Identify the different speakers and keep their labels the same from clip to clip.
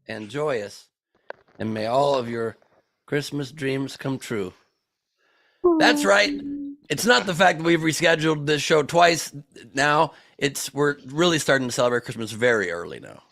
Speaker 1: and joyous, and may all of your Christmas dreams come true. That's right. It's not the fact that we've rescheduled this show twice now. We're really starting to celebrate Christmas very early now.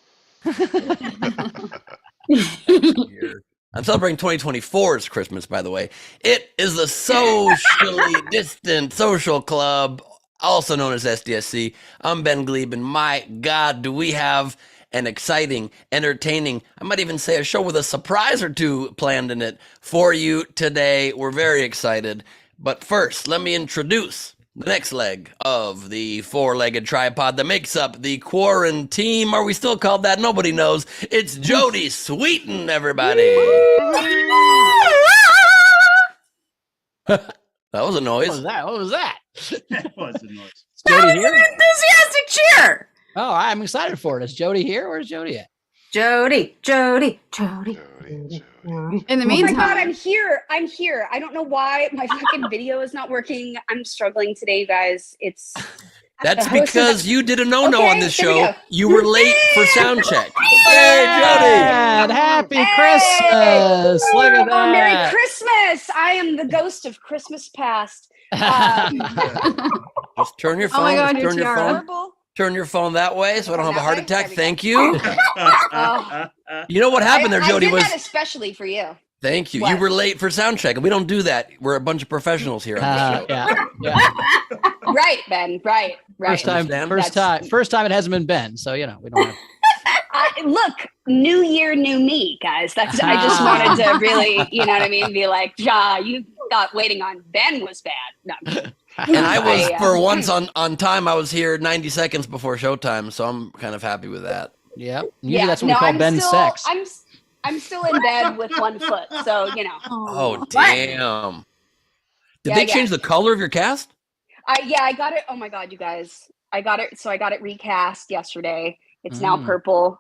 Speaker 1: I'm celebrating 2024's Christmas, by the way. It is the socially distant social club, also known as SDSC. I'm Ben Gleib, and my God, do we have an exciting, entertaining, I might even say a show with a surprise or two planned in it for you today. We're very excited. But first, let me introduce the next leg of the four-legged tripod that makes up the quarantine. Are we still called that? Nobody knows. It's Jodie Sweetin, everybody. That was a noise.
Speaker 2: What was that?
Speaker 3: That was a noise.
Speaker 2: Is Jodie here?
Speaker 4: An enthusiastic cheer.
Speaker 2: Oh, I'm excited for it. Is Jodie here? Where's Jodie at?
Speaker 4: Jodie. In the meantime,
Speaker 5: oh my God, I'm here. I don't know why my fucking video is not working. I'm struggling today, guys.
Speaker 1: That's because you did a no-no on this show.
Speaker 5: go.
Speaker 1: You were late for sound check. Hey, Jodie.
Speaker 2: And happy Christmas. Look at that.
Speaker 5: Merry Christmas. I am the ghost of Christmas past.
Speaker 1: Just turn your phone.
Speaker 4: Oh my God,
Speaker 1: turn your phone. Turn your phone that way so I don't have a heart attack. Thank you. You know what happened there, Jodie?
Speaker 5: I did that especially for you.
Speaker 1: Thank you.
Speaker 5: What?
Speaker 1: You were late for sound check, and we don't do that. We're a bunch of professionals here on the show.
Speaker 2: Yeah.
Speaker 5: Right, Ben. Right.
Speaker 2: First time it hasn't been Ben, so we don't have.
Speaker 5: Look, new year, new me, guys. I just wanted to really, you know what I mean? Be like, you thought waiting on Ben was bad. No.
Speaker 1: And I was, for once on time, I was here 90 seconds before showtime, so I'm kind of happy with that.
Speaker 2: Yeah. Usually that's what we call Ben sex.
Speaker 5: I'm still in bed with one foot, so
Speaker 1: Oh, damn. Did they change the color of your cast?
Speaker 5: I got it. Oh my God, you guys. I got it. So I got it recast yesterday. It's now purple.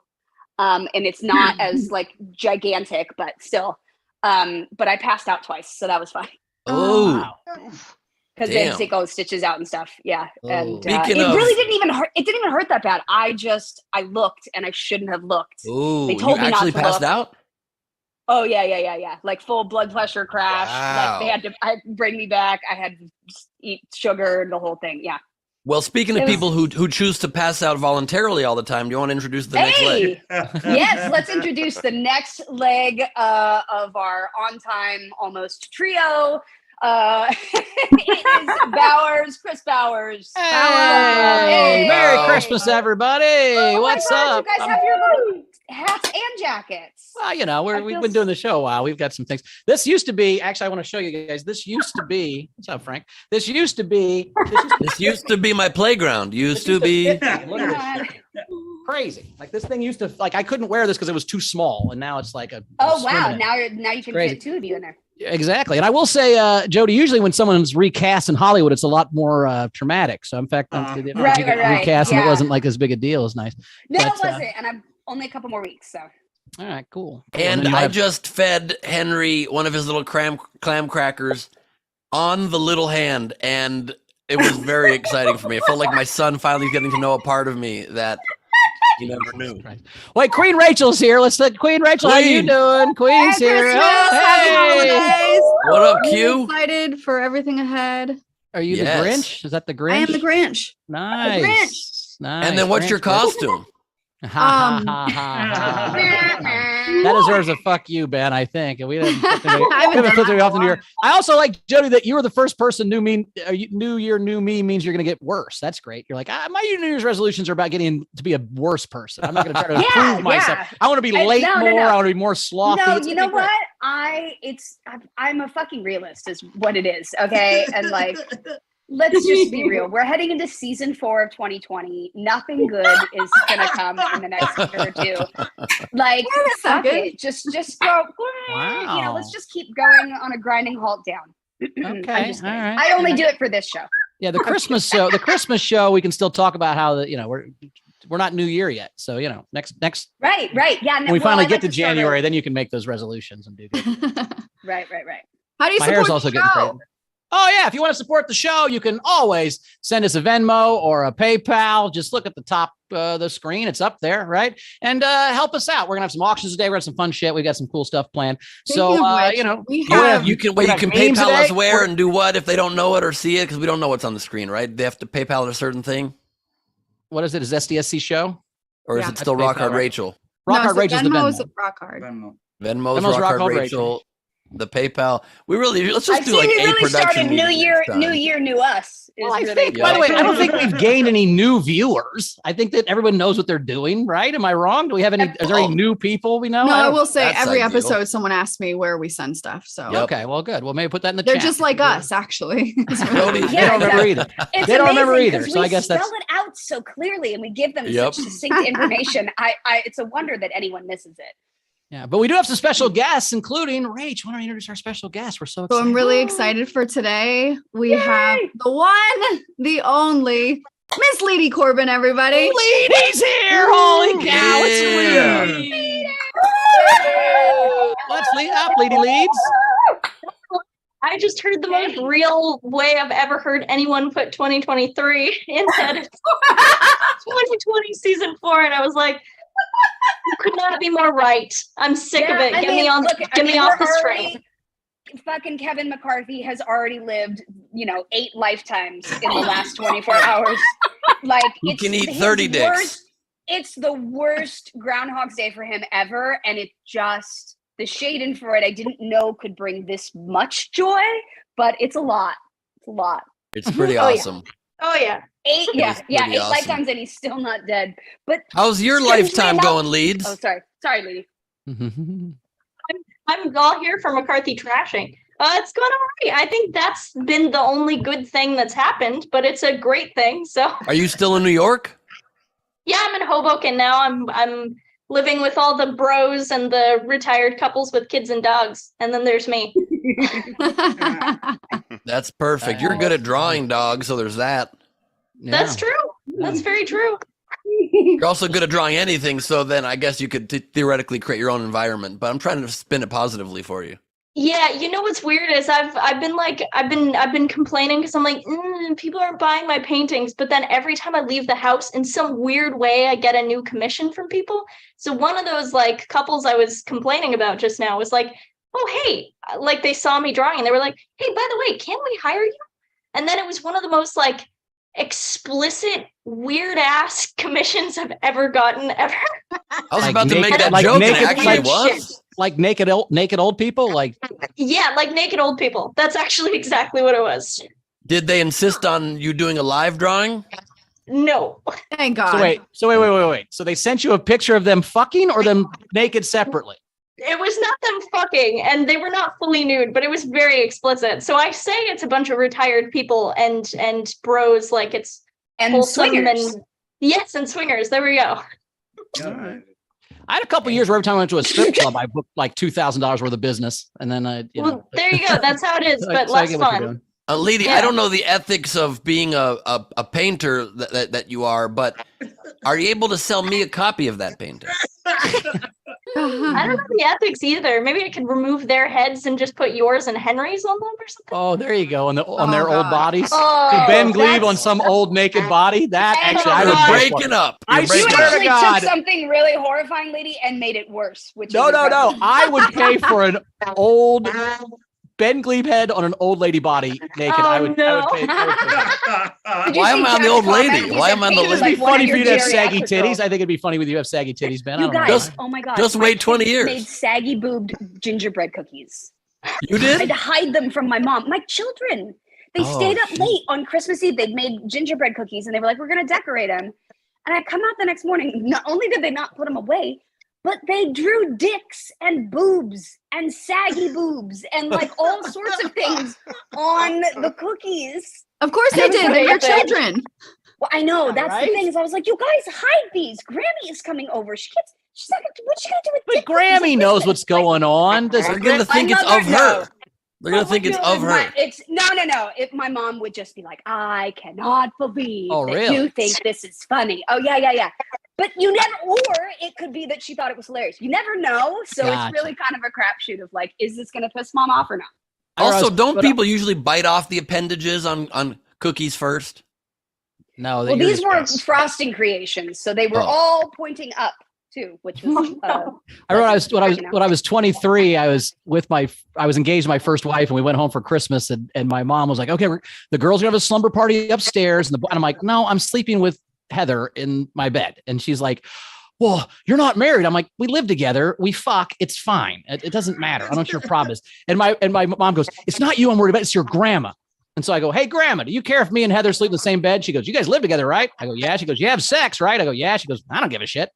Speaker 5: And it's not as gigantic, but still. But I passed out twice, so that was fine.
Speaker 1: Oh.
Speaker 2: Wow.
Speaker 5: Because they had to take all the stitches out and stuff. Yeah. And
Speaker 1: really
Speaker 5: didn't even hurt. It didn't even hurt that bad. I looked and I shouldn't have looked.
Speaker 1: Ooh,
Speaker 5: they told me
Speaker 1: actually
Speaker 5: not to
Speaker 1: passed
Speaker 5: look.
Speaker 1: out?
Speaker 5: Oh yeah. Like full blood pressure crash.
Speaker 1: Wow.
Speaker 5: Like they had to bring me back. I had to eat sugar and the whole thing. Yeah.
Speaker 1: Well, speaking of people who choose to pass out voluntarily all the time, do you want to introduce the next leg?
Speaker 5: Yes, let's introduce the next leg of our on-time almost trio. It is Chris Bowers.
Speaker 2: Hey, Merry Christmas, everybody. What's up?
Speaker 5: You guys have your little hats and jackets.
Speaker 2: Well, we've been doing the show a while. We've got some things. This used to be, actually, I want to show you guys. This used to be, what's up, Frank? This used to be
Speaker 1: my playground. Look at
Speaker 2: this. Crazy. Like this thing used to, I couldn't wear this because it was too small. And now it's like a.
Speaker 5: Oh, wow. Now you can fit two of you in there.
Speaker 2: Exactly. And I will say, Jodie, usually when someone's recast in Hollywood, it's a lot more traumatic. So in fact, recast and it wasn't like as big a deal as nice.
Speaker 5: No, it wasn't. And I'm only a couple more weeks. So.
Speaker 2: All right, cool.
Speaker 1: And I just fed Henry one of his little clam crackers on the little hand. And it was very exciting for me. It felt like my son finally getting to know a part of me that you never knew.
Speaker 2: Wait, Queen Rachel's here. Let's let Queen Rachel. How you doing? Queen's here.
Speaker 4: Hey.
Speaker 1: What up, Q?
Speaker 4: Excited for everything ahead.
Speaker 2: Are you the Grinch? Is that the Grinch?
Speaker 4: I am the Grinch.
Speaker 2: Nice.
Speaker 4: The Grinch.
Speaker 2: Nice.
Speaker 1: And then what's your costume?
Speaker 2: That deserves a fuck you, Ben, I think. And we haven't put it off in here. I also like, Jodie, that you were the first person. New year, new me means you're going to get worse. That's great. You're like, my New Year's resolutions are about getting to be a worse person. I'm not going to try to improve myself. I want to be late more. I want to be more slothy.
Speaker 5: No, you know what? I'm a fucking realist is what it is. Okay. And let's just be real. We're heading into season 4 of 2020. Nothing good is gonna come in the next year or two. Fuck it. Just go.
Speaker 2: Wow.
Speaker 5: Let's just keep going on a grinding halt down.
Speaker 2: Okay. All right.
Speaker 5: I only do it for this show.
Speaker 2: Yeah, the Christmas show. The Christmas show. We can still talk about how we're not New Year yet. So next.
Speaker 5: Right. Yeah.
Speaker 2: When we finally get to January, then you can make those resolutions and do good.
Speaker 5: Right.
Speaker 4: How do you
Speaker 2: My
Speaker 4: support
Speaker 2: hair's also
Speaker 4: the
Speaker 2: getting
Speaker 4: show?
Speaker 2: crazy. Oh, yeah. If you want to support the show, you can always send us a Venmo or a PayPal. Just look at the top of the screen. It's up there, right? And help us out. We're going to have some auctions today. We're going to have some fun shit. We got some cool stuff planned.
Speaker 4: Speaking
Speaker 2: So,
Speaker 4: of which,
Speaker 2: you know,
Speaker 4: we
Speaker 1: You
Speaker 4: have
Speaker 1: can
Speaker 2: we got games
Speaker 1: PayPal us
Speaker 2: today.
Speaker 1: where and do what if they don't know it or see it because we don't know what's on the screen, right? They have to PayPal a certain thing,
Speaker 2: What is it? Is SDSC show?
Speaker 1: or is
Speaker 4: Yeah.
Speaker 1: it still
Speaker 2: That's
Speaker 1: Rock Hard
Speaker 2: PayPal, right?
Speaker 1: Rachel?
Speaker 2: Rock
Speaker 4: no,
Speaker 2: Hard
Speaker 4: so
Speaker 2: Rachel's the
Speaker 4: Venmo is
Speaker 2: Venmo.
Speaker 4: rock hard.
Speaker 1: Venmo's
Speaker 2: Venmo's
Speaker 1: Rock
Speaker 2: Rock
Speaker 1: Hard
Speaker 2: Hard
Speaker 1: Rachel. The PayPal. Let's
Speaker 5: I
Speaker 1: just do
Speaker 5: see
Speaker 1: like
Speaker 5: we
Speaker 1: a
Speaker 5: really
Speaker 1: production
Speaker 5: started
Speaker 1: meeting
Speaker 5: New Year,
Speaker 1: next time.
Speaker 5: New Year, New Us. Is
Speaker 2: Well, I
Speaker 5: really
Speaker 2: think, by the way, I don't think we've gained any new viewers. I think that everyone knows what they're doing, right? Am I wrong? Do we have any? Is there any new people we know?
Speaker 4: No, I
Speaker 2: don't-
Speaker 4: will say
Speaker 1: That's
Speaker 4: every
Speaker 1: ideal.
Speaker 4: episode someone asks me where we send stuff. So
Speaker 1: Yep.
Speaker 2: Okay, well, good. Well, maybe put that in the
Speaker 4: they're
Speaker 2: chat.
Speaker 4: just like us, actually. It's really
Speaker 1: Jodie,
Speaker 4: nice.
Speaker 2: They don't remember either.
Speaker 5: It's
Speaker 2: They don't remember
Speaker 5: amazing
Speaker 2: either,
Speaker 5: 'cause
Speaker 2: so
Speaker 5: we
Speaker 2: I guess that's-
Speaker 5: spell it out so clearly and we give them
Speaker 1: Yep.
Speaker 5: such succinct information. It's a wonder that anyone misses it.
Speaker 2: Yeah, but we do have some special guests, including Rach. Why don't we introduce our special guest? We're so
Speaker 4: So
Speaker 2: excited.
Speaker 4: I'm really excited for today. We have the one, the only Miss Lady Corbin, everybody.
Speaker 2: Ladies here! Holy cow!
Speaker 1: Yeah.
Speaker 2: It's Lady. Let's lead up, Lady Leads.
Speaker 3: I just heard the most real way I've ever heard anyone put 2023 instead of 2020 season 4, and I was like, you could not be more right. I'm sick of it. Get me off this train.
Speaker 5: Fucking Kevin McCarthy has already lived, 8 lifetimes in the last 24 hours. Like
Speaker 1: He can eat
Speaker 5: his
Speaker 1: 30 dicks.
Speaker 5: worst- It's the worst Groundhog's Day for him ever, and it just the shade in for it. I didn't know could bring this much joy, but it's a lot. It's a lot.
Speaker 1: It's pretty
Speaker 3: Oh, yeah.
Speaker 1: awesome.
Speaker 3: Oh yeah.
Speaker 5: 8,
Speaker 1: It's
Speaker 5: yeah,
Speaker 1: pretty
Speaker 5: 8
Speaker 1: awesome.
Speaker 5: lifetimes, and he's still not dead. But
Speaker 1: How's your
Speaker 5: Strangely
Speaker 1: lifetime
Speaker 5: enough-
Speaker 1: going, Leads?
Speaker 5: oh, sorry, lady.
Speaker 3: I'm all here for McCarthy trashing. It's going all right. I think that's been the only good thing that's happened, but it's a great thing. So
Speaker 1: Are you still in New York?
Speaker 3: yeah, I'm in Hoboken now. I'm living with all the bros and the retired couples with kids and dogs, and then there's me.
Speaker 1: That's perfect. You're good at drawing dogs, so there's that.
Speaker 3: That's true. That's very true.
Speaker 1: You're also good at drawing anything, so then I guess you could theoretically create your own environment. But I'm trying to spin it positively for you.
Speaker 3: Yeah, you know what's weird is I've been complaining because I'm like, people aren't buying my paintings, but then every time I leave the house, in some weird way, I get a new commission from people. So one of those like couples I was complaining about just now was like, oh hey, like they saw me drawing and they were like, hey, by the way, can we hire you? And then it was one of the most like explicit, weird ass commissions I've ever gotten ever.
Speaker 1: I was
Speaker 2: Like
Speaker 1: about to make
Speaker 2: naked-
Speaker 1: that
Speaker 2: like
Speaker 1: joke, and
Speaker 2: naked-
Speaker 1: it actually
Speaker 2: like
Speaker 1: was.
Speaker 2: Like naked old people. Like
Speaker 3: Yeah, like naked old people. That's actually exactly what it was.
Speaker 1: Did they insist on you doing a live drawing?
Speaker 3: No.
Speaker 4: Thank God.
Speaker 2: so wait. So they sent you a picture of them fucking or them naked separately?
Speaker 3: It was not them fucking, and they were not fully nude, but it was very explicit. So I say it's a bunch of retired people and bros, like it's
Speaker 5: And
Speaker 3: wholesome
Speaker 5: swingers.
Speaker 3: and yes, and swingers. There we go.
Speaker 2: I had a couple years where every time I went to a strip club, I booked like $2,000 worth of business, and then
Speaker 3: Well, there you go. That's how it is,
Speaker 2: So
Speaker 3: but
Speaker 2: I
Speaker 3: less
Speaker 2: get what you're
Speaker 3: fun.
Speaker 2: doing.
Speaker 1: Lady,
Speaker 3: Yeah.
Speaker 1: I don't know the ethics of being a painter that you are, but are you able to sell me a copy of that painting?
Speaker 3: I don't know the ethics either. Maybe I could remove their heads and just put yours and Henry's on them or something.
Speaker 2: Oh, there you go. On their
Speaker 4: Oh,
Speaker 2: old
Speaker 4: God.
Speaker 2: bodies.
Speaker 5: Oh,
Speaker 2: So Ben Gleib
Speaker 5: that's-
Speaker 2: on some old naked body. That
Speaker 5: Ben
Speaker 2: actually, I
Speaker 1: You're
Speaker 2: would
Speaker 5: Gleib.
Speaker 2: pay for
Speaker 1: breaking
Speaker 2: it.
Speaker 1: up.
Speaker 2: I
Speaker 1: You're breaking
Speaker 5: You
Speaker 2: swear
Speaker 1: up.
Speaker 2: to
Speaker 5: actually
Speaker 2: God.
Speaker 5: took something really horrifying, lady, and made it worse. Which
Speaker 2: No.
Speaker 5: is incredible.
Speaker 2: I would pay for an old Ben Gleib head on an old lady body naked.
Speaker 3: Oh,
Speaker 2: I would pay.
Speaker 5: Did you
Speaker 1: Why
Speaker 5: see
Speaker 1: am I on the
Speaker 5: Jack's
Speaker 1: old
Speaker 5: comment?
Speaker 1: lady?
Speaker 5: He
Speaker 1: Why
Speaker 5: said
Speaker 1: am I on the
Speaker 5: he was
Speaker 2: It'd be
Speaker 1: lady?
Speaker 5: like one
Speaker 2: funny
Speaker 5: of
Speaker 2: for
Speaker 5: your
Speaker 2: you to have saggy
Speaker 5: geriatric
Speaker 2: titties.
Speaker 5: girls.
Speaker 2: I think it'd be funny with you to have saggy titties, Ben. I
Speaker 5: You
Speaker 2: don't know.
Speaker 5: guys,
Speaker 1: Just-
Speaker 5: oh my God.
Speaker 1: just
Speaker 5: my
Speaker 1: wait 20
Speaker 5: kids
Speaker 1: years.
Speaker 5: Made saggy boobed gingerbread cookies.
Speaker 1: You
Speaker 5: I
Speaker 1: did?
Speaker 5: had to hide them from my mom. My children. They
Speaker 1: Oh,
Speaker 5: stayed up
Speaker 1: shit.
Speaker 5: late on Christmas Eve. They'd made gingerbread cookies and they were like, we're going to decorate them. And I come out the next morning. Not only did they not put them away, but they drew dicks and boobs and saggy boobs and like all sorts of things on the cookies.
Speaker 4: Of course they did. They're your children.
Speaker 5: Well, I know.
Speaker 2: Yeah,
Speaker 5: That's
Speaker 2: right?
Speaker 5: the thing is I was like, you guys hide these. Grammy is coming over. She's like, what's she going to do with
Speaker 2: But
Speaker 5: dick cookies at
Speaker 2: Grammy knows
Speaker 5: Christmas?
Speaker 2: what's going on. Does
Speaker 1: They're going to think it's
Speaker 5: My
Speaker 1: of
Speaker 5: mother-
Speaker 1: her. They're going to think it's of her.
Speaker 5: It's no. If my mom would just be like, I cannot believe
Speaker 2: Oh,
Speaker 5: that
Speaker 2: really?
Speaker 5: you think this is funny. Oh yeah. But you never, or it could be that she thought it was hilarious. You never know. So
Speaker 2: Gotcha.
Speaker 5: it's really kind of a crapshoot of like, is this going to piss mom off or not?
Speaker 1: Also, don't people usually bite off the appendages on cookies first?
Speaker 2: No,
Speaker 5: Well, these were frosting creations, so they were all pointing up too, which was.
Speaker 2: I remember when I was 23, I was engaged to my first wife, and we went home for Christmas, and my mom was like, "Okay, the girls are gonna have a slumber party upstairs," and I'm like, "No, I'm sleeping with Heather in my bed," and she's like, "Well, you're not married." I'm like, "We live together, we fuck, it's fine, it doesn't matter. I don't know what your problem is." And my mom goes, "It's not you I'm worried about, it's your grandma." And so I go, "Hey, Grandma, do you care if me and Heather sleep in the same bed?" She goes, "You guys live together, right?" I go, "Yeah." She goes, "You have sex, right?" I go, "Yeah." She goes, "I don't give a shit."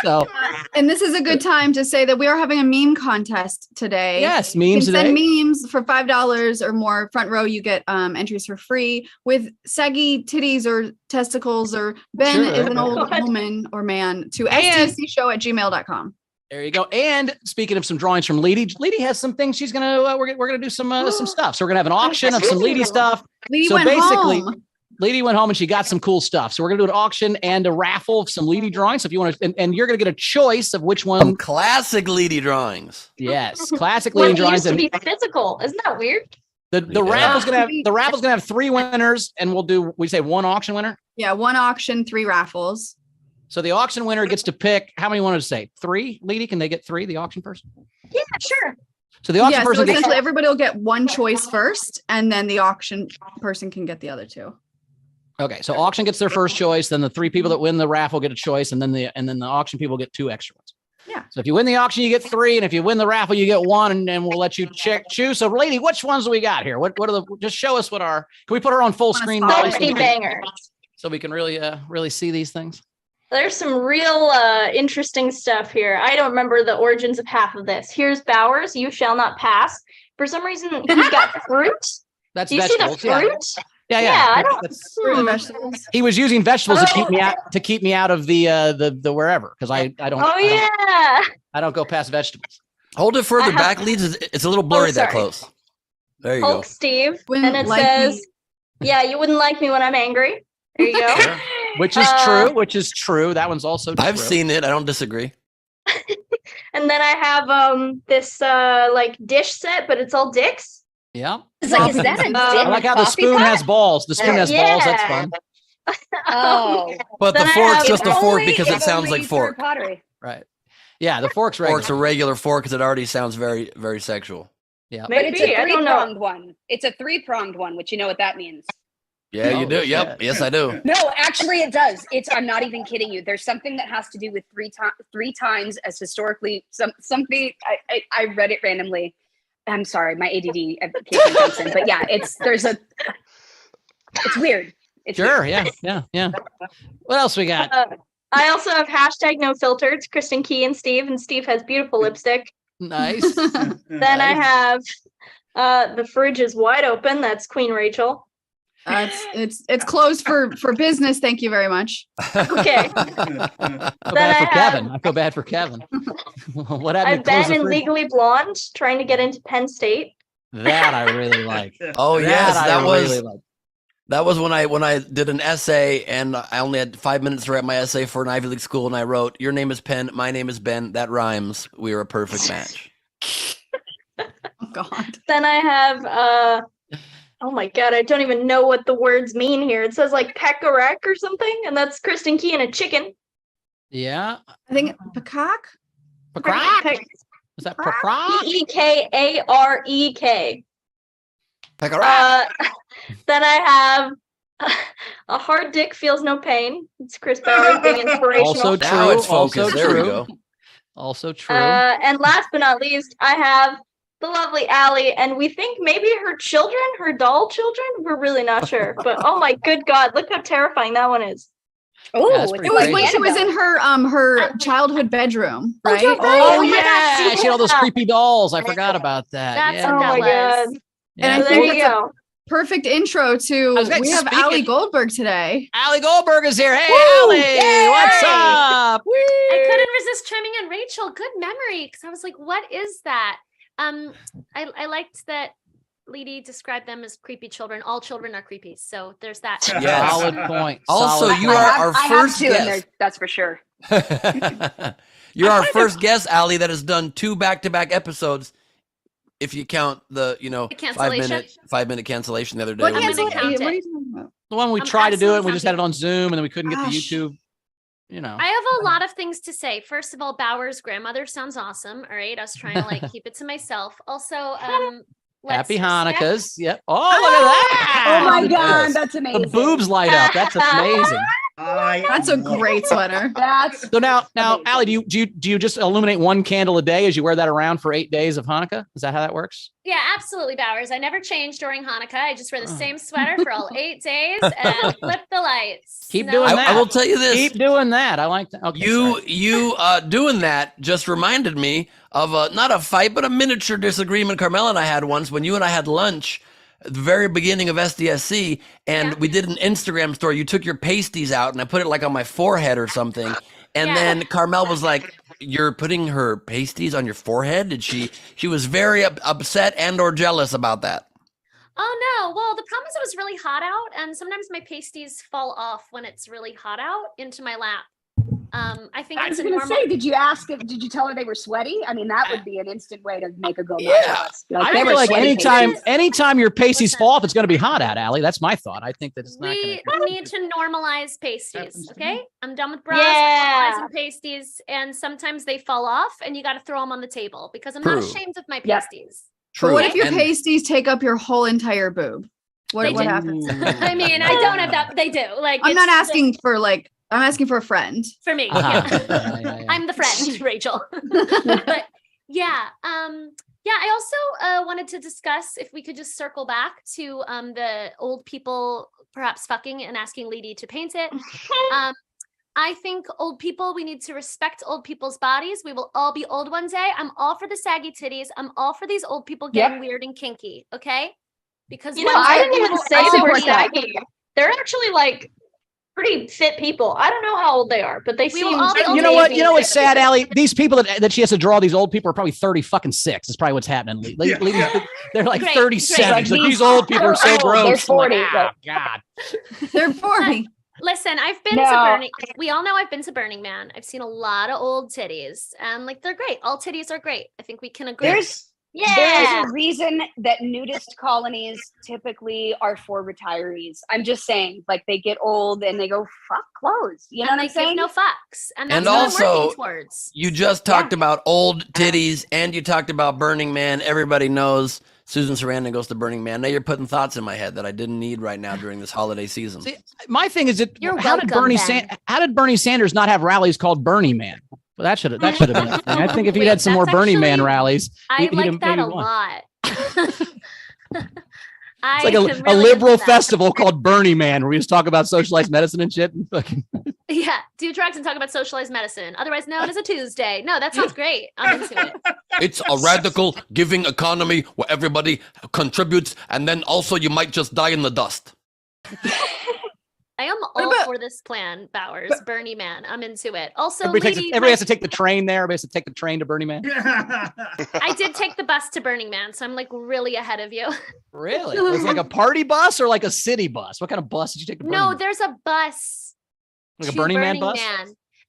Speaker 2: So,
Speaker 4: and this is a good time to say that we are having a meme contest today.
Speaker 2: Yes, memes
Speaker 4: you can
Speaker 2: today.
Speaker 4: Send memes for $5 or more. Front row, you get entries for free with saggy titties or testicles, or Ben is an old woman or man, to sdscshow@gmail.com.
Speaker 2: There you go. And speaking of some drawings from Leedy has some things she's gonna we're gonna do some stuff. So we're gonna have an auction of some Leedy stuff.
Speaker 4: Leedy
Speaker 2: so
Speaker 4: went
Speaker 2: basically,
Speaker 4: home.
Speaker 2: Leedy went home and she got some cool stuff. So we're gonna do an auction and a raffle of some Leedy drawings. So if you want to, and you're gonna get a choice of which one.
Speaker 1: Classic Leedy drawings.
Speaker 2: Yes, classic Leedy drawings.
Speaker 3: Used to be physical. Isn't that weird?
Speaker 2: The raffle's gonna have 3 winners, and we say 1 auction winner.
Speaker 4: Yeah, 1 auction, 3 raffles.
Speaker 2: So the auction winner gets to pick how many you wanted to say 3. Leedy, can they get 3? The auction person.
Speaker 3: Yeah, sure.
Speaker 2: So the auction person
Speaker 4: so essentially everybody will get 1 choice first, and then the auction person can get the other 2.
Speaker 2: Okay, so auction gets their first choice, then the 3 people that win the raffle get a choice, and then the auction people get 2 extra ones.
Speaker 4: Yeah.
Speaker 2: So if you win the auction, you get 3, and if you win the raffle, you get 1, and then we'll let you choose. So, Lady, which ones do we got here? What are the? Just show us what our. Can we put her on full screen now so we can really see these things?
Speaker 3: There's some real interesting stuff here. I don't remember the origins of half of this. Here's Bowers. You shall not pass. For some reason, he's got fruit.
Speaker 2: That's
Speaker 3: Do you
Speaker 2: vegetables.
Speaker 3: see the fruit?
Speaker 2: Yeah.
Speaker 3: I don't.
Speaker 4: Vegetables.
Speaker 2: He was using vegetables to keep me out of the wherever, because I don't.
Speaker 3: Oh yeah.
Speaker 2: I don't go past vegetables.
Speaker 1: Hold it further back, Leeds. It's a little blurry that close. There you
Speaker 3: Hulk
Speaker 1: go.
Speaker 3: Steve, and it says, "Yeah, you wouldn't like me when I'm angry." There you go.
Speaker 1: Sure.
Speaker 2: Which is true. That one's also true.
Speaker 1: I've seen it. I don't disagree.
Speaker 3: And then I have this like dish set, but it's all dicks.
Speaker 2: Yeah.
Speaker 5: It's like, is that a dick?
Speaker 2: I like how the spoon has balls. The spoon has balls. That's fun.
Speaker 5: Oh.
Speaker 1: But the
Speaker 3: Then I
Speaker 1: fork's
Speaker 3: have-
Speaker 1: just a
Speaker 5: If
Speaker 1: fork
Speaker 5: only-
Speaker 1: because
Speaker 5: if
Speaker 1: it sounds
Speaker 5: only
Speaker 1: like
Speaker 5: for
Speaker 1: fork.
Speaker 5: pottery.
Speaker 2: Right. Yeah, the fork's regular.
Speaker 1: Fork's a regular fork because it already sounds very, very sexual.
Speaker 2: Yeah.
Speaker 5: But it's
Speaker 3: Maybe,
Speaker 5: a
Speaker 3: I don't know.
Speaker 5: three-pronged one. It's a 3-pronged one, which you know what that means.
Speaker 1: Yeah, you
Speaker 2: Oh,
Speaker 1: do. Yep.
Speaker 2: shit.
Speaker 1: Yes, I do.
Speaker 5: No, actually it does. I'm not even kidding you. There's something that has to do with 3 times as historically something I read it randomly. I'm sorry, my ADD jumps in, but yeah, it's weird. It's
Speaker 2: Sure.
Speaker 5: weird.
Speaker 2: Yeah. What else we got?
Speaker 3: I also have hashtag no filter. It's Kristen Key and Steve has beautiful lipstick.
Speaker 2: Nice.
Speaker 3: Then I have the fridge is wide open. That's Queen Rachel.
Speaker 4: It's closed for business. Thank you very much.
Speaker 3: Okay.
Speaker 2: I feel bad for Kevin. What happened?
Speaker 3: I've been in Legally Blonde trying to get into Penn State.
Speaker 2: That I really like.
Speaker 1: Oh yes, that was
Speaker 2: really like.
Speaker 1: that was when I did an essay and I only had 5 minutes to write my essay for an Ivy League school, and I wrote, "Your name is Penn, my name is Ben. That rhymes. We are a perfect match."
Speaker 4: Oh God.
Speaker 3: Then I have oh my God, I don't even know what the words mean here. It says like peck-a-rack or something, and that's Kristen Key and a chicken.
Speaker 2: Yeah.
Speaker 4: I think peacock.
Speaker 2: Peck-a-rack? Is that peck-a-rack?
Speaker 3: Pekarek.
Speaker 1: Peck-a-rack.
Speaker 3: Then I have a hard dick feels no pain. It's Chris Bowers being inspirational.
Speaker 2: Also
Speaker 1: Now
Speaker 2: true.
Speaker 1: it's focused.
Speaker 2: Also
Speaker 1: There we
Speaker 2: true.
Speaker 1: go.
Speaker 2: Also true.
Speaker 3: And last but not least, I have the lovely Allie, and we think maybe her doll children. We're really not sure, but oh my good God, look how terrifying that one is.
Speaker 5: Oh,
Speaker 2: Yeah, that's
Speaker 5: it's
Speaker 2: pretty
Speaker 4: It was
Speaker 2: crazy.
Speaker 4: when she was in her childhood bedroom, right?
Speaker 3: you're right.
Speaker 2: Oh,
Speaker 3: Oh my
Speaker 2: yeah.
Speaker 3: God,
Speaker 2: She had all those
Speaker 3: yeah.
Speaker 2: creepy dolls. I forgot about that.
Speaker 6: That's
Speaker 2: Yeah.
Speaker 3: Oh
Speaker 6: what
Speaker 3: my
Speaker 6: that
Speaker 3: God.
Speaker 6: was.
Speaker 4: And I
Speaker 3: So there
Speaker 4: think
Speaker 3: you
Speaker 4: that's
Speaker 3: go.
Speaker 4: Perfect intro to
Speaker 2: I was gonna
Speaker 4: we have
Speaker 2: speak
Speaker 4: Allie
Speaker 2: it-
Speaker 4: Goldberg today.
Speaker 2: Allie Goldberg is here. Hey,
Speaker 5: Woo!
Speaker 2: Allie.
Speaker 5: Yay!
Speaker 2: What's up?
Speaker 6: I couldn't resist chiming in Rachel. Good memory, because I was like, "What is that?" I liked that Leedy described them as creepy children. All children are creepy, so there's that.
Speaker 1: Yes.
Speaker 2: Solid point.
Speaker 1: Also,
Speaker 2: Solid
Speaker 1: you
Speaker 2: point.
Speaker 1: are our
Speaker 5: I
Speaker 1: first
Speaker 5: have 2 in there,
Speaker 1: guest.
Speaker 5: that's for sure.
Speaker 1: You're our
Speaker 2: I kind of-
Speaker 1: first guest, Allie, that has done 2 back-to-back episodes if you count the,
Speaker 6: The cancellation?
Speaker 1: 5 minute cancellation the other day.
Speaker 4: What
Speaker 6: I'm gonna
Speaker 4: cancel?
Speaker 6: count
Speaker 4: What are
Speaker 6: it.
Speaker 4: you talking about?
Speaker 2: The one we
Speaker 6: I'm
Speaker 2: tried to do it, and we
Speaker 6: absolutely
Speaker 2: just had it on Zoom, and then we couldn't get the
Speaker 4: Gosh.
Speaker 2: YouTube. You know.
Speaker 6: I have a lot of things to say. First of all, Bauer's grandmother sounds awesome. All right. I was trying to like keep it to myself. Also, let's
Speaker 2: Happy
Speaker 6: respect-
Speaker 2: Hanukkahs. Yep. Oh, look at that.
Speaker 5: Oh my
Speaker 1: Yes.
Speaker 5: god, that's
Speaker 2: The
Speaker 5: amazing.
Speaker 2: boobs light up. That's amazing.
Speaker 4: That's a great sweater.
Speaker 5: That's
Speaker 2: So now,
Speaker 5: amazing.
Speaker 2: Allie, do you just illuminate one candle a day as you wear that around for 8 days of Hanukkah? Is that how that works?
Speaker 6: Yeah, absolutely, Bowers. I never change during Hanukkah. I just wear the
Speaker 2: Oh.
Speaker 6: same sweater for all 8 days and flip the lights.
Speaker 2: Keep doing that.
Speaker 1: I will tell you this.
Speaker 2: Keep doing that. I like that. Okay, sorry.
Speaker 1: You doing that just reminded me of not a fight, but a miniature disagreement Carmela and I had once when you and I had lunch at the very beginning of SDSC, and
Speaker 6: Yeah.
Speaker 1: we did an Instagram story. You took your pasties out, and I put it like on my forehead or something. And
Speaker 6: Yeah.
Speaker 1: then Carmel was like, "You're putting her pasties on your forehead?" Did she? She was very upset and or jealous about that.
Speaker 6: Oh no. Well, the problem is it was really hot out, and sometimes my pasties fall off when it's really hot out into my lap. I think
Speaker 5: I
Speaker 6: it's
Speaker 5: was
Speaker 6: a
Speaker 5: gonna
Speaker 6: normal.
Speaker 5: say, did you tell her they were sweaty? I mean, that would be an instant way to make a go.
Speaker 1: Yeah.
Speaker 2: I
Speaker 5: they
Speaker 2: feel
Speaker 5: were
Speaker 2: like
Speaker 5: sweaty
Speaker 2: anytime your pasties
Speaker 6: Listen.
Speaker 2: fall off, it's going to be hot out, Allie. That's my thought. I think that it's not
Speaker 6: We
Speaker 2: going
Speaker 6: need to normalize pasties,
Speaker 2: Happens to
Speaker 6: okay? I'm done with bras,
Speaker 3: Yeah.
Speaker 6: normalizing pasties, and sometimes they fall off, and you got to throw them on the table because I'm not
Speaker 1: True.
Speaker 6: ashamed of my
Speaker 5: Yep.
Speaker 6: pasties.
Speaker 1: True.
Speaker 4: But what if your
Speaker 1: And-
Speaker 4: pasties take up your whole entire boob? What
Speaker 6: They do.
Speaker 4: happens?
Speaker 6: I mean, I don't have that. They do. Like,
Speaker 4: I'm
Speaker 6: it's
Speaker 4: not
Speaker 6: just
Speaker 4: asking for like. I'm asking for a friend.
Speaker 6: for me.
Speaker 2: Uh-huh.
Speaker 6: Yeah.
Speaker 2: Yeah.
Speaker 6: I'm the friend, Rachel. But yeah, I also wanted to discuss if we could just circle back to the old people perhaps fucking and asking Lady to paint it. I think old people, we need to respect old people's bodies. We will all be old one day. I'm all for the saggy titties. I'm all for these old people getting weird and kinky. Okay, because
Speaker 3: You know,
Speaker 6: one
Speaker 3: I
Speaker 6: day
Speaker 3: didn't
Speaker 6: we
Speaker 3: even
Speaker 6: will
Speaker 3: say
Speaker 6: all
Speaker 3: they were
Speaker 6: be-
Speaker 3: saggy. They're actually like pretty fit people. I don't know how old they are, but they
Speaker 6: We will
Speaker 3: seem.
Speaker 6: all be
Speaker 2: You know what? You know what's sad, Allie? These people that she has to draw, these old people are probably 36. Is probably what's happening. They're like
Speaker 6: Great,
Speaker 2: 37.
Speaker 5: great.
Speaker 2: She's like, these old people are so
Speaker 5: They're
Speaker 2: gross.
Speaker 5: old. They're 40,
Speaker 2: I'm like, God.
Speaker 4: They're 40.
Speaker 6: Listen, I've been
Speaker 5: No.
Speaker 6: to Burning. We all know I've been to Burning Man. I've seen a lot of old titties, and like they're great. All titties are great. I think we can agree.
Speaker 5: There's
Speaker 3: Yeah.
Speaker 5: a reason that nudist colonies typically are for retirees. I'm just saying, like they get old and they go fuck clothes. You know
Speaker 6: and
Speaker 5: what I'm
Speaker 6: they
Speaker 5: saying?
Speaker 6: give no fucks, and that's
Speaker 1: And
Speaker 6: what I'm
Speaker 1: also,
Speaker 6: working towards.
Speaker 1: You just talked about old titties, and you talked about Burning Man. Everybody knows Susan Sarandon goes to Burning Man. Now you're putting thoughts in my head that I didn't need right now during this holiday season.
Speaker 2: See, my thing is that
Speaker 6: You're
Speaker 2: how did
Speaker 6: welcome,
Speaker 2: how did Bernie Sanders not have rallies called Bernie Man? Well, that should have been a thing. I think if he
Speaker 6: Wait,
Speaker 2: had some more
Speaker 6: that's
Speaker 2: Bernie Man
Speaker 6: actually-
Speaker 2: rallies,
Speaker 6: I
Speaker 2: he'd
Speaker 6: like
Speaker 2: have
Speaker 6: that
Speaker 2: maybe
Speaker 6: a
Speaker 2: won.
Speaker 6: lot.
Speaker 2: It's like a liberal festival called Burning Man where we just talk about socialized medicine and shit. And fucking
Speaker 6: Yeah, do drugs and talk about socialized medicine, otherwise known as a Tuesday. No, that sounds great. I'm into it.
Speaker 1: It's a radical giving economy where everybody contributes, and then also you might just die in the dust.
Speaker 6: I am all
Speaker 4: about-
Speaker 6: for this plan, Bowers. Bernie Man, I'm into it. Also,
Speaker 2: everybody
Speaker 6: lady,
Speaker 2: has to take the train there. Everybody has to take the train to Burning Man.
Speaker 6: I did take the bus to Burning Man, so I'm like really ahead of you.
Speaker 2: Really? Was it like a party bus or like a city bus? What kind of bus did you take to Burning
Speaker 6: No,
Speaker 2: Man?
Speaker 6: there's a bus.
Speaker 2: Like a
Speaker 6: to
Speaker 2: Burning Man bus?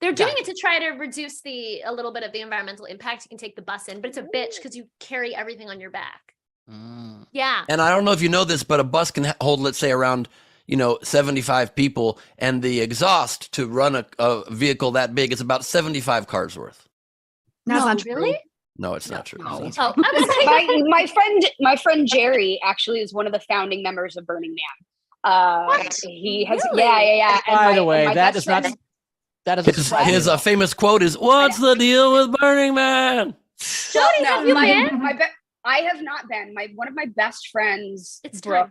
Speaker 6: They're doing
Speaker 2: Gotcha.
Speaker 6: it to try to reduce a little bit of the environmental impact. You can take the bus in, but it's a bitch because you carry everything on your back.
Speaker 2: Mm.
Speaker 6: Yeah.
Speaker 1: And I don't know if you know this, but a bus can hold, let's say, around 75 people, and the exhaust to run a vehicle that big is about 75 cars worth.
Speaker 4: That's
Speaker 6: No,
Speaker 4: not true.
Speaker 6: really?
Speaker 1: No, it's not true.
Speaker 2: No.
Speaker 1: It's not
Speaker 6: Oh, I was like,
Speaker 5: my friend Jerry actually is one of the founding members of Burning Man.
Speaker 6: What?
Speaker 5: He has
Speaker 6: Really?
Speaker 5: yeah. And
Speaker 2: By the
Speaker 5: and
Speaker 2: way,
Speaker 5: my
Speaker 2: that
Speaker 5: best
Speaker 2: does not.
Speaker 5: friend-
Speaker 2: That doesn't.
Speaker 1: His,
Speaker 2: surprise me
Speaker 1: his
Speaker 2: at all.
Speaker 1: famous quote is, "What's the deal with Burning Man?"
Speaker 6: Jodie, have you been?
Speaker 5: I have not been. One of my best friends,
Speaker 6: It's
Speaker 5: Brooke,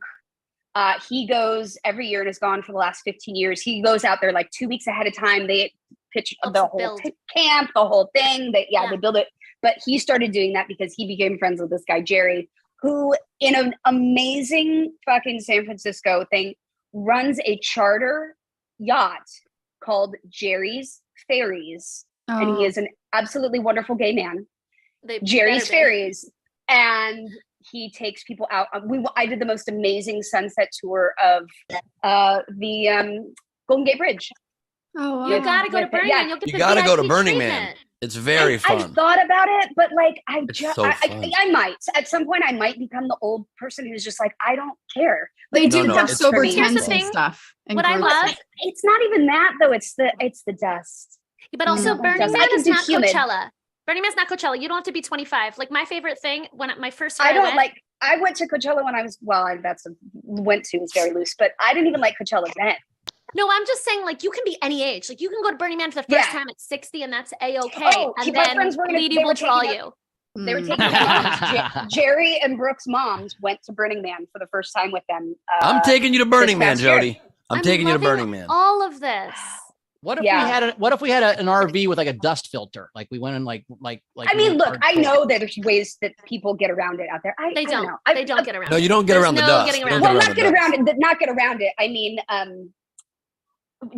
Speaker 5: he goes every year and has gone for the last 15 years. He goes out there like 2 weeks ahead of time. They pitch
Speaker 6: Helps
Speaker 5: the whole
Speaker 6: build.
Speaker 5: camp, the whole thing. They
Speaker 6: Yeah.
Speaker 5: build it. But he started doing that because he became friends with this guy, Jerry, who in an amazing fucking San Francisco thing runs a charter yacht called Jerry's Ferries. And he
Speaker 4: Oh.
Speaker 5: is an absolutely wonderful gay man.
Speaker 6: They
Speaker 5: Jerry's
Speaker 6: better be.
Speaker 5: Ferries, and he takes people out. I did the most amazing sunset tour of the Golden Gate Bridge.
Speaker 4: Oh,
Speaker 6: You
Speaker 4: wow.
Speaker 6: gotta go to Burning
Speaker 5: Yeah.
Speaker 6: Man. You'll get
Speaker 1: You
Speaker 6: the
Speaker 1: gotta go to
Speaker 6: VIP
Speaker 1: Burning
Speaker 6: treatment.
Speaker 1: It's very fun.
Speaker 5: I've thought about it, but like
Speaker 1: It's so fun.
Speaker 5: I might at some point. I might become the old person who's just like, I don't care.
Speaker 4: They
Speaker 5: Like,
Speaker 4: do
Speaker 1: no,
Speaker 4: have
Speaker 1: it's
Speaker 4: sober
Speaker 5: for me.
Speaker 6: Here's the
Speaker 4: tents and
Speaker 6: thing.
Speaker 4: stuff. and
Speaker 6: What I
Speaker 4: groups.
Speaker 6: love,
Speaker 5: It's not even that though. It's the dust.
Speaker 6: but also
Speaker 5: Mm.
Speaker 6: Burning
Speaker 5: Doesn't- I
Speaker 6: Man
Speaker 5: can
Speaker 6: is
Speaker 5: do
Speaker 6: not
Speaker 5: humid.
Speaker 6: Coachella. Burning Man's not Coachella. You don't have to be 25. Like my favorite thing when my first year
Speaker 5: I don't
Speaker 6: went,
Speaker 5: like. I went to Coachella when I was went to is very loose, but I didn't even like Coachella then.
Speaker 6: No, I'm just saying, like, you can be any age. Like, you can go to Burning Man for the first
Speaker 5: Yeah.
Speaker 6: time at 60, and that's A-okay.
Speaker 5: Oh,
Speaker 6: And
Speaker 5: my
Speaker 6: then
Speaker 5: friends were gonna-
Speaker 6: Lady
Speaker 5: they were
Speaker 6: will draw
Speaker 5: taking
Speaker 6: you.
Speaker 5: They were taking
Speaker 2: Mm.
Speaker 5: moms. Jerry and Brooke's moms went to Burning Man for the first time with them.
Speaker 1: I'm taking you to Burning Man,
Speaker 5: past year.
Speaker 1: Jody. I'm taking you to
Speaker 6: loving
Speaker 1: Burning Man.
Speaker 6: all of this.
Speaker 2: What if
Speaker 5: Yeah.
Speaker 2: we had an RV with like a dust filter? Like we went in like
Speaker 5: I mean, look, I know that there's ways that people get around it out there.
Speaker 6: They
Speaker 5: I
Speaker 6: don't.
Speaker 5: know.
Speaker 6: They don't get around
Speaker 1: No,
Speaker 6: it.
Speaker 1: you don't get
Speaker 6: There's
Speaker 1: around the
Speaker 6: no
Speaker 1: dust.
Speaker 6: getting
Speaker 1: You
Speaker 6: around
Speaker 1: don't
Speaker 5: Well,
Speaker 1: get
Speaker 5: not get
Speaker 1: the
Speaker 5: around it. Not get around it. I mean,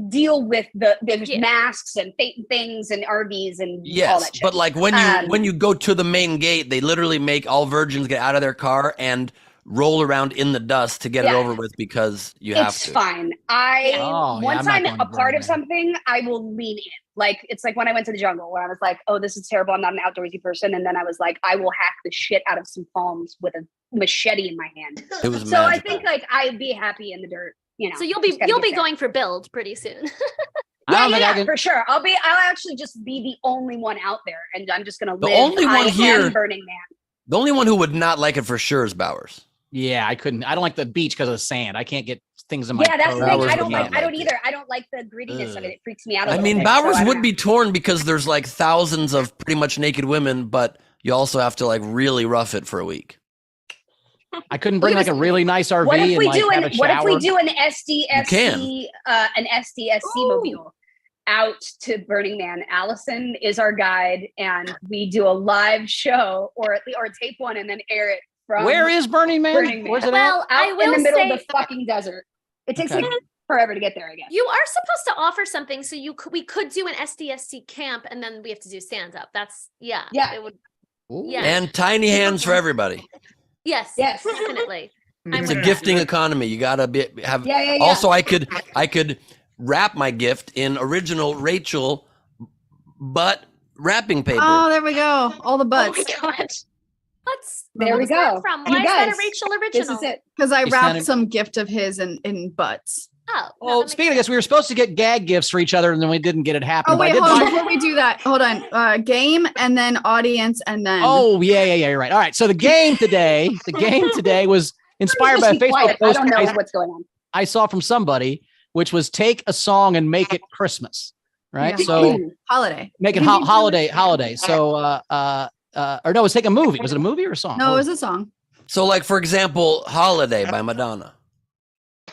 Speaker 5: deal with the
Speaker 6: Yeah.
Speaker 5: masks and things and RVs and all
Speaker 1: Yes,
Speaker 5: that shit.
Speaker 1: but like when you go to the main gate, they literally make all virgins get out of their car and roll around in the dust to get it
Speaker 5: Yeah.
Speaker 1: over with because you have
Speaker 5: It's
Speaker 1: to.
Speaker 5: fine.
Speaker 2: I'm
Speaker 5: Once
Speaker 2: not
Speaker 5: I'm
Speaker 2: going
Speaker 5: a
Speaker 2: to
Speaker 5: part
Speaker 2: Burning
Speaker 5: of something, I will lean in. Like it's like when I went to the jungle, where I was like, "Oh, this is terrible. I'm not an outdoorsy person," and then I was like, "I will hack the shit out of some palms with a machete in my hand."
Speaker 1: It was
Speaker 5: So I
Speaker 1: magical.
Speaker 5: think like I'd be happy in the dirt. You know.
Speaker 6: So you'll
Speaker 5: just
Speaker 6: be
Speaker 5: gotta get there.
Speaker 6: going for build pretty soon.
Speaker 2: I don't think I can.
Speaker 5: for sure. I'll actually just be the only one out there, and I'm just gonna
Speaker 1: The
Speaker 5: live.
Speaker 1: only one
Speaker 5: I am
Speaker 1: here-
Speaker 5: Burning Man.
Speaker 1: The only one who would not like it for sure is Bowers.
Speaker 2: Yeah, I couldn't. I don't like the beach because of the sand. I can't get things in my.
Speaker 5: Yeah, that's the
Speaker 2: toes.
Speaker 5: thing.
Speaker 1: Bowers
Speaker 5: I
Speaker 1: would
Speaker 5: don't
Speaker 1: not
Speaker 5: like. I don't
Speaker 1: like it.
Speaker 5: either. I don't like the grittiness of
Speaker 2: Ugh.
Speaker 5: it. It freaks me out. A
Speaker 1: I
Speaker 5: little
Speaker 1: mean,
Speaker 5: bit,
Speaker 1: Bowers
Speaker 5: so I
Speaker 1: would
Speaker 5: don't
Speaker 1: be
Speaker 5: know.
Speaker 1: torn because there's like thousands of pretty much naked women, but you also have to like really rough it for a week.
Speaker 2: I couldn't bring like a really nice RV
Speaker 5: What if we
Speaker 2: and like
Speaker 5: do
Speaker 2: have
Speaker 5: an
Speaker 2: a
Speaker 5: What if we
Speaker 2: shower.
Speaker 5: do an
Speaker 1: can.
Speaker 5: SDSC mobile out to Burning Man? Allison is our guide, and we do a live show or tape one and then air it from
Speaker 2: Where is Burning Man?
Speaker 5: Burning Man.
Speaker 2: Where's it at?
Speaker 6: Well, I
Speaker 5: out
Speaker 6: will
Speaker 5: in the middle
Speaker 6: say
Speaker 5: of the fucking desert. It takes
Speaker 2: Okay.
Speaker 5: like forever to get there, I guess.
Speaker 6: you are supposed to offer something, so we could do an SDSC camp, and then we have to do stand up. That's
Speaker 5: Yeah.
Speaker 6: It would.
Speaker 2: Ooh.
Speaker 6: Yeah.
Speaker 1: And tiny hands for everybody.
Speaker 6: Yes.
Speaker 5: Yes.
Speaker 6: Definitely. I'm
Speaker 1: It's a
Speaker 6: with
Speaker 1: gifting
Speaker 6: that.
Speaker 1: economy. You gotta have.
Speaker 5: Yeah.
Speaker 1: Also, I could wrap my gift in original Rachel butt wrapping paper.
Speaker 4: Oh, there we go. All the
Speaker 3: Oh
Speaker 4: butts.
Speaker 3: my god.
Speaker 5: There we
Speaker 6: What's that
Speaker 5: go.
Speaker 6: from?
Speaker 5: You
Speaker 6: Why is that a
Speaker 5: guys,
Speaker 6: Rachel
Speaker 5: This
Speaker 6: original?
Speaker 5: is it.
Speaker 4: Because I
Speaker 2: You
Speaker 4: wrapped
Speaker 2: sounded-
Speaker 4: some gift of his in butts.
Speaker 6: Oh. no,
Speaker 2: Well,
Speaker 6: that makes
Speaker 2: speaking of
Speaker 6: sense.
Speaker 2: this, we were supposed to get gag gifts for each other, and then we didn't get it happen.
Speaker 4: Oh
Speaker 2: but I
Speaker 4: wait,
Speaker 2: did
Speaker 4: hold on.
Speaker 2: buy-
Speaker 4: Before we do that, hold on. Game and then audience and then.
Speaker 2: Oh yeah, you're right. All right, so the game today was inspired by a
Speaker 5: Just be
Speaker 2: Facebook
Speaker 5: quiet. I
Speaker 2: post
Speaker 5: don't know
Speaker 2: I,
Speaker 5: what's going on.
Speaker 2: I saw from somebody, which was take a song and make it Christmas, right?
Speaker 4: Yeah.
Speaker 2: So
Speaker 4: Holiday.
Speaker 2: make it
Speaker 4: Did you do
Speaker 2: holiday. So or no, it was take a movie. Was it a movie or a song?
Speaker 4: No,
Speaker 2: What
Speaker 4: it was a song.
Speaker 1: So, like for example, "Holiday" by Madonna.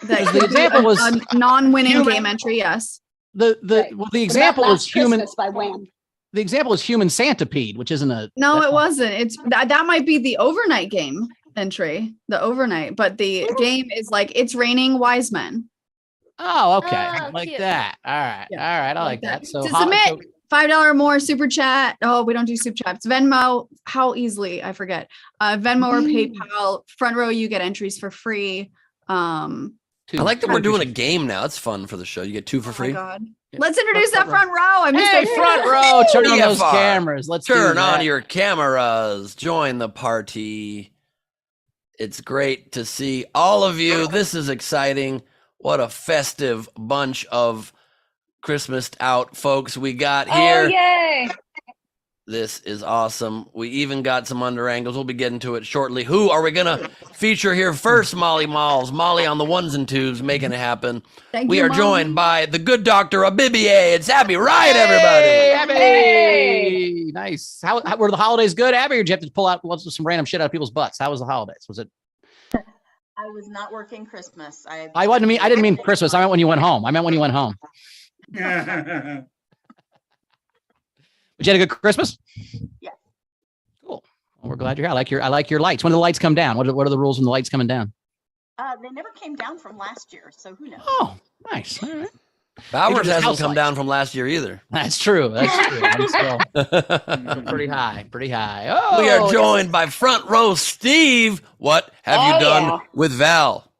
Speaker 4: That
Speaker 2: The example was
Speaker 4: a non-winning
Speaker 2: human-
Speaker 4: game entry. Yes.
Speaker 2: the
Speaker 5: Right.
Speaker 2: well, the
Speaker 5: What
Speaker 2: example
Speaker 5: about
Speaker 2: was
Speaker 5: Last
Speaker 2: human.
Speaker 5: Christmas by Wham.
Speaker 2: The example is human centipede, which isn't a
Speaker 4: No,
Speaker 2: that's
Speaker 4: it
Speaker 2: not-
Speaker 4: wasn't. It's that might be the overnight game entry. The overnight, but the game is like it's raining wise men.
Speaker 2: Oh, okay,
Speaker 6: Oh,
Speaker 2: like
Speaker 6: cute.
Speaker 2: that. All right,
Speaker 4: Yeah,
Speaker 2: all right. I like that. So
Speaker 4: to
Speaker 2: ho-
Speaker 4: submit
Speaker 2: so-
Speaker 4: $5 or more super chat. Oh, we don't do super chats. Venmo. How easily I forget. Venmo or PayPal. Front row, you get entries for free.
Speaker 1: I like that we're doing a game now. It's fun for the show. You get 2 for
Speaker 4: Oh my
Speaker 1: free.
Speaker 4: God.
Speaker 2: Yeah.
Speaker 4: Let's introduce that
Speaker 2: Front
Speaker 4: front row. I missed
Speaker 2: Hey,
Speaker 4: it.
Speaker 2: front row, turn on those
Speaker 1: TFR.
Speaker 2: cameras. Let's do
Speaker 1: Turn on
Speaker 2: that.
Speaker 1: your cameras. Join the party. It's great to see all of you. This is exciting. What a festive bunch of Christmased out folks we got
Speaker 5: Oh,
Speaker 1: here.
Speaker 5: yay.
Speaker 1: This is awesome. We even got some under angles. We'll be getting to it shortly. Who are we going to feature here first? Molly Malls. Molly on the ones and twos, making it happen.
Speaker 4: Thank
Speaker 1: We
Speaker 4: you,
Speaker 1: are
Speaker 4: Mom.
Speaker 1: joined by the good doctor, Abibier. It's Abby Wright,
Speaker 2: Hey,
Speaker 1: everybody.
Speaker 2: Abby!
Speaker 5: Hey!
Speaker 2: Nice. How were the holidays good, Abby, or did you have to pull out some random shit out of people's butts? How was the holidays? Was it?
Speaker 7: I was not working Christmas.
Speaker 2: I didn't mean Christmas. I meant when you went home. But you had a good Christmas?
Speaker 7: Yeah.
Speaker 2: Cool. Well, we're glad you're here. I like your lights. When do the lights come down? What are the rules when the lights coming down?
Speaker 7: They never came down from last year, so who knows?
Speaker 2: Oh, nice. All right.
Speaker 1: Bowers
Speaker 2: These are
Speaker 1: hasn't
Speaker 2: house
Speaker 1: come
Speaker 2: lights.
Speaker 1: down from last year either.
Speaker 2: That's true. I'm still pretty high. Oh,
Speaker 1: We are joined by front row Steve. What have you
Speaker 5: Oh,
Speaker 1: done
Speaker 5: yeah.
Speaker 1: with Val?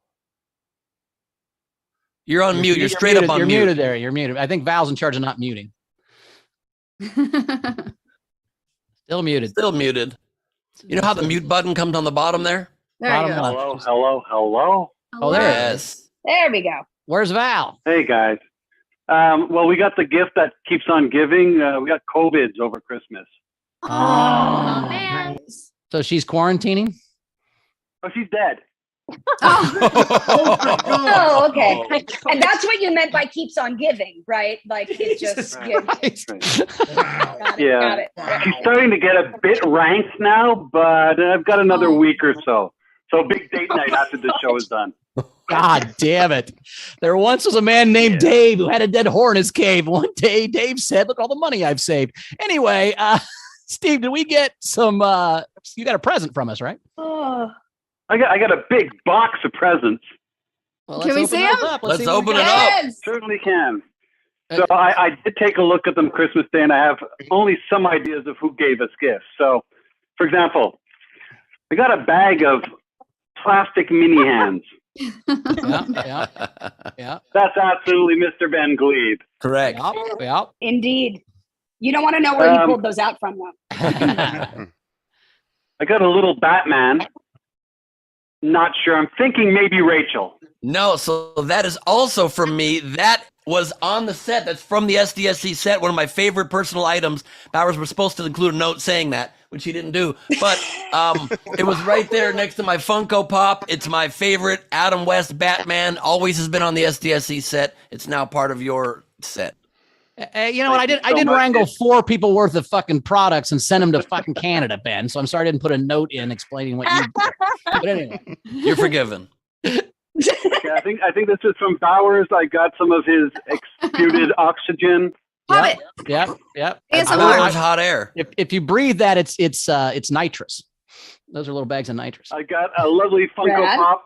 Speaker 1: You're on mute. You're straight up on
Speaker 2: You're
Speaker 1: mute.
Speaker 2: muted there. You're muted. I think Val's in charge of not muting. Still muted.
Speaker 1: Still muted. You know how the mute button comes on the bottom there?
Speaker 4: There you
Speaker 2: Bottom
Speaker 4: go.
Speaker 2: left.
Speaker 8: Hello.
Speaker 2: Oh, there it is.
Speaker 1: Yes.
Speaker 5: There we go.
Speaker 2: Where's Val?
Speaker 8: Hey, guys. Well, we got the gift that keeps on giving. We got COVIDs over Christmas.
Speaker 6: Oh, man.
Speaker 2: So she's quarantining?
Speaker 8: Oh, she's dead.
Speaker 5: Oh, okay. And that's what you meant by keeps on giving, right? Like it just got it.
Speaker 8: She's starting to get a bit ranked now, but I've got another week or so. So big date night after the show is done.
Speaker 2: God damn it. There once was a man named Dave who had a dead whore in his cave. One day Dave said, look all the money I've saved. Anyway, Steve, did we get some, you got a present from us, right?
Speaker 5: Oh.
Speaker 8: I got a big box of presents.
Speaker 2: Well,
Speaker 4: Can we
Speaker 2: open
Speaker 4: see
Speaker 2: those
Speaker 4: them?
Speaker 2: up.
Speaker 1: Let's
Speaker 2: see what we
Speaker 1: open it
Speaker 2: got.
Speaker 1: up.
Speaker 8: Certainly can. So I did take a look at them Christmas Day, and I have only some ideas of who gave us gifts. So, for example, I got a bag of plastic mini hands.
Speaker 2: Yeah.
Speaker 8: That's absolutely Mr. Ben Gleib.
Speaker 1: Correct.
Speaker 2: Yep.
Speaker 5: Indeed. You don't want to know where he pulled those out from, though.
Speaker 8: I got a little Batman. Not sure. I'm thinking maybe Rachel.
Speaker 1: No, so that is also from me. That was on the set. That's from the SDSC set. One of my favorite personal items. Bowers was supposed to include a note saying that, which he didn't do. But it was right there next to my Funko Pop. It's my favorite Adam West Batman. Always has been on the SDSC set. It's now part of your set.
Speaker 2: You know what? I didn't wrangle 4 people worth of fucking products and send them to fucking Canada, Ben. So I'm sorry I didn't put a note in explaining what you did. But anyway.
Speaker 1: You're forgiven.
Speaker 8: Okay, I think this is from Bowers. I got some of his exuded oxygen.
Speaker 2: Yep.
Speaker 1: That's
Speaker 4: ASMR.
Speaker 1: Bowers hot air.
Speaker 2: If you breathe that, it's nitrous. Those are little bags of nitrous.
Speaker 8: I got a lovely Funko
Speaker 5: Brad?
Speaker 8: Pop.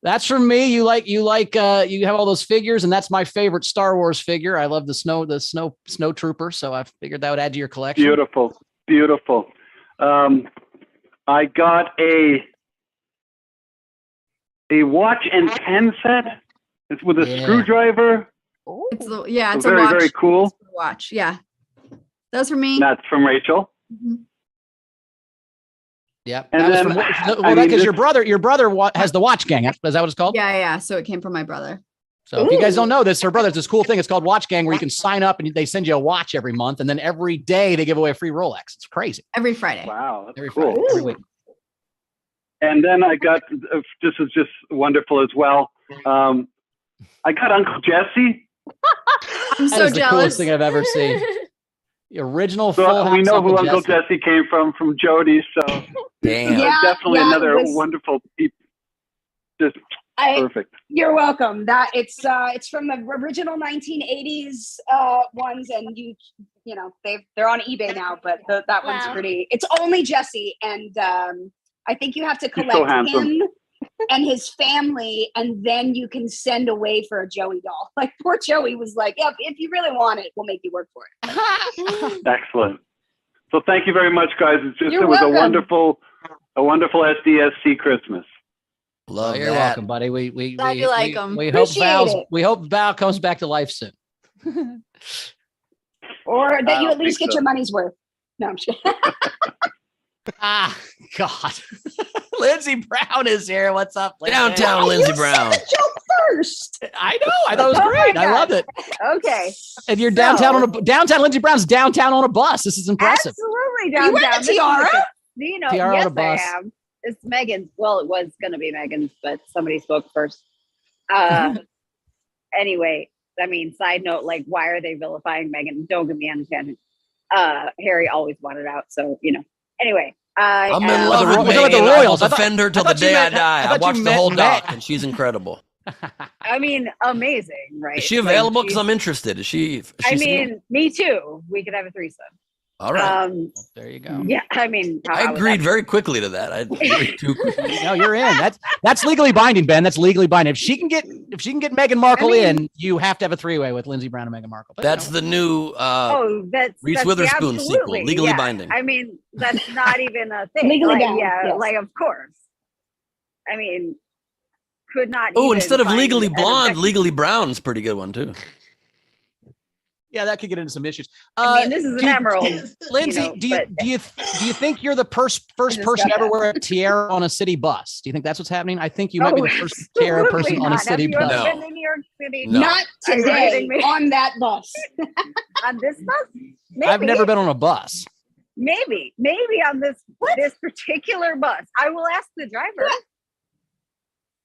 Speaker 2: That's from me. You have all those figures, and that's my favorite Star Wars figure. I love the snow trooper, so I figured that would add to your collection.
Speaker 8: Beautiful. I got a watch and pen set. It's with a screwdriver.
Speaker 4: It's a
Speaker 8: very,
Speaker 4: watch.
Speaker 8: very cool.
Speaker 4: It's a watch. Yeah. That's for me.
Speaker 8: That's from Rachel.
Speaker 4: Mhm.
Speaker 2: Yep.
Speaker 8: And
Speaker 2: That was
Speaker 8: then,
Speaker 2: from because your brother has the watch gang. Is that what it's called?
Speaker 4: Yeah. So it came from my brother.
Speaker 2: So if you guys don't know this, her brother's this cool thing. It's called Watch Gang, where you can sign up and they send you a watch every month, and then every day they give away a free Rolex. It's crazy.
Speaker 4: Every Friday.
Speaker 8: Wow, that's
Speaker 2: Every
Speaker 8: cool.
Speaker 2: Friday, every week.
Speaker 8: And then I got, this is just wonderful as well. I got Uncle Jesse.
Speaker 4: I'm
Speaker 2: That
Speaker 4: so
Speaker 2: is the coolest
Speaker 4: jealous.
Speaker 2: thing I've ever seen. The original
Speaker 8: So
Speaker 2: Full
Speaker 8: we
Speaker 2: House
Speaker 8: know who
Speaker 2: Uncle
Speaker 8: Uncle Jesse came from Jodie. So
Speaker 1: Damn.
Speaker 5: Yeah.
Speaker 8: definitely another
Speaker 5: it was-
Speaker 8: wonderful piece. Just perfect.
Speaker 5: You're welcome. That it's from the original 1980s ones, and you know they're on eBay now, but that one's
Speaker 6: Wow.
Speaker 5: pretty. It's only Jesse, and I think you have to
Speaker 8: He's so
Speaker 5: collect
Speaker 8: handsome.
Speaker 5: him and his family, and then you can send away for a Joey doll. Like poor Joey was like, "Yeah, if you really want it, we'll make you work for it."
Speaker 8: Excellent. So thank you very much, guys.
Speaker 5: You're
Speaker 8: it was
Speaker 5: welcome.
Speaker 8: a wonderful SDSC Christmas.
Speaker 1: Love
Speaker 2: You're
Speaker 1: that.
Speaker 2: welcome, buddy. We
Speaker 4: Glad you like 'em.
Speaker 2: We hope
Speaker 5: Appreciate it.
Speaker 2: Val comes back to life soon.
Speaker 5: Or that
Speaker 8: I
Speaker 5: you
Speaker 8: don't
Speaker 5: at least
Speaker 8: think
Speaker 5: get
Speaker 8: so.
Speaker 5: your money's worth. No, I'm just kidding.
Speaker 2: God. Lindsey Brown is here. What's up, Lindsey?
Speaker 1: Downtown Lindsey Brown.
Speaker 5: Joke first.
Speaker 2: I know. I thought it was
Speaker 5: Oh my
Speaker 2: great. I
Speaker 5: God.
Speaker 2: loved it.
Speaker 5: Okay.
Speaker 2: And you're downtown downtown Lindsey Brown's downtown on a bus. This is impressive.
Speaker 5: Absolutely.
Speaker 4: You wear
Speaker 5: downtown.
Speaker 4: the tiara?
Speaker 9: Do you know?
Speaker 2: Tiara on
Speaker 9: Yes,
Speaker 2: a bus.
Speaker 9: I am. It's Megan's. Well, it was going to be Megan's, but somebody spoke first. Anyway, I mean, side note, like, why are they vilifying Megan? Don't get me on a tangent. Harry always wanted out, so Anyway,
Speaker 1: I'm in
Speaker 2: the
Speaker 1: love
Speaker 2: Ro-
Speaker 1: with
Speaker 2: we're talking about the
Speaker 1: Megan. I will
Speaker 2: Royals. I thought-
Speaker 1: defend her till
Speaker 2: I
Speaker 1: the
Speaker 2: thought you
Speaker 1: day I
Speaker 2: meant-
Speaker 1: die.
Speaker 2: I
Speaker 1: I
Speaker 2: thought you
Speaker 1: watched the
Speaker 2: meant
Speaker 1: whole
Speaker 2: Meg.
Speaker 1: doc, and she's incredible.
Speaker 9: I mean, amazing, right?
Speaker 1: Is she
Speaker 9: Like,
Speaker 1: available? Because
Speaker 9: she's-
Speaker 1: I'm interested. Is she?
Speaker 9: I mean, me too. We could have a threesome.
Speaker 1: all right.
Speaker 2: There you go.
Speaker 9: Yeah, I mean,
Speaker 1: I
Speaker 9: would
Speaker 1: agreed
Speaker 9: that
Speaker 1: very quickly to that. I agreed too quickly.
Speaker 2: No, you're in. That's legally binding, Ben. That's legally binding. If she can get Meghan Markle in, you have to have a 3-way with Lindsey Brown and Meghan Markle. But,
Speaker 1: That's the new
Speaker 9: that's
Speaker 1: Reese
Speaker 9: that's
Speaker 1: Witherspoon sequel,
Speaker 9: absolutely,
Speaker 1: legally
Speaker 9: yeah.
Speaker 1: binding.
Speaker 9: I mean, that's not even a thing.
Speaker 5: Legally
Speaker 9: like,
Speaker 5: bound,
Speaker 9: yeah,
Speaker 5: yes.
Speaker 9: like of course. I mean, could not.
Speaker 1: Oh,
Speaker 9: even
Speaker 1: instead of
Speaker 9: find
Speaker 1: Legally
Speaker 9: an
Speaker 1: Blonde,
Speaker 9: objective-
Speaker 1: Legally Brown's pretty good one too.
Speaker 2: Yeah, that could get into some issues.
Speaker 9: I mean, this is an emerald.
Speaker 2: Lindsay,
Speaker 9: know,
Speaker 2: do you think you're the first person
Speaker 9: got
Speaker 2: ever
Speaker 9: that.
Speaker 2: wear a tiara on a city bus? Do you think that's what's happening? I think you might be the first tiara
Speaker 9: absolutely
Speaker 2: person on a
Speaker 9: not.
Speaker 2: city
Speaker 9: Have you ever
Speaker 2: bus.
Speaker 1: No.
Speaker 9: been to New York City?
Speaker 1: No.
Speaker 5: Not
Speaker 9: Are you
Speaker 5: today
Speaker 9: kidding me?
Speaker 5: on that bus.
Speaker 9: On this bus? Maybe.
Speaker 2: I've never been on a bus.
Speaker 9: Maybe on this particular bus. I will ask the driver.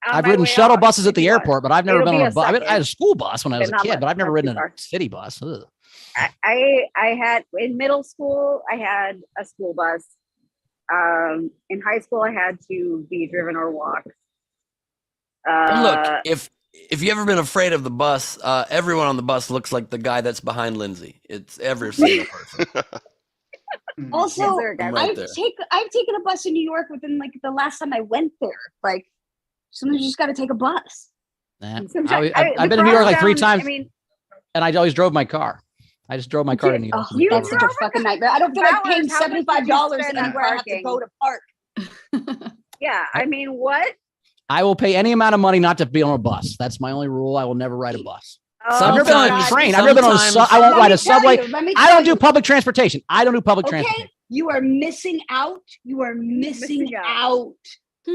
Speaker 9: On
Speaker 2: I've
Speaker 9: my
Speaker 2: ridden
Speaker 9: way
Speaker 2: shuttle
Speaker 9: out,
Speaker 2: buses at
Speaker 9: if
Speaker 2: the
Speaker 9: you want.
Speaker 2: airport, but I've never
Speaker 9: It'll
Speaker 2: been
Speaker 9: be
Speaker 2: on a bus. I had a
Speaker 9: second.
Speaker 2: school bus when I was
Speaker 9: But
Speaker 2: a
Speaker 9: not
Speaker 2: kid,
Speaker 9: much,
Speaker 2: but I've never
Speaker 9: not
Speaker 2: ridden
Speaker 9: too
Speaker 2: a
Speaker 9: far.
Speaker 2: city bus. Ugh.
Speaker 9: I had in middle school I had a school bus. In high school I had to be driven or walk.
Speaker 1: And look, if you ever been afraid of the bus, everyone on the bus looks like the guy that's behind Lindsay. It's every single person.
Speaker 5: Also,
Speaker 9: Is there a guy
Speaker 1: right
Speaker 5: I've
Speaker 1: there.
Speaker 5: taken a bus in New York within like the last time I went there. Like sometimes you just got to take a bus.
Speaker 2: Nah.
Speaker 9: Sometimes-
Speaker 2: I've been
Speaker 9: the
Speaker 2: to New York like 3
Speaker 9: crosstown,
Speaker 2: times,
Speaker 9: I mean,
Speaker 2: and I always drove my car. I just drove my car to New York.
Speaker 5: Oh,
Speaker 2: and we
Speaker 5: that's
Speaker 2: drove
Speaker 5: such a fucking nightmare. I don't feel like paying
Speaker 9: How much did you
Speaker 5: $75
Speaker 9: spend on
Speaker 5: anywhere I have to
Speaker 9: parking?
Speaker 5: go to park.
Speaker 9: yeah, I mean, what?
Speaker 2: I will pay any amount of money not to be on a bus. That's my only rule. I will never ride a bus.
Speaker 9: Oh,
Speaker 2: I've never been on a
Speaker 1: Sometimes-
Speaker 2: train. I've never been on a
Speaker 1: sometimes-
Speaker 2: I won't
Speaker 5: Let
Speaker 2: ride
Speaker 5: me
Speaker 2: a
Speaker 5: tell
Speaker 2: subway.
Speaker 5: you, let me
Speaker 2: I
Speaker 5: tell
Speaker 2: don't do
Speaker 5: you.
Speaker 2: public transportation. I don't do public
Speaker 5: Okay,
Speaker 2: transportation.
Speaker 5: you are missing out. You are missing
Speaker 9: Missing out.
Speaker 5: out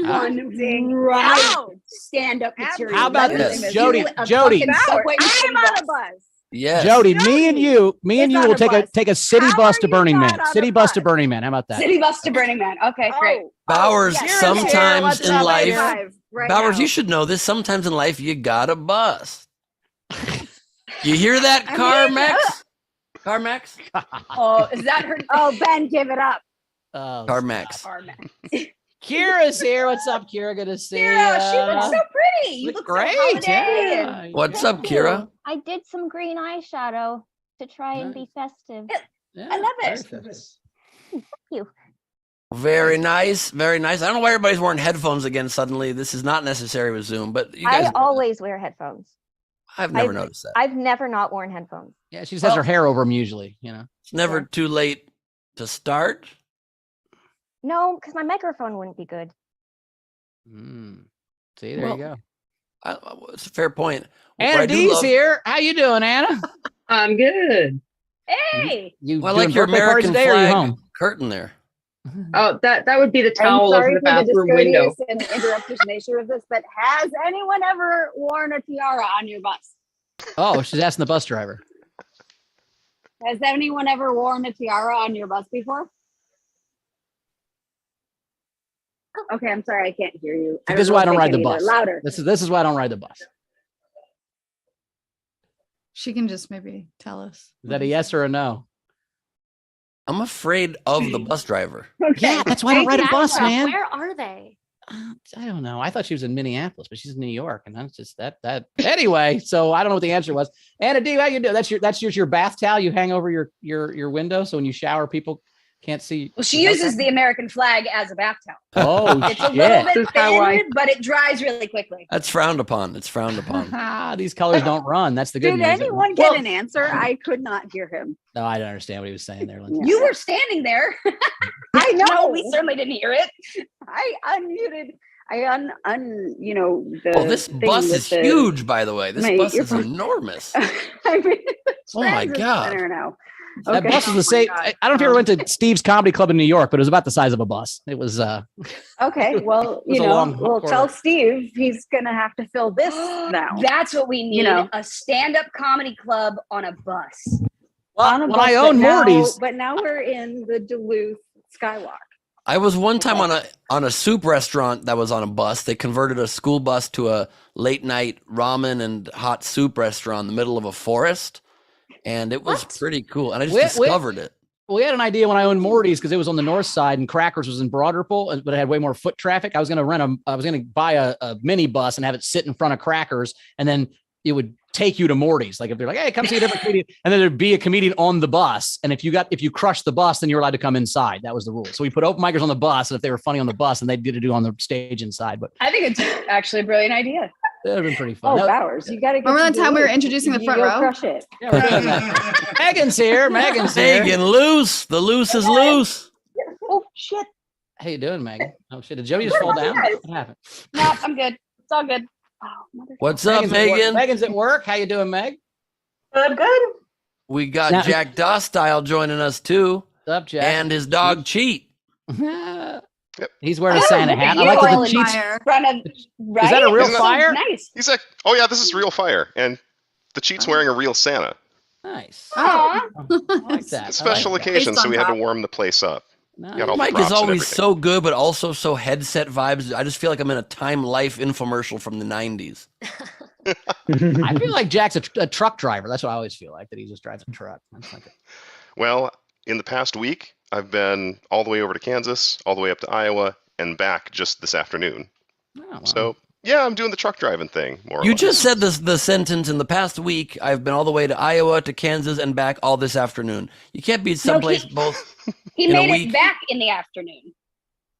Speaker 5: on
Speaker 9: Missing
Speaker 5: right
Speaker 9: out.
Speaker 5: stand-up material.
Speaker 2: How about
Speaker 5: Let
Speaker 1: this?
Speaker 5: me
Speaker 2: Jodie,
Speaker 5: do a
Speaker 2: Jodie.
Speaker 5: fucking subway
Speaker 9: I'm
Speaker 5: city
Speaker 9: on a
Speaker 5: bus.
Speaker 9: bus.
Speaker 1: Yes.
Speaker 2: Jody, me and you
Speaker 9: It's on
Speaker 2: will
Speaker 9: a
Speaker 2: take
Speaker 9: bus.
Speaker 2: a city
Speaker 9: How
Speaker 2: bus
Speaker 9: are
Speaker 2: to
Speaker 9: you
Speaker 2: Burning
Speaker 9: not
Speaker 2: Man.
Speaker 9: on a
Speaker 2: City bus to
Speaker 9: bus?
Speaker 2: Burning Man. How about that?
Speaker 5: City bus to Burning Man. Okay, great.
Speaker 1: Bowers,
Speaker 9: yes.
Speaker 1: sometimes
Speaker 9: What's
Speaker 1: in
Speaker 9: up,
Speaker 1: life,
Speaker 9: five right
Speaker 1: Bowers,
Speaker 9: now?
Speaker 1: you should know this. Sometimes in life, you got a bus. You hear that, CarMax? CarMax?
Speaker 5: Oh, is that her?
Speaker 9: Oh, Ben, give it up.
Speaker 2: Oh,
Speaker 1: CarMax.
Speaker 2: Kira's here. What's up, Kira? Good to see you.
Speaker 5: Kira, she looks so pretty. You
Speaker 2: Look
Speaker 5: look
Speaker 2: great.
Speaker 5: so holiday.
Speaker 2: Yeah.
Speaker 1: What's up, Kira?
Speaker 10: I did some green eyeshadow to try and be festive.
Speaker 2: Yeah,
Speaker 5: I love it.
Speaker 2: very nice.
Speaker 1: Very nice. Very nice. I don't know why everybody's wearing headphones again suddenly. This is not necessary with Zoom, but you guys,
Speaker 10: I always wear headphones.
Speaker 1: I've never noticed that.
Speaker 10: I've never not worn headphones.
Speaker 2: Yeah, she just has her hair over them usually, you know.
Speaker 1: It's never too late to start.
Speaker 10: No, because my microphone wouldn't be good.
Speaker 2: See, there you go.
Speaker 1: It's a fair point.
Speaker 2: Anna D's here. How you doing, Anna?
Speaker 11: I'm good.
Speaker 9: Hey.
Speaker 2: You
Speaker 1: I
Speaker 2: doing
Speaker 1: like your
Speaker 2: birthday parties
Speaker 1: American
Speaker 2: today, or are you
Speaker 1: flag
Speaker 2: home?
Speaker 1: curtain there.
Speaker 11: Oh, that would be the
Speaker 9: I'm
Speaker 11: towel over
Speaker 9: sorry
Speaker 11: the
Speaker 9: for the
Speaker 11: bathroom window.
Speaker 9: discourteous and interruptious nature of this, but has anyone ever worn a tiara on your bus?
Speaker 2: Oh, she's asking the bus driver.
Speaker 9: Has anyone ever worn a tiara on your bus before? Okay, I'm sorry, I can't hear you.
Speaker 2: This is why I don't ride the bus.
Speaker 9: Louder.
Speaker 2: This is why I don't ride the bus.
Speaker 4: She can just maybe tell us.
Speaker 2: Is that a yes or a no?
Speaker 1: I'm afraid of the bus driver.
Speaker 9: Okay.
Speaker 2: Yeah, that's why I don't ride a bus, man.
Speaker 6: Where are they?
Speaker 2: I don't know. I thought she was in Minneapolis, but she's in New York, and that's just that. Anyway, so I don't know what the answer was. Anna D, how you doing? That's your bath towel you hang over your window, so when you shower, people can't see.
Speaker 5: Well, she uses the American flag as a bath towel.
Speaker 2: Oh,
Speaker 5: It's a little
Speaker 2: shit.
Speaker 5: bit
Speaker 11: This is how I-
Speaker 5: thin, but it dries really quickly.
Speaker 1: That's frowned upon. It's frowned upon.
Speaker 2: These colors don't run. That's the good
Speaker 9: Did
Speaker 2: news.
Speaker 9: anyone get an answer? I could not hear him.
Speaker 2: No, I don't understand what he was saying there, Lindsay.
Speaker 5: You were standing there.
Speaker 9: I know.
Speaker 5: No, we certainly didn't hear it.
Speaker 9: I unmuted. I you know, the
Speaker 1: Oh, this
Speaker 9: thing
Speaker 1: bus
Speaker 9: with
Speaker 1: is
Speaker 9: the-
Speaker 1: huge, by the way. This
Speaker 9: my
Speaker 1: bus is
Speaker 9: earphone.
Speaker 1: enormous.
Speaker 9: I mean,
Speaker 1: Oh my God.
Speaker 9: center now.
Speaker 2: That
Speaker 9: Okay.
Speaker 2: bus is
Speaker 9: Oh
Speaker 2: the
Speaker 9: my
Speaker 2: same.
Speaker 9: God.
Speaker 2: I don't know if you ever went to Steve's Comedy Club in New York, but it was about the size of a bus. It was.
Speaker 9: Okay, well,
Speaker 2: was
Speaker 9: you
Speaker 2: a
Speaker 9: know,
Speaker 2: long
Speaker 9: we'll
Speaker 2: corridor.
Speaker 9: tell Steve he's gonna have to fill this now.
Speaker 5: That's what we need.
Speaker 9: You know.
Speaker 5: A stand-up comedy club on a bus.
Speaker 9: On a
Speaker 2: when
Speaker 9: bus,
Speaker 2: I owned
Speaker 9: but now-
Speaker 2: Morty's.
Speaker 9: but now we're in the Duluth Skywalk.
Speaker 1: I was one time on a soup restaurant that was on a bus. They converted a school bus to a late night ramen and hot soup restaurant in the middle of a forest, and it was pretty cool. And I just discovered it.
Speaker 2: We had an idea when I owned Morty's because it was on the north side and Crackers was in Broad Ripple, but it had way more foot traffic. I was going to buy a mini bus and have it sit in front of Crackers, and then it would take you to Morty's. Like if they're like, hey, come see a different comedian, and then there'd be a comedian on the bus. And if you crushed the bus, then you're allowed to come inside. That was the rule. So we put open micers on the bus, and if they were funny on the bus, and they did it do on the stage inside. But
Speaker 5: I think it's actually a brilliant idea.
Speaker 2: that would have been pretty fun.
Speaker 9: Oh, Bowers, you got to.
Speaker 4: Remember that time we were introducing the
Speaker 9: You
Speaker 4: front
Speaker 9: go
Speaker 4: row?
Speaker 9: Crush it.
Speaker 2: Yeah, we're doing that. Megan's here. Megan's here.
Speaker 1: Megan, loose. The loose is loose.
Speaker 9: Oh shit!
Speaker 2: How you doing, Megan? Oh shit! Did Jody just fall down? What happened?
Speaker 5: No, I'm good. It's all good.
Speaker 9: Oh, mother.
Speaker 1: What's up,
Speaker 2: Megan's at work.
Speaker 1: Megan?
Speaker 2: Megan's at work. How you doing, Meg?
Speaker 12: Good.
Speaker 1: We got
Speaker 2: Now-
Speaker 1: Jack Dostile joining us too,
Speaker 2: What's up, Jack?
Speaker 1: and his dog Cheat.
Speaker 2: He's wearing a Santa hat. I
Speaker 5: You
Speaker 2: like that
Speaker 5: all
Speaker 2: the
Speaker 5: in
Speaker 2: cheats.
Speaker 5: front of, right?
Speaker 2: Is that a real
Speaker 5: That sounds
Speaker 2: fire?
Speaker 5: Nice.
Speaker 12: He's like, oh yeah, this is real fire, and the cheat's wearing a real Santa.
Speaker 2: Nice.
Speaker 5: Aw.
Speaker 2: I like that.
Speaker 12: It's a special occasion,
Speaker 4: Based
Speaker 12: so
Speaker 4: on
Speaker 12: we had to
Speaker 4: top.
Speaker 12: warm the place up.
Speaker 2: Nice.
Speaker 12: Got all the
Speaker 1: Mike
Speaker 12: props
Speaker 1: is
Speaker 12: and
Speaker 1: always
Speaker 12: everything.
Speaker 1: so good, but also so headset vibes. I just feel like I'm in a Time Life infomercial from the 90s.
Speaker 2: I feel like Jack's a truck driver. That's what I always feel like, that he just drives a truck. That's like
Speaker 12: Well, in the past week, I've been all the way over to Kansas, all the way up to Iowa, and back just this afternoon.
Speaker 2: oh, wow.
Speaker 12: So yeah, I'm doing the truck driving thing more. Or
Speaker 1: You
Speaker 12: less.
Speaker 1: just said the sentence, in the past week, I've been all the way to Iowa, to Kansas, and back all this afternoon. You can't be someplace both.
Speaker 5: He
Speaker 1: In a
Speaker 5: made it
Speaker 1: week?
Speaker 5: back in the afternoon.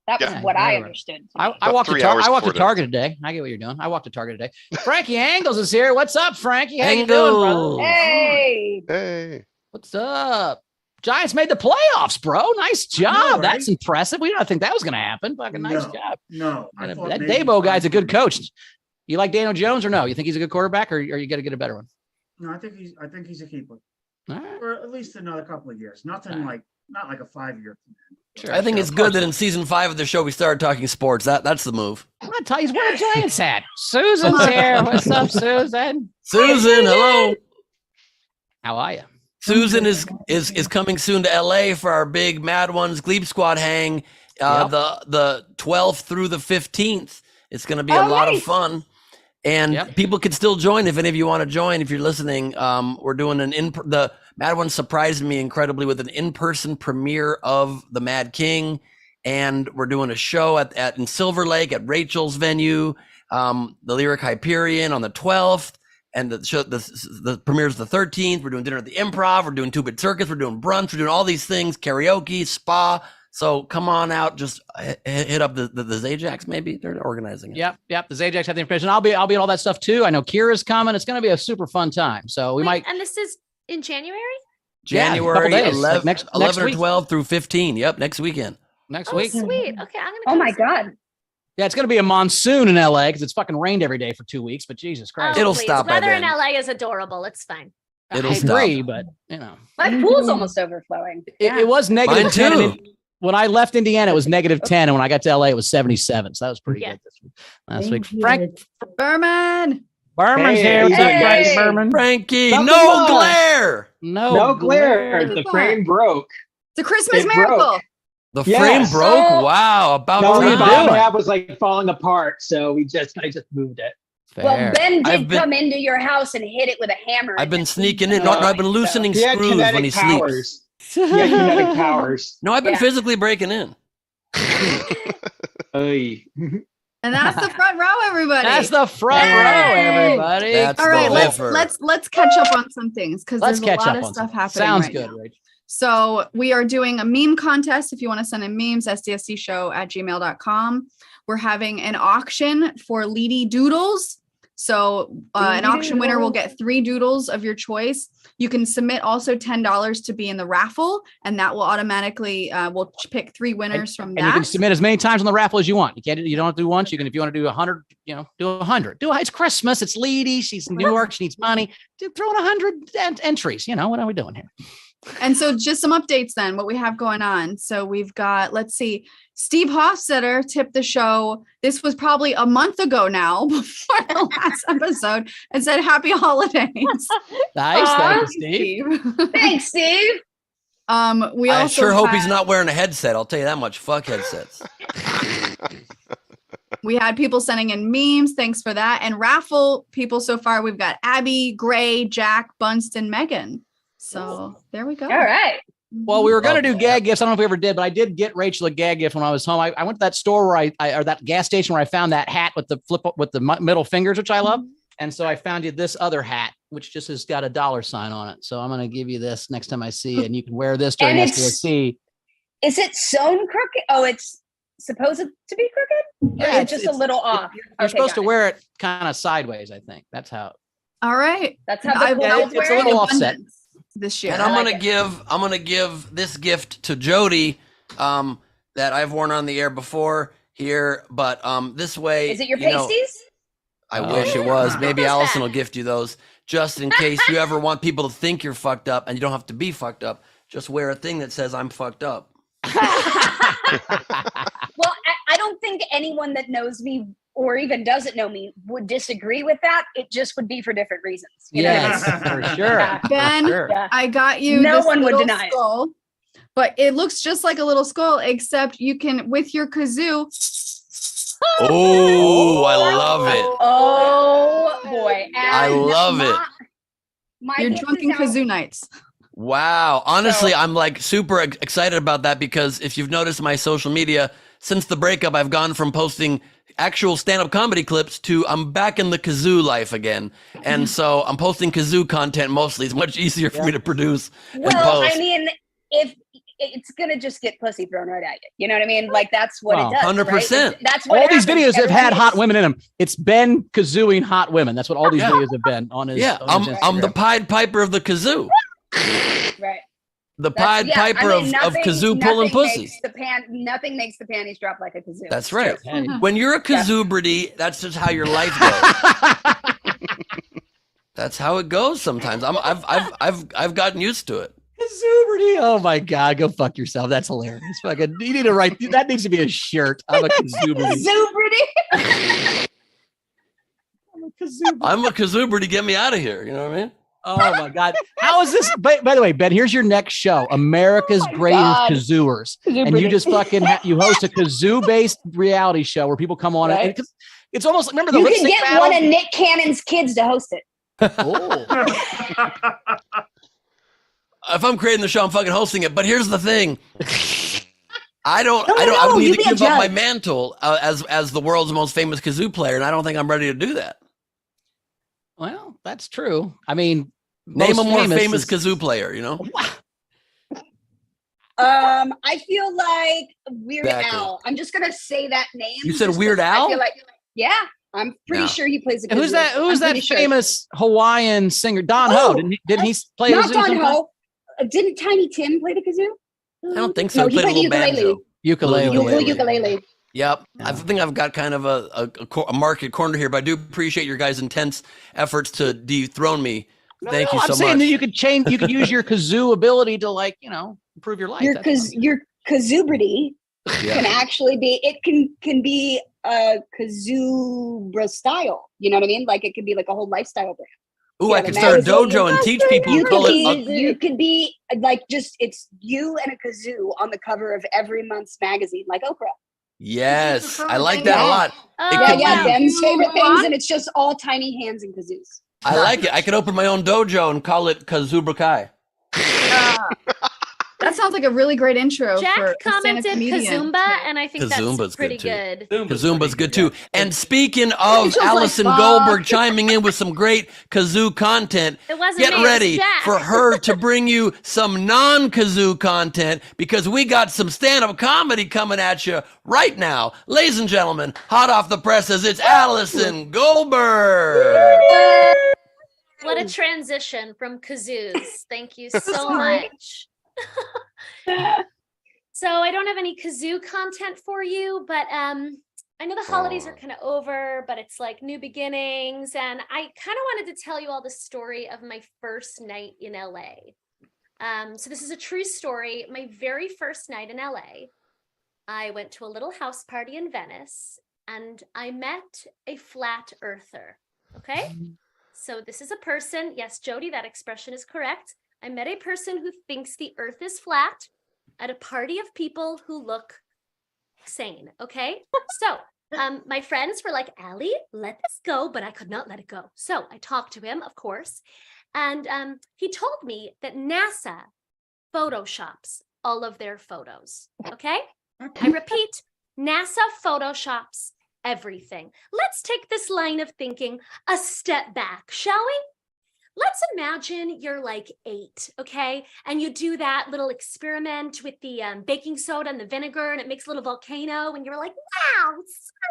Speaker 5: That was
Speaker 12: Yeah.
Speaker 5: what I
Speaker 2: Whatever.
Speaker 5: understood.
Speaker 2: I
Speaker 12: About
Speaker 2: walked to
Speaker 12: 3 hours
Speaker 2: I walked to
Speaker 12: before
Speaker 2: Target today. I get what you're doing. I walked to Target today. Frankie Angles is here. What's up, Frankie? How you doing, brother?
Speaker 1: Angles.
Speaker 5: Hey.
Speaker 12: Hey,
Speaker 2: What's up? Giants made the playoffs, bro. Nice job.
Speaker 13: right?
Speaker 2: That's impressive. We didn't think that was going to happen. Fucking nice
Speaker 13: No.
Speaker 2: job.
Speaker 13: No, I
Speaker 2: And
Speaker 13: thought
Speaker 2: that
Speaker 13: maybe
Speaker 2: Dabo guy's a good
Speaker 13: 5
Speaker 2: coach. You like Daniel Jones or no? You think he's a good quarterback, or are you going to get a better one?
Speaker 13: No, I think he's a keeper
Speaker 2: All right.
Speaker 13: for at least another couple of years. Nothing
Speaker 2: All
Speaker 13: like not like a 5-year.
Speaker 2: Sure,
Speaker 1: I think
Speaker 2: sure,
Speaker 1: it's
Speaker 2: of
Speaker 1: good
Speaker 2: course.
Speaker 1: that in season 5 of the show we started talking sports. That's the move.
Speaker 2: I'm not telling you, he's wearing a Giants hat. Susan's here. What's up, Susan?
Speaker 1: Susan, hello.
Speaker 2: How are you?
Speaker 1: Susan is coming soon to LA for our big Mad Ones Gleib Squad hang.
Speaker 2: Yep.
Speaker 1: The 12th through the 15th. It's going to be a lot of fun. And
Speaker 2: Yep.
Speaker 1: people can still join if any of you want to join. If you're listening, we're doing the Mad One surprised me incredibly with an in-person premiere of the Mad King, and we're doing a show in Silver Lake at Rachel's venue, the Lyric Hyperion on the 12th, and the premiere's the 13th. We're doing dinner at the Improv. We're doing 2-Bit Circus. We're doing brunch. We're doing all these things, karaoke, spa. So come on out. Just hit up the Zajacs. Maybe they're organizing it.
Speaker 2: Yep. The Zajacs have the information. I'll be at all that stuff too. I know Kira's coming. It's going to be a super fun time. So we might.
Speaker 6: And this is in January?
Speaker 1: January
Speaker 2: Yeah, a couple days,
Speaker 1: 11,
Speaker 2: like next
Speaker 1: 11 or
Speaker 2: week.
Speaker 1: 12 through 15. Yep, next weekend.
Speaker 2: Next
Speaker 6: Oh,
Speaker 2: week.
Speaker 6: sweet. Okay, I'm gonna.
Speaker 5: Oh
Speaker 6: come
Speaker 5: my
Speaker 6: see
Speaker 5: God.
Speaker 2: Yeah, it's going to be a monsoon in LA because it's fucking rained every day for 2 weeks. But Jesus Christ,
Speaker 6: Oh,
Speaker 1: It'll
Speaker 6: please.
Speaker 1: stop by
Speaker 6: Weather in
Speaker 1: then.
Speaker 6: LA is adorable. It's fine.
Speaker 1: It'll
Speaker 2: I
Speaker 1: stop.
Speaker 2: agree, but you know,
Speaker 5: My pool's almost overflowing.
Speaker 2: it was negative
Speaker 1: Mine
Speaker 2: 10.
Speaker 1: too.
Speaker 2: When I left Indiana, it was negative 10, and when I got to LA, it was 77. So that was pretty
Speaker 6: Yeah.
Speaker 2: good this week. Last week, Frank
Speaker 4: Berman.
Speaker 2: Berman's
Speaker 11: Hey,
Speaker 2: here.
Speaker 11: how you
Speaker 2: What's up,
Speaker 11: doing,
Speaker 2: guys?
Speaker 11: guys?
Speaker 2: Berman.
Speaker 1: Frankie,
Speaker 11: Nothing
Speaker 1: no
Speaker 11: much.
Speaker 1: glare.
Speaker 11: No glare. The frame broke.
Speaker 4: The Christmas
Speaker 11: It
Speaker 4: miracle.
Speaker 11: broke.
Speaker 1: The
Speaker 11: Yes.
Speaker 1: frame broke.
Speaker 5: Oh.
Speaker 1: Wow, about
Speaker 11: No,
Speaker 2: what are
Speaker 11: the
Speaker 2: you
Speaker 11: bottom
Speaker 2: doing?
Speaker 11: half was like falling apart, so I just moved it.
Speaker 5: Well,
Speaker 2: Fair.
Speaker 5: Ben
Speaker 1: I've
Speaker 5: did
Speaker 1: been-
Speaker 5: come into your house and hit it with a hammer.
Speaker 1: I've been sneaking in. No, I've been loosening
Speaker 11: He had
Speaker 1: screws when
Speaker 11: kinetic
Speaker 1: he sleeps.
Speaker 11: powers. He had kinetic powers.
Speaker 1: No, I've been
Speaker 5: Yeah.
Speaker 1: physically breaking in.
Speaker 11: Oy.
Speaker 4: And that's the front row, everybody.
Speaker 2: That's the front
Speaker 4: Yay!
Speaker 2: row, everybody.
Speaker 1: That's
Speaker 4: All right,
Speaker 1: the
Speaker 4: let's
Speaker 1: liver.
Speaker 4: let's catch up on some things because
Speaker 2: Let's
Speaker 4: there's a
Speaker 2: catch
Speaker 4: lot
Speaker 2: up
Speaker 4: of
Speaker 2: on
Speaker 4: stuff
Speaker 2: something.
Speaker 4: happening.
Speaker 2: Sounds
Speaker 4: right
Speaker 2: good,
Speaker 4: now.
Speaker 2: Rach.
Speaker 4: So we are doing a meme contest. If you want to send in memes, sdscshow@gmail.com. We're having an auction for Leedy Doodles. So an auction winner will get 3 doodles of your choice. You can submit also $10 to be in the raffle, and that will automatically we'll pick 3 winners from
Speaker 2: And you can
Speaker 4: that.
Speaker 2: submit as many times on the raffle as you want. You don't have to do once. You can, if you want to do 100, do 100. It's Christmas. It's Leedy. She's in New York. She needs money. Throw in 100 entries. What are we doing here?
Speaker 4: And so just some updates then, what we have going on. So we've got, let's see, Steve Hofstetter tipped the show. This was probably a month ago now before the last episode and said, happy holidays.
Speaker 2: Nice. Thank you, Steve.
Speaker 5: Thanks, Steve.
Speaker 4: We
Speaker 1: I
Speaker 4: also
Speaker 1: sure hope he's
Speaker 4: had-
Speaker 1: not wearing a headset. I'll tell you that much. Fuck headsets.
Speaker 4: We had people sending in memes. Thanks for that. And raffle people so far, we've got Abby, Gray, Jack, Bunston, Megan. So there we go.
Speaker 5: All right.
Speaker 2: Well, we were going to
Speaker 1: Love
Speaker 2: do
Speaker 1: that.
Speaker 2: gag gifts. I don't know if we ever did, but I did get Rachel a gag gift when I was home. I went to that store where or that gas station where I found that hat with the flip up with the middle fingers, which I love. And so I found you this other hat, which just has got a $sign on it. So I'm going to give you this next time I see you, and you can wear this during
Speaker 5: And it's-
Speaker 2: SDSC.
Speaker 5: Is it sewn crooked? Oh, it's supposed to be crooked?
Speaker 2: Yeah,
Speaker 5: Or just a little off.
Speaker 2: You're
Speaker 5: Okay,
Speaker 2: supposed to
Speaker 5: got it.
Speaker 2: wear it kind of sideways, I think. That's how.
Speaker 4: All right.
Speaker 5: That's how
Speaker 4: I
Speaker 5: the
Speaker 2: Yeah,
Speaker 5: world's
Speaker 2: it's a
Speaker 5: wearing
Speaker 2: little
Speaker 5: it.
Speaker 2: offset.
Speaker 4: This year.
Speaker 1: And
Speaker 5: I
Speaker 1: I'm
Speaker 5: like
Speaker 1: gonna give this gift to Jodie, that I've worn on the air before here, but this way.
Speaker 5: Is it your
Speaker 1: you know,
Speaker 5: pasties?
Speaker 1: I wish it was. Maybe
Speaker 6: Goes
Speaker 1: Allison
Speaker 6: back.
Speaker 1: will gift you those just in case you ever want people to think you're fucked up and you don't have to be fucked up. Just wear a thing that says I'm fucked up.
Speaker 5: Well, I don't think anyone that knows me or even doesn't know me would disagree with that. It just would be for different reasons. You know what I mean?
Speaker 2: Yes, for sure.
Speaker 4: Ben,
Speaker 2: Sure.
Speaker 5: Yeah.
Speaker 4: I got you.
Speaker 5: No
Speaker 4: this
Speaker 5: one would
Speaker 4: little
Speaker 5: deny it.
Speaker 4: skull, but it looks just like a little skull, except you can, with your kazoo.
Speaker 1: Oh, I love it.
Speaker 5: Oh boy.
Speaker 1: I
Speaker 5: And
Speaker 1: love it.
Speaker 5: My
Speaker 4: Your
Speaker 5: gift
Speaker 4: drunken
Speaker 5: is out.
Speaker 4: kazoo nights.
Speaker 1: Wow. Honestly,
Speaker 5: So-
Speaker 1: I'm like super excited about that because if you've noticed my social media, since the breakup, I've gone from posting actual stand-up comedy clips to I'm back in the kazoo life again. And so I'm posting kazoo content mostly. It's much easier for me to produce and
Speaker 5: Well,
Speaker 1: post.
Speaker 5: I mean, if it's gonna just get pussy thrown right at you, you know what I mean? Like that's what
Speaker 2: Wow.
Speaker 5: it does.
Speaker 1: 100%.
Speaker 5: Right? That's what
Speaker 2: All these
Speaker 5: happens.
Speaker 2: videos have had
Speaker 5: Everybody
Speaker 2: hot
Speaker 5: is-
Speaker 2: women in them. It's Ben kazooing hot women. That's what all these
Speaker 1: Yeah.
Speaker 2: videos have been on his.
Speaker 1: Yeah,
Speaker 2: on his
Speaker 1: I'm the
Speaker 2: Instagram.
Speaker 1: Pied Piper of the kazoo.
Speaker 5: Right.
Speaker 1: The
Speaker 5: That's-
Speaker 1: Pied
Speaker 5: yeah,
Speaker 1: Piper
Speaker 5: I mean,
Speaker 1: of kazoo pulling pussy.
Speaker 5: Nothing makes the panties drop like a kazoo.
Speaker 1: That's right.
Speaker 2: Hey.
Speaker 1: When you're a kazoobrity, that's just how your life goes. That's how it goes sometimes. I've gotten used to it.
Speaker 2: Kazooberty. Oh my God, go fuck yourself. That's hilarious. Fucking, you need to write that. Needs to be a shirt. I'm a kazooberty.
Speaker 5: Kazoobrity.
Speaker 1: I'm a kazoobrity. Get me out of here. You know what I mean?
Speaker 2: Oh my God. How is this? By the way, Ben, here's your next show, America's Greatest
Speaker 5: God.
Speaker 2: Kazooers. And you just fucking, you host a kazoo-based reality show where people come on
Speaker 5: Right.
Speaker 2: and it's almost, remember the
Speaker 5: You
Speaker 2: lip
Speaker 5: can
Speaker 2: sync
Speaker 5: get
Speaker 2: battle?
Speaker 5: one of Nick Cannon's kids to host it.
Speaker 2: Oh.
Speaker 1: If I'm creating the show, I'm fucking hosting it. But here's the thing. I
Speaker 5: No,
Speaker 1: would need
Speaker 5: you
Speaker 1: to
Speaker 5: be a
Speaker 1: give up my
Speaker 5: judge.
Speaker 1: mantle as the world's most famous kazoo player, and I don't think I'm ready to do that.
Speaker 2: Well, that's true. I mean,
Speaker 1: Name a
Speaker 2: most
Speaker 1: more famous
Speaker 2: is-
Speaker 1: kazoo player, you know?
Speaker 5: I feel like Weird
Speaker 1: Exactly.
Speaker 5: Al. I'm just gonna say that name.
Speaker 1: You said
Speaker 5: just
Speaker 1: Weird
Speaker 5: 'cause
Speaker 1: Al?
Speaker 5: I feel like, yeah, I'm pretty
Speaker 1: Yeah.
Speaker 5: sure he plays a
Speaker 2: And who's
Speaker 5: kazoo.
Speaker 2: that? Who's
Speaker 5: I'm
Speaker 2: that
Speaker 5: pretty sure.
Speaker 2: famous Hawaiian singer? Don
Speaker 5: Oh,
Speaker 2: Ho. Didn't he play
Speaker 5: Not
Speaker 2: kazoo
Speaker 5: Don
Speaker 2: sometime?
Speaker 5: Ho. Didn't Tiny Tim play the kazoo?
Speaker 1: I don't think so.
Speaker 5: No,
Speaker 1: He
Speaker 5: he
Speaker 1: played a
Speaker 5: played the
Speaker 1: little
Speaker 5: ukulele.
Speaker 1: banjo.
Speaker 2: Ukulele.
Speaker 1: Ukulele.
Speaker 5: Ukulele.
Speaker 1: Yep. I think I've got kind of a market corner here, but I do appreciate your guys' intense efforts to dethrone me. Thank you
Speaker 2: I'm
Speaker 1: so
Speaker 2: saying
Speaker 1: much.
Speaker 2: that you could change. You could use your kazoo ability to, like, improve your life.
Speaker 5: Your
Speaker 2: That's
Speaker 5: kazoobrity
Speaker 1: Yeah.
Speaker 5: can actually be. It can be a kazoo style. You know what I mean? Like it could be like a whole lifestyle brand.
Speaker 1: Ooh,
Speaker 5: Yeah,
Speaker 1: I
Speaker 5: the
Speaker 1: could start a
Speaker 5: magazine.
Speaker 1: dojo and teach people.
Speaker 5: You
Speaker 1: and call
Speaker 5: could
Speaker 1: it.
Speaker 5: be, you could be like just it's you and a kazoo on the cover of every month's magazine, like Oprah.
Speaker 1: Yes, I like that a lot. It
Speaker 5: Yeah,
Speaker 1: could
Speaker 5: yeah,
Speaker 1: be-
Speaker 5: Ben's favorite
Speaker 4: Move
Speaker 5: things,
Speaker 4: on.
Speaker 5: and it's just all tiny hands and kazoos.
Speaker 1: I like it. I could open my own dojo and call it Kazoobrakai.
Speaker 4: That sounds like a really great intro for
Speaker 6: Jack
Speaker 4: a stand-up
Speaker 6: commented
Speaker 4: comedian.
Speaker 6: Kazumba, and I think
Speaker 1: Kazumba's
Speaker 6: that's pretty
Speaker 1: good,
Speaker 6: good.
Speaker 1: Kazumba's good too. And speaking of
Speaker 4: Rachel's like,
Speaker 1: Allison
Speaker 4: "Fuck."
Speaker 1: Goldberg chiming in with some great kazoo content,
Speaker 6: It wasn't
Speaker 1: get
Speaker 6: me, it was
Speaker 1: ready
Speaker 6: Jack.
Speaker 1: for her to bring you some non-kazoo content because we got some stand-up comedy coming at you right now. Ladies and gentlemen, hot off the presses, it's Allison Goldberg.
Speaker 6: What a transition from kazoos. Thank you so much. So I don't have any kazoo content for you, but I know the holidays are kind of over, but it's like new beginnings. And I kind of wanted to tell you all the story of my first night in LA. So this is a true story. My very first night in LA, I went to a little house party in Venice and I met a flat earther. Okay. So this is a person. Yes, Jodie, that expression is correct. I met a person who thinks the earth is flat at a party of people who look sane. Okay. So my friends were like, Allie, let this go, but I could not let it go. So I talked to him, of course. And he told me that NASA photoshops all of their photos. Okay. I repeat, NASA photoshops everything. Let's take this line of thinking a step back, shall we? Let's imagine you're like 8, okay? And you do that little experiment with the baking soda and the vinegar, and it makes a little volcano, and you're like, wow,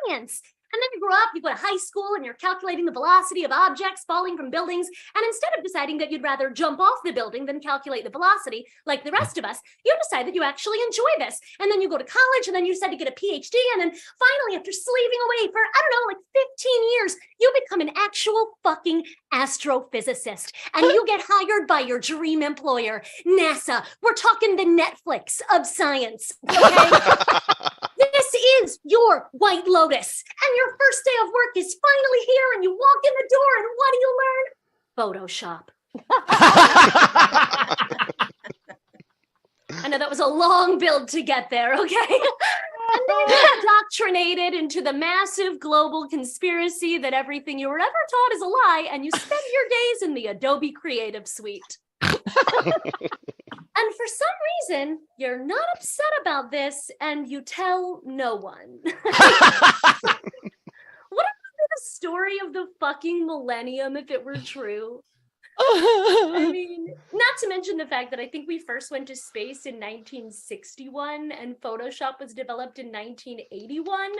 Speaker 6: science. And then you grow up, you go to high school, and you're calculating the velocity of objects falling from buildings. And instead of deciding that you'd rather jump off the building than calculate the velocity, like the rest of us, you decide that you actually enjoy this. And then you go to college, and then you decide to get a PhD. And then finally, after slaving away for, I don't know, like 15 years, you become an actual fucking astrophysicist and you get hired by your dream employer, NASA. We're talking the Netflix of science, okay? This is your White Lotus, and your first day of work is finally here, and you walk in the door, and what do you learn? Photoshop. I know that was a long build to get there, okay? And then you're indoctrinated into the massive global conspiracy that everything you were ever taught is a lie, and you spend your days in the Adobe Creative Suite. And for some reason, you're not upset about this, and you tell no one. What would be the story of the fucking millennium if it were true? I mean, not to mention the fact that I think we first went to space in 1961 and Photoshop was developed in 1981.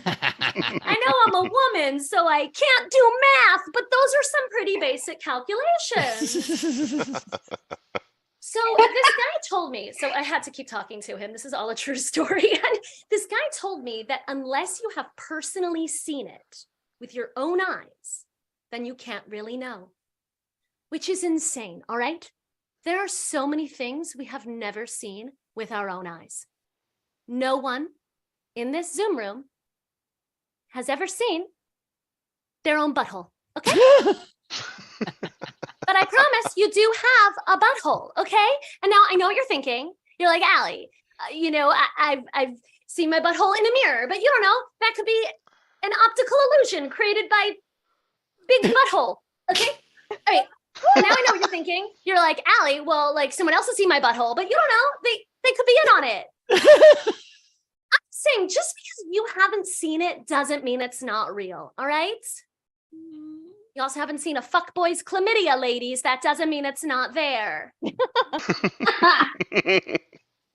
Speaker 6: I know I'm a woman, so I can't do math, but those are some pretty basic calculations. So this guy told me, so I had to keep talking to him. This is all a true story. And this guy told me that unless you have personally seen it with your own eyes, then you can't really know. Which is insane, all right? There are so many things we have never seen with our own eyes. No one in this Zoom room has ever seen their own butthole, okay? But I promise you do have a butthole, okay? And now I know what you're thinking. You're like, Allie, you know, I've seen my butthole in a mirror, but you don't know, that could be an optical illusion created by big butthole, okay? All right. Now I know what you're thinking. You're like, Allie, well, like someone else has seen my butthole, but you don't know. They could be in on it. I'm saying just because you haven't seen it doesn't mean it's not real. All right. You also haven't seen a fuckboy's chlamydia, ladies. That doesn't mean it's not there.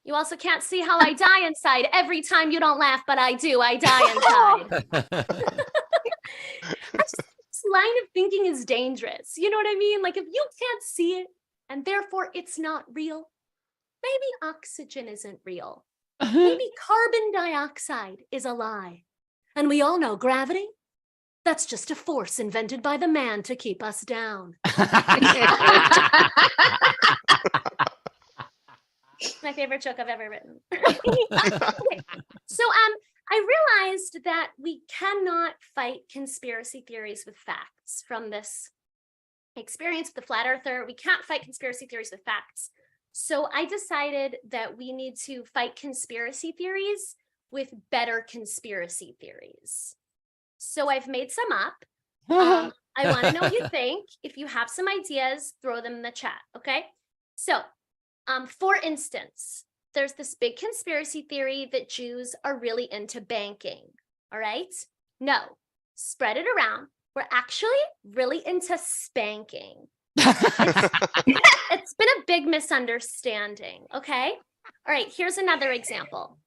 Speaker 6: You also can't see how I die inside. Every time you don't laugh, but I do. I die inside. This line of thinking is dangerous. You know what I mean? Like if you can't see it and therefore it's not real, maybe oxygen isn't real. Maybe carbon dioxide is a lie. And we all know gravity, that's just a force invented by the man to keep us down. My favorite joke I've ever written. Okay. So I realized that we cannot fight conspiracy theories with facts. From this experience with the flat earther, we can't fight conspiracy theories with facts. So I decided that we need to fight conspiracy theories with better conspiracy theories. So I've made some up. I want to know what you think. If you have some ideas, throw them in the chat, okay? So, for instance, there's this big conspiracy theory that Jews are really into banking, all right? No, spread it around. We're actually really into spanking. It's been a big misunderstanding, okay? All right, here's another example.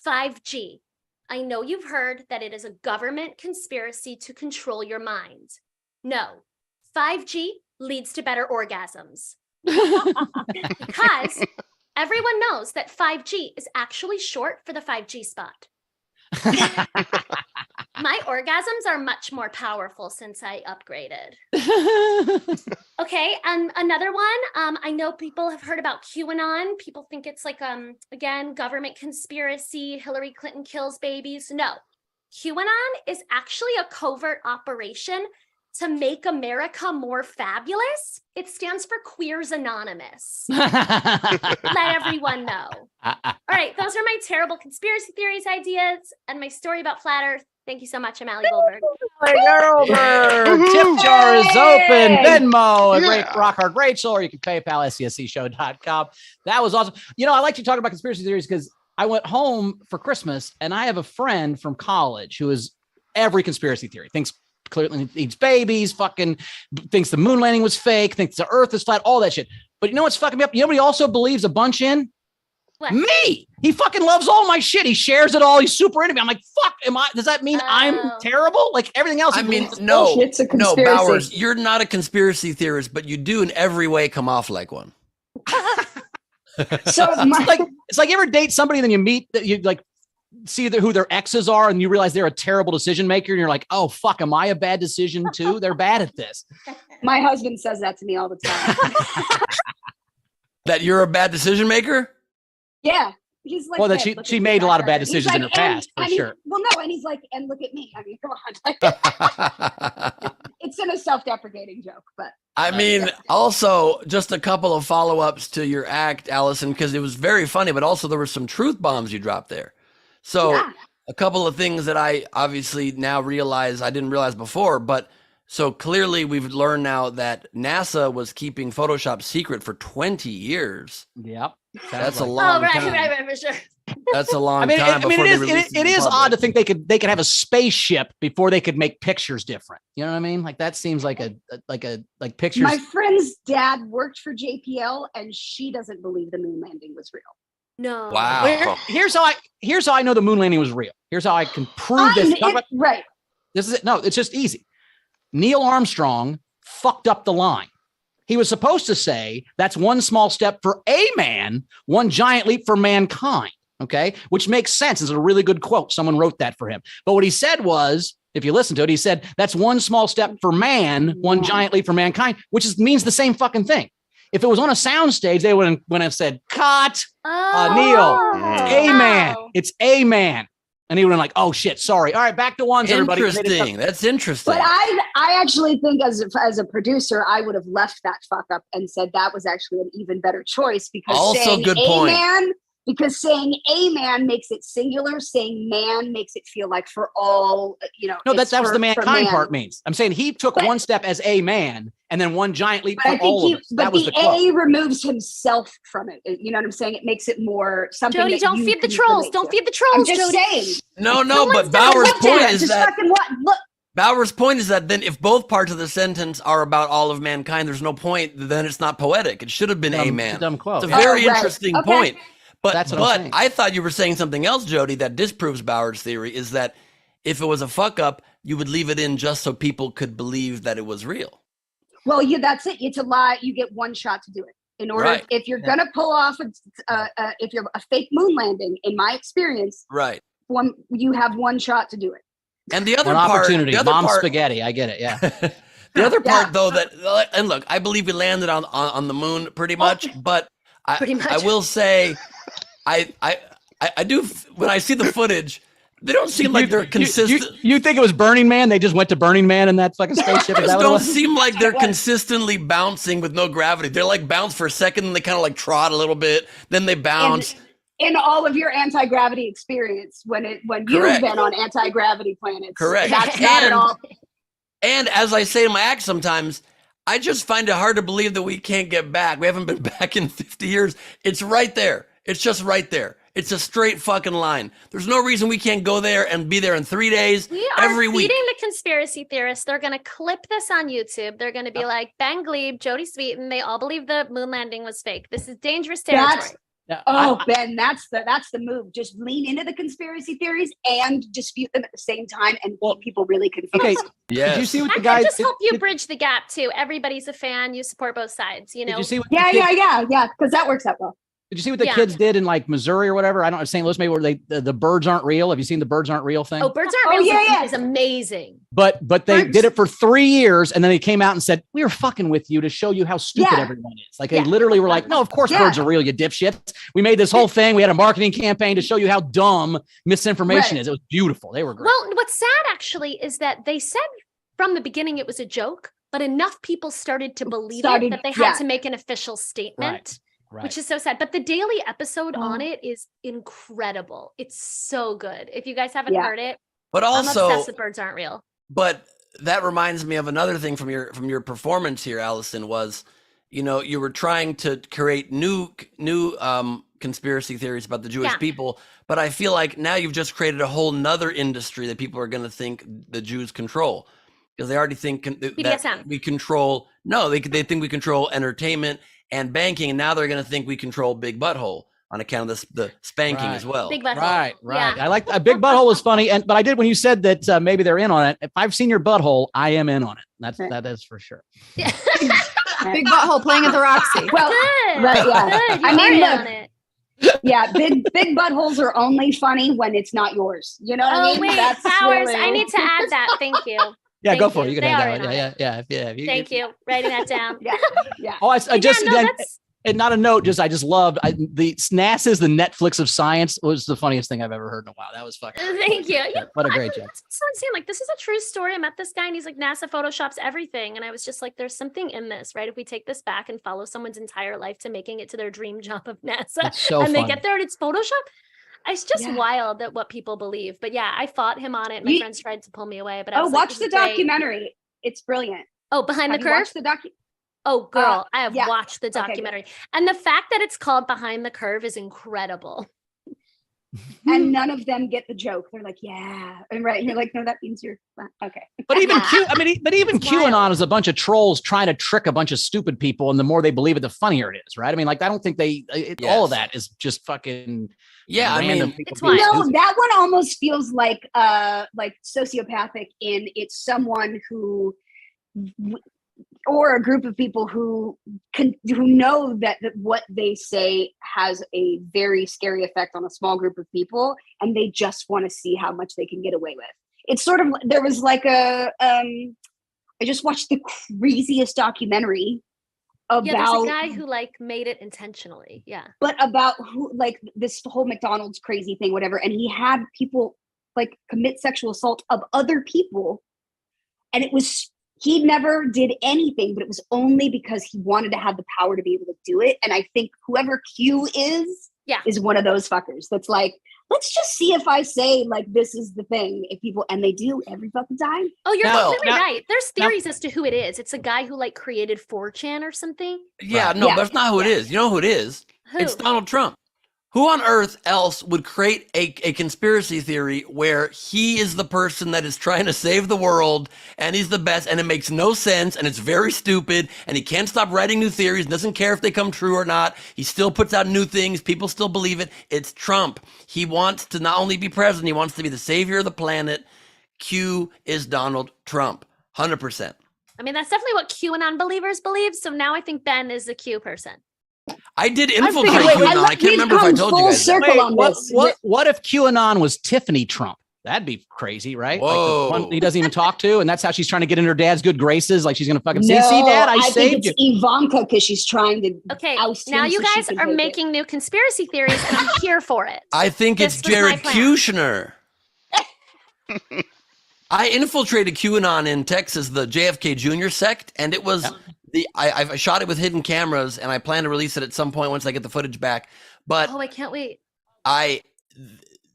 Speaker 6: 5G. I know you've heard that it is a government conspiracy to control your mind. No, 5G leads to better orgasms. Because everyone knows that 5G is actually short for the 5G spot. My orgasms are much more powerful since I upgraded. Okay, and another one, I know people have heard about QAnon. People think it's like, again, government conspiracy, Hillary Clinton kills babies. No, QAnon is actually a covert operation to make America more fabulous. It stands for Queers Anonymous. Let everyone know. All right, those are my terrible conspiracy theories ideas and my story about flat Earth. Thank you so much. I'm Allie Goldberg.
Speaker 2: Tip jar is open. Venmo and Rock Hard Rachel, or you can PayPal, SDSCshow.com. That was awesome. You know, I like to talk about conspiracy theories because I went home for Christmas and I have a friend from college who is every conspiracy theory, thinks clearly eats babies, fucking thinks the moon landing was fake, thinks the earth is flat, all that shit. But you know what's fucking me up? You know what he also believes a bunch in?
Speaker 6: What?
Speaker 2: Me. He fucking loves all my shit. He shares it all. He's super into me. I'm like, fuck, does that mean I'm terrible? Like everything else.
Speaker 1: I mean, no, Bowers, you're not a conspiracy theorist, but you do in every way come off like one.
Speaker 2: So it's like you ever date somebody and then you meet, you like see who their exes are and you realize they're a terrible decision maker and you're like, oh fuck, am I a bad decision too? They're bad at this.
Speaker 5: My husband says that to me all the time.
Speaker 1: That you're a bad decision maker?
Speaker 5: Yeah. He's like,
Speaker 2: Well, that
Speaker 5: "Babe, look
Speaker 2: she
Speaker 5: at
Speaker 2: made a
Speaker 5: your
Speaker 2: lot of bad
Speaker 5: record." He's
Speaker 2: decisions in
Speaker 5: like,
Speaker 2: her past, for
Speaker 5: and he-
Speaker 2: sure.
Speaker 5: Well, no, and he's like, and look at me. I mean, come on. It's in a self-deprecating joke, but
Speaker 1: I mean, also just a couple of follow-ups to your act, Allison, because it was very funny, but also there were some truth bombs you dropped there. So
Speaker 5: yeah.
Speaker 1: a couple of things that I obviously now realize I didn't realize before, but so clearly we've learned now that NASA was keeping Photoshop secret for 20 years.
Speaker 2: Yep.
Speaker 1: That's a
Speaker 2: like-
Speaker 1: long
Speaker 6: right,
Speaker 1: time.
Speaker 6: right, for sure.
Speaker 1: That's a long
Speaker 2: I mean,
Speaker 1: time before they released
Speaker 2: it
Speaker 1: to the
Speaker 2: is
Speaker 1: public.
Speaker 2: odd to think they could have a spaceship before they could make pictures different. You know what I mean? Like that seems like like pictures.
Speaker 5: My friend's dad worked for JPL, and she doesn't believe the moon landing was real.
Speaker 6: No.
Speaker 1: Wow.
Speaker 2: Here's how I know the moon landing was real. Here's how I can prove this.
Speaker 5: Right.
Speaker 2: This is it. No, it's just easy. Neil Armstrong fucked up the line. He was supposed to say that's one small step for a man, one giant leap for mankind. Okay, which makes sense. It's a really good quote. Someone wrote that for him. But what he said was, if you listen to it, he said that's one small step for man, one giant leap for mankind, which means the same fucking thing. If it was on a soundstage, they wouldn't have said, cut, Neil, it's a man. It's a man. And he would have been like, oh shit, sorry. All right, back to ones, everybody.
Speaker 1: Interesting. That's interesting.
Speaker 5: But I actually think as a producer, I would have left that fuck up and said that was actually an even better choice because
Speaker 1: Also
Speaker 5: saying
Speaker 1: good
Speaker 5: a
Speaker 1: point.
Speaker 5: man, because saying a man makes it singular, saying man makes it feel like for all, you know.
Speaker 2: No,
Speaker 5: it's
Speaker 2: that was
Speaker 5: for-
Speaker 2: the
Speaker 5: for
Speaker 2: mankind
Speaker 5: man.
Speaker 2: part means. I'm saying he took one step as a man and then one giant leap
Speaker 5: But
Speaker 2: for
Speaker 5: I
Speaker 2: all
Speaker 5: think
Speaker 2: of us. That
Speaker 5: but
Speaker 2: was
Speaker 5: the
Speaker 2: the quote.
Speaker 5: A removes himself from it. You know what I'm saying? It makes it more something.
Speaker 6: Jodie,
Speaker 5: that
Speaker 6: don't
Speaker 5: you
Speaker 6: feed the
Speaker 5: can
Speaker 6: trolls.
Speaker 5: relate
Speaker 6: Don't
Speaker 5: to.
Speaker 6: feed the
Speaker 5: I'm
Speaker 6: trolls,
Speaker 5: just
Speaker 6: Jodie.
Speaker 5: saying.
Speaker 1: No, but Bauer's point is
Speaker 5: Just
Speaker 1: that
Speaker 5: fucking what? Look.
Speaker 1: Bauer's point is that then if both parts of the sentence are about all of mankind, there's no point. Then it's not poetic. It should have been a man.
Speaker 2: It's a dumb quote.
Speaker 1: It's a very
Speaker 5: Oh, right.
Speaker 1: interesting
Speaker 5: Okay.
Speaker 1: point. But
Speaker 2: That's what I'm saying.
Speaker 1: I thought you were saying something else, Jodie, that disproves Bauer's theory. Is that if it was a fuck up, you would leave it in just so people could believe that it was real.
Speaker 5: Well, that's it. It's a lie. You get one shot to do it. In order,
Speaker 1: Right.
Speaker 5: if you're gonna pull off if you're a fake moon landing, in my experience,
Speaker 1: Right.
Speaker 5: you have one shot to do it.
Speaker 1: And the other
Speaker 2: One
Speaker 1: part,
Speaker 2: opportunity.
Speaker 1: the other
Speaker 2: Mom's
Speaker 1: part,
Speaker 2: spaghetti. I get it. Yeah.
Speaker 1: the other part though that, and look, I believe we landed on the moon pretty much, but
Speaker 6: Pretty much.
Speaker 1: I will say, I do when I see the footage, they don't seem like they're consistent.
Speaker 2: You think it was Burning Man? They just went to Burning Man in that fucking spaceship? Is
Speaker 1: Just
Speaker 2: that what it
Speaker 1: don't
Speaker 2: was?
Speaker 1: seem like they're consistently bouncing with no gravity. They're like bounce for a second, and they kind of like trot a little bit, then they bounce.
Speaker 5: In all of your anti-gravity experience, when you've
Speaker 1: Correct.
Speaker 5: been on anti-gravity planets,
Speaker 1: Correct.
Speaker 5: That's not at all.
Speaker 1: And as I say in my act sometimes, I just find it hard to believe that we can't get back. We haven't been back in 50 years. It's right there. It's just right there. It's a straight fucking line. There's no reason we can't go there and be there in 3 days,
Speaker 6: We are
Speaker 1: every
Speaker 6: feeding
Speaker 1: week.
Speaker 6: the conspiracy theorists. They're going to clip this on YouTube. They're going to be like, Ben Gleib, Jodie Sweetin, they all believe the moon landing was fake. This is dangerous territory.
Speaker 5: Ben, that's the move. Just lean into the conspiracy theories and dispute them at the same time, and keep people really confused.
Speaker 2: Okay.
Speaker 1: Yes.
Speaker 2: Did you see what the
Speaker 6: I
Speaker 2: guy?
Speaker 6: just hope you bridge the gap too. Everybody's a fan. You support both sides. You know.
Speaker 2: Did you see what?
Speaker 5: Yeah,
Speaker 2: the kid-
Speaker 5: yeah, because that works out well.
Speaker 2: Did you see what the
Speaker 6: Yeah.
Speaker 2: kids did in like Missouri or whatever? I don't know, St. Louis, maybe where the birds aren't real. Have you seen the birds aren't real thing?
Speaker 6: Oh, birds aren't real.
Speaker 5: yeah.
Speaker 6: Is amazing.
Speaker 2: But they
Speaker 5: Birds-
Speaker 2: did it for 3 years, and then they came out and said, "We were fucking with you to show you how stupid
Speaker 5: Yeah.
Speaker 2: everyone is." Like they
Speaker 6: Yeah.
Speaker 2: literally were like, "No, of course
Speaker 5: Yeah.
Speaker 2: birds are real, you dipshits." We made this whole thing. We had a marketing campaign to show you how dumb misinformation
Speaker 5: Right.
Speaker 2: is. It was beautiful. They were great.
Speaker 6: Well, what's sad actually is that they said from the beginning it was a joke, but enough people started to believe it that they had to make an official statement.
Speaker 2: Right.
Speaker 6: Which is so sad. But the daily episode on it is incredible. It's so good. If you guys haven't
Speaker 5: Yeah.
Speaker 6: heard it,
Speaker 1: But
Speaker 6: I'm
Speaker 1: also,
Speaker 6: obsessed with birds aren't real.
Speaker 1: but that reminds me of another thing from your performance here, Allison, was, you were trying to create new conspiracy theories about the Jewish
Speaker 6: Yeah.
Speaker 1: people, but I feel like now you've just created a whole nother industry that people are going to think the Jews control, because they already think that
Speaker 6: BDSM.
Speaker 1: we control. No, they think we control entertainment and banking, and now they're going to think we control Big Butthole on account of the spanking
Speaker 2: Right.
Speaker 1: as well.
Speaker 6: Big butthole.
Speaker 2: Right.
Speaker 6: Yeah.
Speaker 2: I like a big butthole was funny, but I did when you said that maybe they're in on it. If I've seen your butthole, I am in on it. That is for sure.
Speaker 4: Big butthole playing at the Roxy.
Speaker 5: Well,
Speaker 6: Good.
Speaker 5: right, yeah.
Speaker 6: Good. You
Speaker 5: I mean,
Speaker 6: are in
Speaker 5: look,
Speaker 6: on it.
Speaker 5: Yeah, big buttholes are only funny when it's not yours. You know what I
Speaker 6: Oh
Speaker 5: mean?
Speaker 6: wait,
Speaker 5: That's
Speaker 6: Powers.
Speaker 5: really-
Speaker 6: I need to add that. Thank you.
Speaker 2: Yeah,
Speaker 6: Thank
Speaker 2: go for it.
Speaker 6: you.
Speaker 2: You can
Speaker 6: They
Speaker 2: have
Speaker 6: are
Speaker 2: that
Speaker 6: in
Speaker 2: one.
Speaker 6: on it.
Speaker 2: Yeah.
Speaker 6: Thank you. Writing that down.
Speaker 5: Yeah.
Speaker 2: Oh, I
Speaker 6: Yeah,
Speaker 2: just
Speaker 6: no, that's
Speaker 2: and not a note. I just loved the SNAS is the Netflix of science was the funniest thing I've ever heard in a while. That was fucking.
Speaker 6: Thank you. Yeah,
Speaker 2: What a
Speaker 6: I
Speaker 2: great
Speaker 6: mean,
Speaker 2: job.
Speaker 6: that's what I'm saying. Like, this is a true story. I met this guy and he's like, NASA photoshops everything. And I was just like, there's something in this, right? If we take this back and follow someone's entire life to making it to their dream job of NASA
Speaker 2: It's so
Speaker 6: and they
Speaker 2: funny.
Speaker 6: get there and it's Photoshop. It's just
Speaker 5: Yeah.
Speaker 6: wild that what people believe. But yeah, I fought him on it. My friends tried to pull me away, but I
Speaker 5: Oh,
Speaker 6: was like,
Speaker 5: watch
Speaker 6: this
Speaker 5: the
Speaker 6: is great.
Speaker 5: documentary. It's brilliant.
Speaker 6: Oh, Behind
Speaker 5: Have
Speaker 6: the
Speaker 5: you
Speaker 6: Curve?
Speaker 5: watched the docu?
Speaker 6: Oh, girl, I have
Speaker 5: yeah.
Speaker 6: watched the
Speaker 5: Okay, good.
Speaker 6: documentary. And the fact that it's called Behind the Curve is incredible.
Speaker 5: And none of them get the joke. They're like, yeah, and right. You're like, no, that means you're okay.
Speaker 2: But even Q, but even
Speaker 6: It's
Speaker 2: QAnon
Speaker 6: wild.
Speaker 2: is a bunch of trolls trying to trick a bunch of stupid people, and the more they believe it, the funnier it is, right? I mean, like I don't think all of that is just fucking
Speaker 1: Yeah, I
Speaker 2: random
Speaker 1: mean,
Speaker 2: people
Speaker 6: It's
Speaker 2: being
Speaker 6: wild.
Speaker 5: No,
Speaker 2: stupid.
Speaker 5: that one almost feels like sociopathic in it's someone who or a group of people who know that what they say has a very scary effect on a small group of people, and they just want to see how much they can get away with. It's sort of there was like I just watched the craziest documentary about
Speaker 6: Yeah, there's a guy who like made it intentionally. Yeah.
Speaker 5: but about who like this whole McDonald's crazy thing, whatever. And he had people like commit sexual assault of other people. And it was, he never did anything, but it was only because he wanted to have the power to be able to do it. And I think whoever Q is one of those fuckers that's like, let's just see if I say like this is the thing. If people and they do every fucking time.
Speaker 6: Oh, you're
Speaker 2: Now-
Speaker 6: completely
Speaker 2: now-
Speaker 6: right. There's theories as to who it is. It's a guy who like created 4chan or something.
Speaker 1: yeah, no,
Speaker 5: Yeah.
Speaker 1: but that's not who it is. You know who it is?
Speaker 6: Who?
Speaker 1: It's Donald Trump. Who on earth else would create a conspiracy theory where he is the person that is trying to save the world and he's the best and it makes no sense and it's very stupid and he can't stop writing new theories, doesn't care if they come true or not. He still puts out new things. People still believe it. It's Trump. He wants to not only be president, he wants to be the savior of the planet. Q is Donald Trump. 100%.
Speaker 6: I mean, that's definitely what QAnon believers believe. So now I think Ben is the Q person.
Speaker 1: I did
Speaker 2: I'm
Speaker 1: infiltrate
Speaker 2: thinking-
Speaker 1: QAnon. I can't remember if I told you guys that.
Speaker 5: Circle
Speaker 2: Wait,
Speaker 5: on this.
Speaker 2: what if QAnon was Tiffany Trump? That'd be crazy, right? Like the
Speaker 1: Whoa.
Speaker 2: one he doesn't even talk to, and that's how she's trying to get in her dad's good graces. Like she's gonna fucking
Speaker 5: No,
Speaker 2: see, Dad, I
Speaker 5: think
Speaker 2: saved you.
Speaker 5: it's Ivanka because she's trying to
Speaker 6: Okay,
Speaker 5: oust
Speaker 6: now
Speaker 5: him
Speaker 6: you
Speaker 5: so she
Speaker 6: guys
Speaker 5: can
Speaker 6: are
Speaker 5: take it.
Speaker 6: making new conspiracy theories, and I'm here for it.
Speaker 1: I think it's
Speaker 6: This was my
Speaker 1: Jared
Speaker 6: plan.
Speaker 1: Kushner. I infiltrated QAnon in Texas, the JFK Jr. sect, and it was I shot it with hidden cameras, and I plan to release it at some point once I get the footage back. But
Speaker 6: Oh, I can't wait.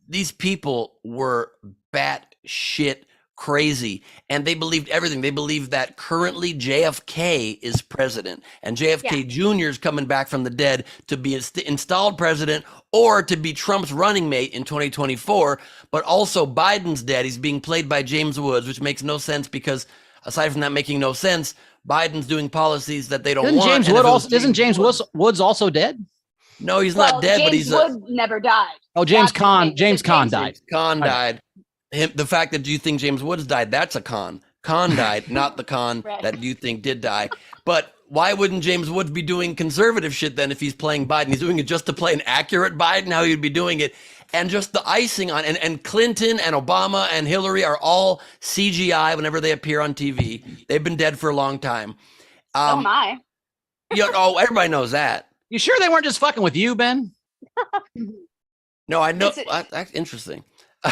Speaker 1: these people were batshit crazy, and they believed everything. They believed that currently JFK is president, and JFK Jr. is coming back from the dead to be installed president or to be Trump's running mate in 2024. But also Biden's dead. He's being played by James Woods, which makes no sense because aside from that making no sense, Biden's doing policies that they don't
Speaker 2: Isn't
Speaker 1: want.
Speaker 2: James
Speaker 1: and if
Speaker 2: Wood
Speaker 1: it was
Speaker 2: also? Isn't James Woods also dead?
Speaker 1: No, he's
Speaker 5: Well,
Speaker 1: not dead,
Speaker 5: James
Speaker 1: but he's
Speaker 5: Wood never died.
Speaker 2: Oh, James
Speaker 5: That's the
Speaker 2: Caan.
Speaker 5: thing.
Speaker 2: James
Speaker 5: It's
Speaker 2: Caan
Speaker 5: James
Speaker 2: died.
Speaker 1: Khan died. The fact that you think James Woods died, that's a con. Khan died, not the con
Speaker 5: Right.
Speaker 1: that you think did die. But why wouldn't James Woods be doing conservative shit then if he's playing Biden? He's doing it just to play an accurate Biden, how he'd be doing it. And just the icing on, and Clinton and Obama and Hillary are all CGI whenever they appear on TV. They've been dead for a long time.
Speaker 5: So am I.
Speaker 1: Everybody knows that.
Speaker 2: You sure they weren't just fucking with you, Ben?
Speaker 1: No, I know.
Speaker 5: It's
Speaker 1: That's interesting. no.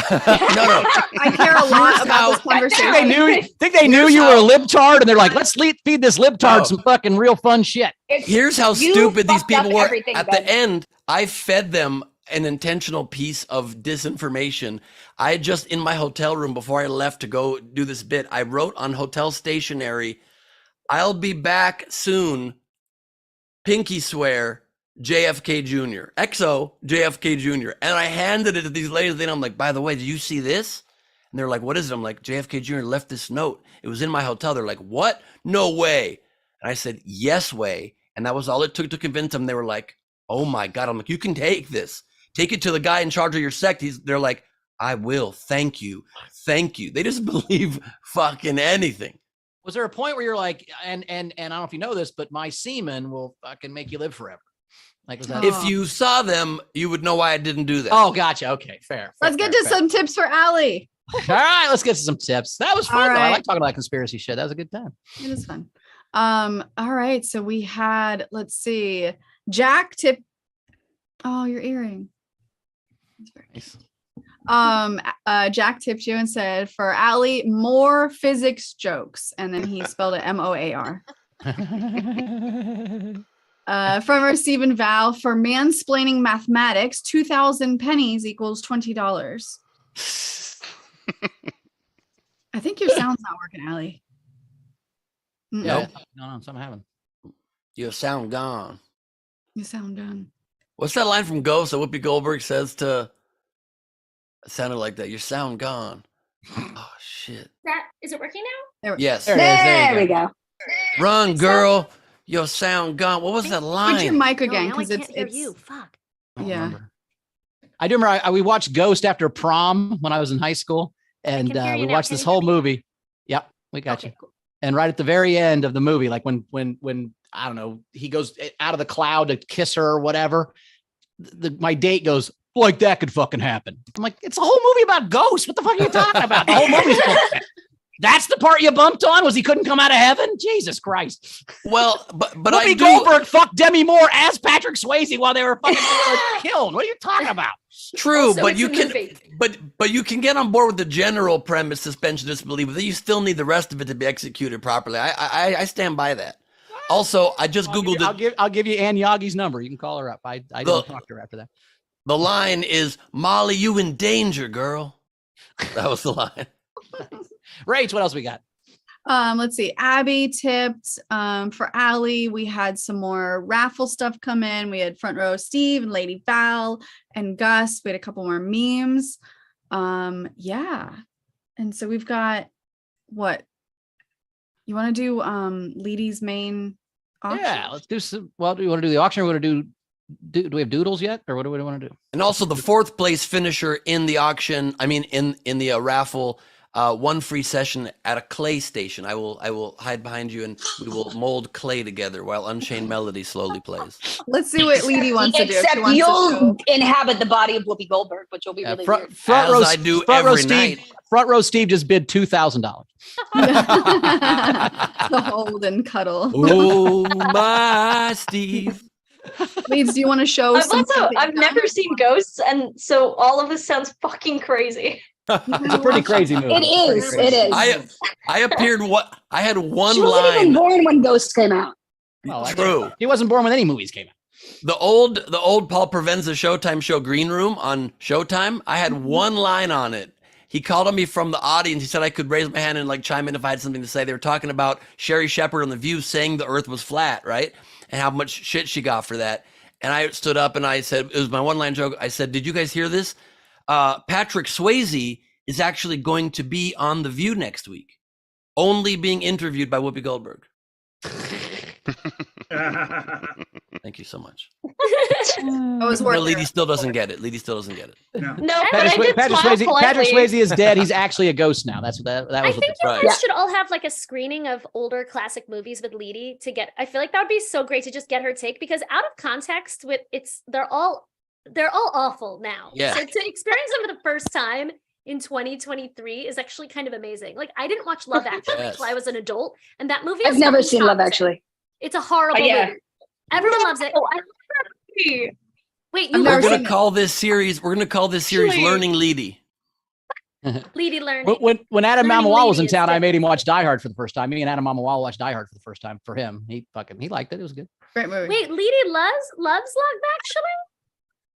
Speaker 4: I care a lot about this conversation.
Speaker 2: Think they knew you were a libtard, and they're like, let's feed this libtard some fucking real fun shit.
Speaker 1: Here's how
Speaker 5: You
Speaker 1: stupid these
Speaker 5: fucked up
Speaker 1: people were.
Speaker 5: everything,
Speaker 1: At
Speaker 5: Ben.
Speaker 1: the end, I fed them an intentional piece of disinformation. I had just in my hotel room before I left to go do this bit, I wrote on hotel stationery, "I'll be back soon. Pinky swear, JFK Jr. XO JFK Jr." And I handed it to these ladies. Then I'm like, "By the way, did you see this?" And they're like, "What is it?" I'm like, "JFK Jr. left this note. It was in my hotel." They're like, "What? No way." And I said, "Yes way." And that was all it took to convince them. They were like, "Oh my God." I'm like, "You can take this. Take it to the guy in charge of your sect." They're like, "I will. Thank you. Thank you." They just believe fucking anything.
Speaker 2: Was there a point where you're like, and I don't know if you know this, but my semen will fucking make you live forever? Like, was that?
Speaker 1: If you saw them, you would know why I didn't do that.
Speaker 2: Oh, gotcha. Okay, fair.
Speaker 4: Let's get to some tips for Allie.
Speaker 2: All right, let's get to some tips. That was fun,
Speaker 4: All
Speaker 2: though. I
Speaker 4: right.
Speaker 2: like talking about conspiracy shit. That was a good time.
Speaker 4: It is fun. All right. So we had, let's see, Jack tip. Oh, your earring. That's very nice. Jack tipped you and said for Allie, more physics jokes. And then he spelled it MOAR. From our Stephen Val, for mansplaining mathematics, 2,000 pennies equals $20. I think your sound's not working, Allie.
Speaker 1: Nope.
Speaker 2: No, something happened.
Speaker 1: Your sound gone.
Speaker 4: You sound done.
Speaker 1: What's that line from Ghost that Whoopi Goldberg says to? It sounded like that. Your sound gone. Oh shit.
Speaker 6: Is it working now?
Speaker 1: Yes.
Speaker 5: There we go.
Speaker 1: Run, girl. Your sound gone. What was that line?
Speaker 4: Put your mic
Speaker 6: No,
Speaker 4: again
Speaker 6: now I
Speaker 4: because
Speaker 6: can't
Speaker 4: it's
Speaker 6: hear you. Fuck.
Speaker 4: yeah.
Speaker 2: I do remember we watched Ghost after prom when I was in high school, and
Speaker 6: can hear you
Speaker 2: we
Speaker 6: now.
Speaker 2: watched
Speaker 6: Can
Speaker 2: this
Speaker 6: you
Speaker 2: whole
Speaker 6: hear me?
Speaker 2: movie. Yep, we got
Speaker 6: Okay,
Speaker 2: you.
Speaker 6: cool.
Speaker 2: And right at the very end of the movie, like when I don't know, he goes out of the cloud to kiss her or whatever. My date goes, like that could fucking happen. I'm like, it's a whole movie about ghosts. What the fuck are you talking about? The whole movie's bullshit. That's the part you bumped on? Was he couldn't come out of heaven? Jesus Christ.
Speaker 1: Well, but
Speaker 2: Whoopi Goldberg fucked Demi Moore as Patrick Swayze while they were fucking killed. What are you talking about?
Speaker 1: True,
Speaker 6: Also,
Speaker 1: but
Speaker 6: it's
Speaker 1: you
Speaker 6: a
Speaker 1: can,
Speaker 6: movie.
Speaker 1: but you can get on board with the general premise, suspension of disbelief, but then you still need the rest of it to be executed properly. I stand by that. Also, I just googled it.
Speaker 2: I'll give you Ann Yagi's number. You can call her up. I didn't talk to her after that.
Speaker 1: The line is, "Molly, you in danger, girl." That was the line.
Speaker 2: Rach, what else we got?
Speaker 4: Let's see. Abby tipped. For Allie, we had some more raffle stuff come in. We had Front Row Steve and Lady Val and Gus. We had a couple more memes. Yeah. And so we've got what? You want to do Leedy's main auction?
Speaker 2: Yeah, let's do some. Well, do you want to do the auction or want to do we have doodles yet? Or what do we want to do?
Speaker 1: And also the fourth place finisher in the auction, in the raffle, one free session at a clay station. I will hide behind you and we will mold clay together while Unchained Melody slowly plays.
Speaker 4: Let's see what Leedy wants to do. If she
Speaker 5: Except
Speaker 4: wants to
Speaker 5: you'll
Speaker 4: show.
Speaker 5: inhabit the body of Whoopi Goldberg, which will be really weird.
Speaker 2: Front row,
Speaker 1: I do
Speaker 2: front row
Speaker 1: every
Speaker 2: Steve.
Speaker 1: night.
Speaker 2: Front row Steve just bid $2,000.
Speaker 4: The hold and cuddle.
Speaker 1: Oh my Steve.
Speaker 4: Leeds, do you want to show
Speaker 3: I've never seen Ghosts, and so all of this sounds fucking crazy.
Speaker 2: It's a pretty crazy movie.
Speaker 5: It is. It is.
Speaker 1: I appeared I had one
Speaker 5: She wasn't even
Speaker 1: line.
Speaker 5: born when Ghosts came out.
Speaker 2: Well,
Speaker 1: True.
Speaker 2: He wasn't born when any movies came out.
Speaker 1: The old Paul Provenza Showtime show Green Room on Showtime, I had one line on it. He called on me from the audience. He said I could raise my hand and like chime in if I had something to say. They were talking about Sherry Shepherd on The View saying the earth was flat, right? And how much shit she got for that. And I stood up and I said, it was my one-line joke. I said, did you guys hear this? Patrick Swayze is actually going to be on The View next week, only being interviewed by Whoopi Goldberg. Thank you so much.
Speaker 4: I was
Speaker 1: No,
Speaker 4: working.
Speaker 1: Leedy still doesn't get it. Leedy still doesn't get it.
Speaker 3: No, but I did
Speaker 2: Patrick
Speaker 3: smile
Speaker 2: Swayze,
Speaker 3: politely.
Speaker 2: Patrick Swayze is dead. He's actually a ghost now. That's what that
Speaker 6: I
Speaker 2: was.
Speaker 6: think you
Speaker 1: right.
Speaker 6: guys should all have like a screening of older classic movies with Leedy to get. I feel like that would be so great to just get her take, because out of context, they're all awful now.
Speaker 1: Yeah.
Speaker 6: So to experience them for the first time in 2023 is actually kind of amazing. Like, I didn't watch Love Actually
Speaker 1: Yes.
Speaker 6: until I was an adult, and that movie.
Speaker 5: I've
Speaker 6: is
Speaker 5: never
Speaker 6: fucking
Speaker 5: seen Love
Speaker 6: toxic.
Speaker 5: Actually.
Speaker 6: It's a horrible
Speaker 5: Yeah.
Speaker 6: movie. Everyone loves it.
Speaker 3: Oh, I love that movie.
Speaker 6: Wait,
Speaker 4: I've
Speaker 6: you
Speaker 4: never
Speaker 1: We're
Speaker 6: love
Speaker 1: gonna
Speaker 4: seen
Speaker 1: call this series.
Speaker 3: Actually-
Speaker 1: Learning Leedy.
Speaker 6: Leedy learning.
Speaker 2: When Adam
Speaker 6: Learning
Speaker 2: Mamawal was in
Speaker 6: Leedy is
Speaker 2: town, I
Speaker 6: good.
Speaker 2: made him watch Die Hard for the first time. Me and Adam Mamawal watched Die Hard for the first time for him. He liked it. It was good.
Speaker 4: Great movie.
Speaker 6: Wait, Leedy loves Love Actually?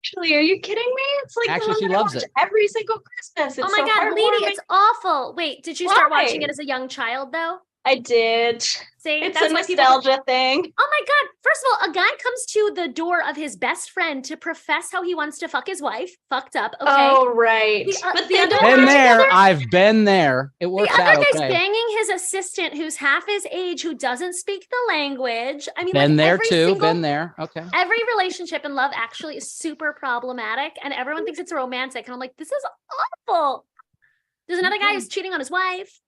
Speaker 3: Actually, are you kidding me? It's like
Speaker 2: Actually,
Speaker 3: the
Speaker 2: she
Speaker 3: one that I
Speaker 2: loves
Speaker 3: watch
Speaker 2: it.
Speaker 3: every single Christmas. It's
Speaker 6: Oh my
Speaker 3: so
Speaker 6: god, Leedy,
Speaker 3: heartwarming.
Speaker 6: it's awful. Wait, did you start watching
Speaker 3: Why?
Speaker 6: it as a young child though?
Speaker 3: I did.
Speaker 6: See,
Speaker 3: It's
Speaker 6: that's
Speaker 3: a
Speaker 6: why people.
Speaker 3: nostalgia thing.
Speaker 6: Oh my god! First of all, a guy comes to the door of his best friend to profess how he wants to fuck his wife. Fucked up. Okay.
Speaker 3: Oh right.
Speaker 6: But
Speaker 3: they
Speaker 6: the
Speaker 3: don't
Speaker 6: other
Speaker 2: Been
Speaker 3: work
Speaker 2: there.
Speaker 3: together?
Speaker 2: I've been there. It
Speaker 6: The
Speaker 2: works
Speaker 6: other
Speaker 2: out
Speaker 6: guy's
Speaker 2: okay.
Speaker 6: banging his assistant, who's half his age, who doesn't speak the language. I mean,
Speaker 2: Been
Speaker 6: like,
Speaker 2: there
Speaker 6: every
Speaker 2: too.
Speaker 6: single-
Speaker 2: Been there. Okay.
Speaker 6: Every relationship in Love Actually is super problematic, and everyone thinks it's romantic. And I'm like, this is awful. There's another guy who's cheating on his wife.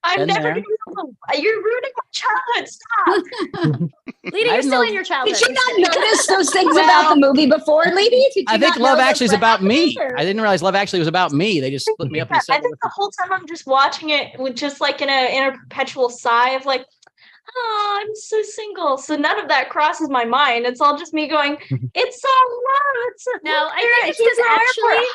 Speaker 3: I'm
Speaker 2: Been
Speaker 3: never
Speaker 2: there.
Speaker 3: gonna be able to. You're ruining my childhood. Stop.
Speaker 6: Lady, you're still in your childhood.
Speaker 5: Did you not notice those things about the movie before, Lady? Did you
Speaker 2: I think
Speaker 5: not
Speaker 2: Love
Speaker 5: know
Speaker 2: Actually is
Speaker 5: those
Speaker 2: about me.
Speaker 5: references, or-
Speaker 2: I didn't realize Love Actually was about me. They just split me up.
Speaker 3: Yeah, I think the whole time I'm just watching it with just like in a perpetual sigh of like, oh, I'm so single. So none of that crosses my mind. It's all just me going, it's so love. It's
Speaker 6: No, I think it's because
Speaker 3: actually
Speaker 6: actually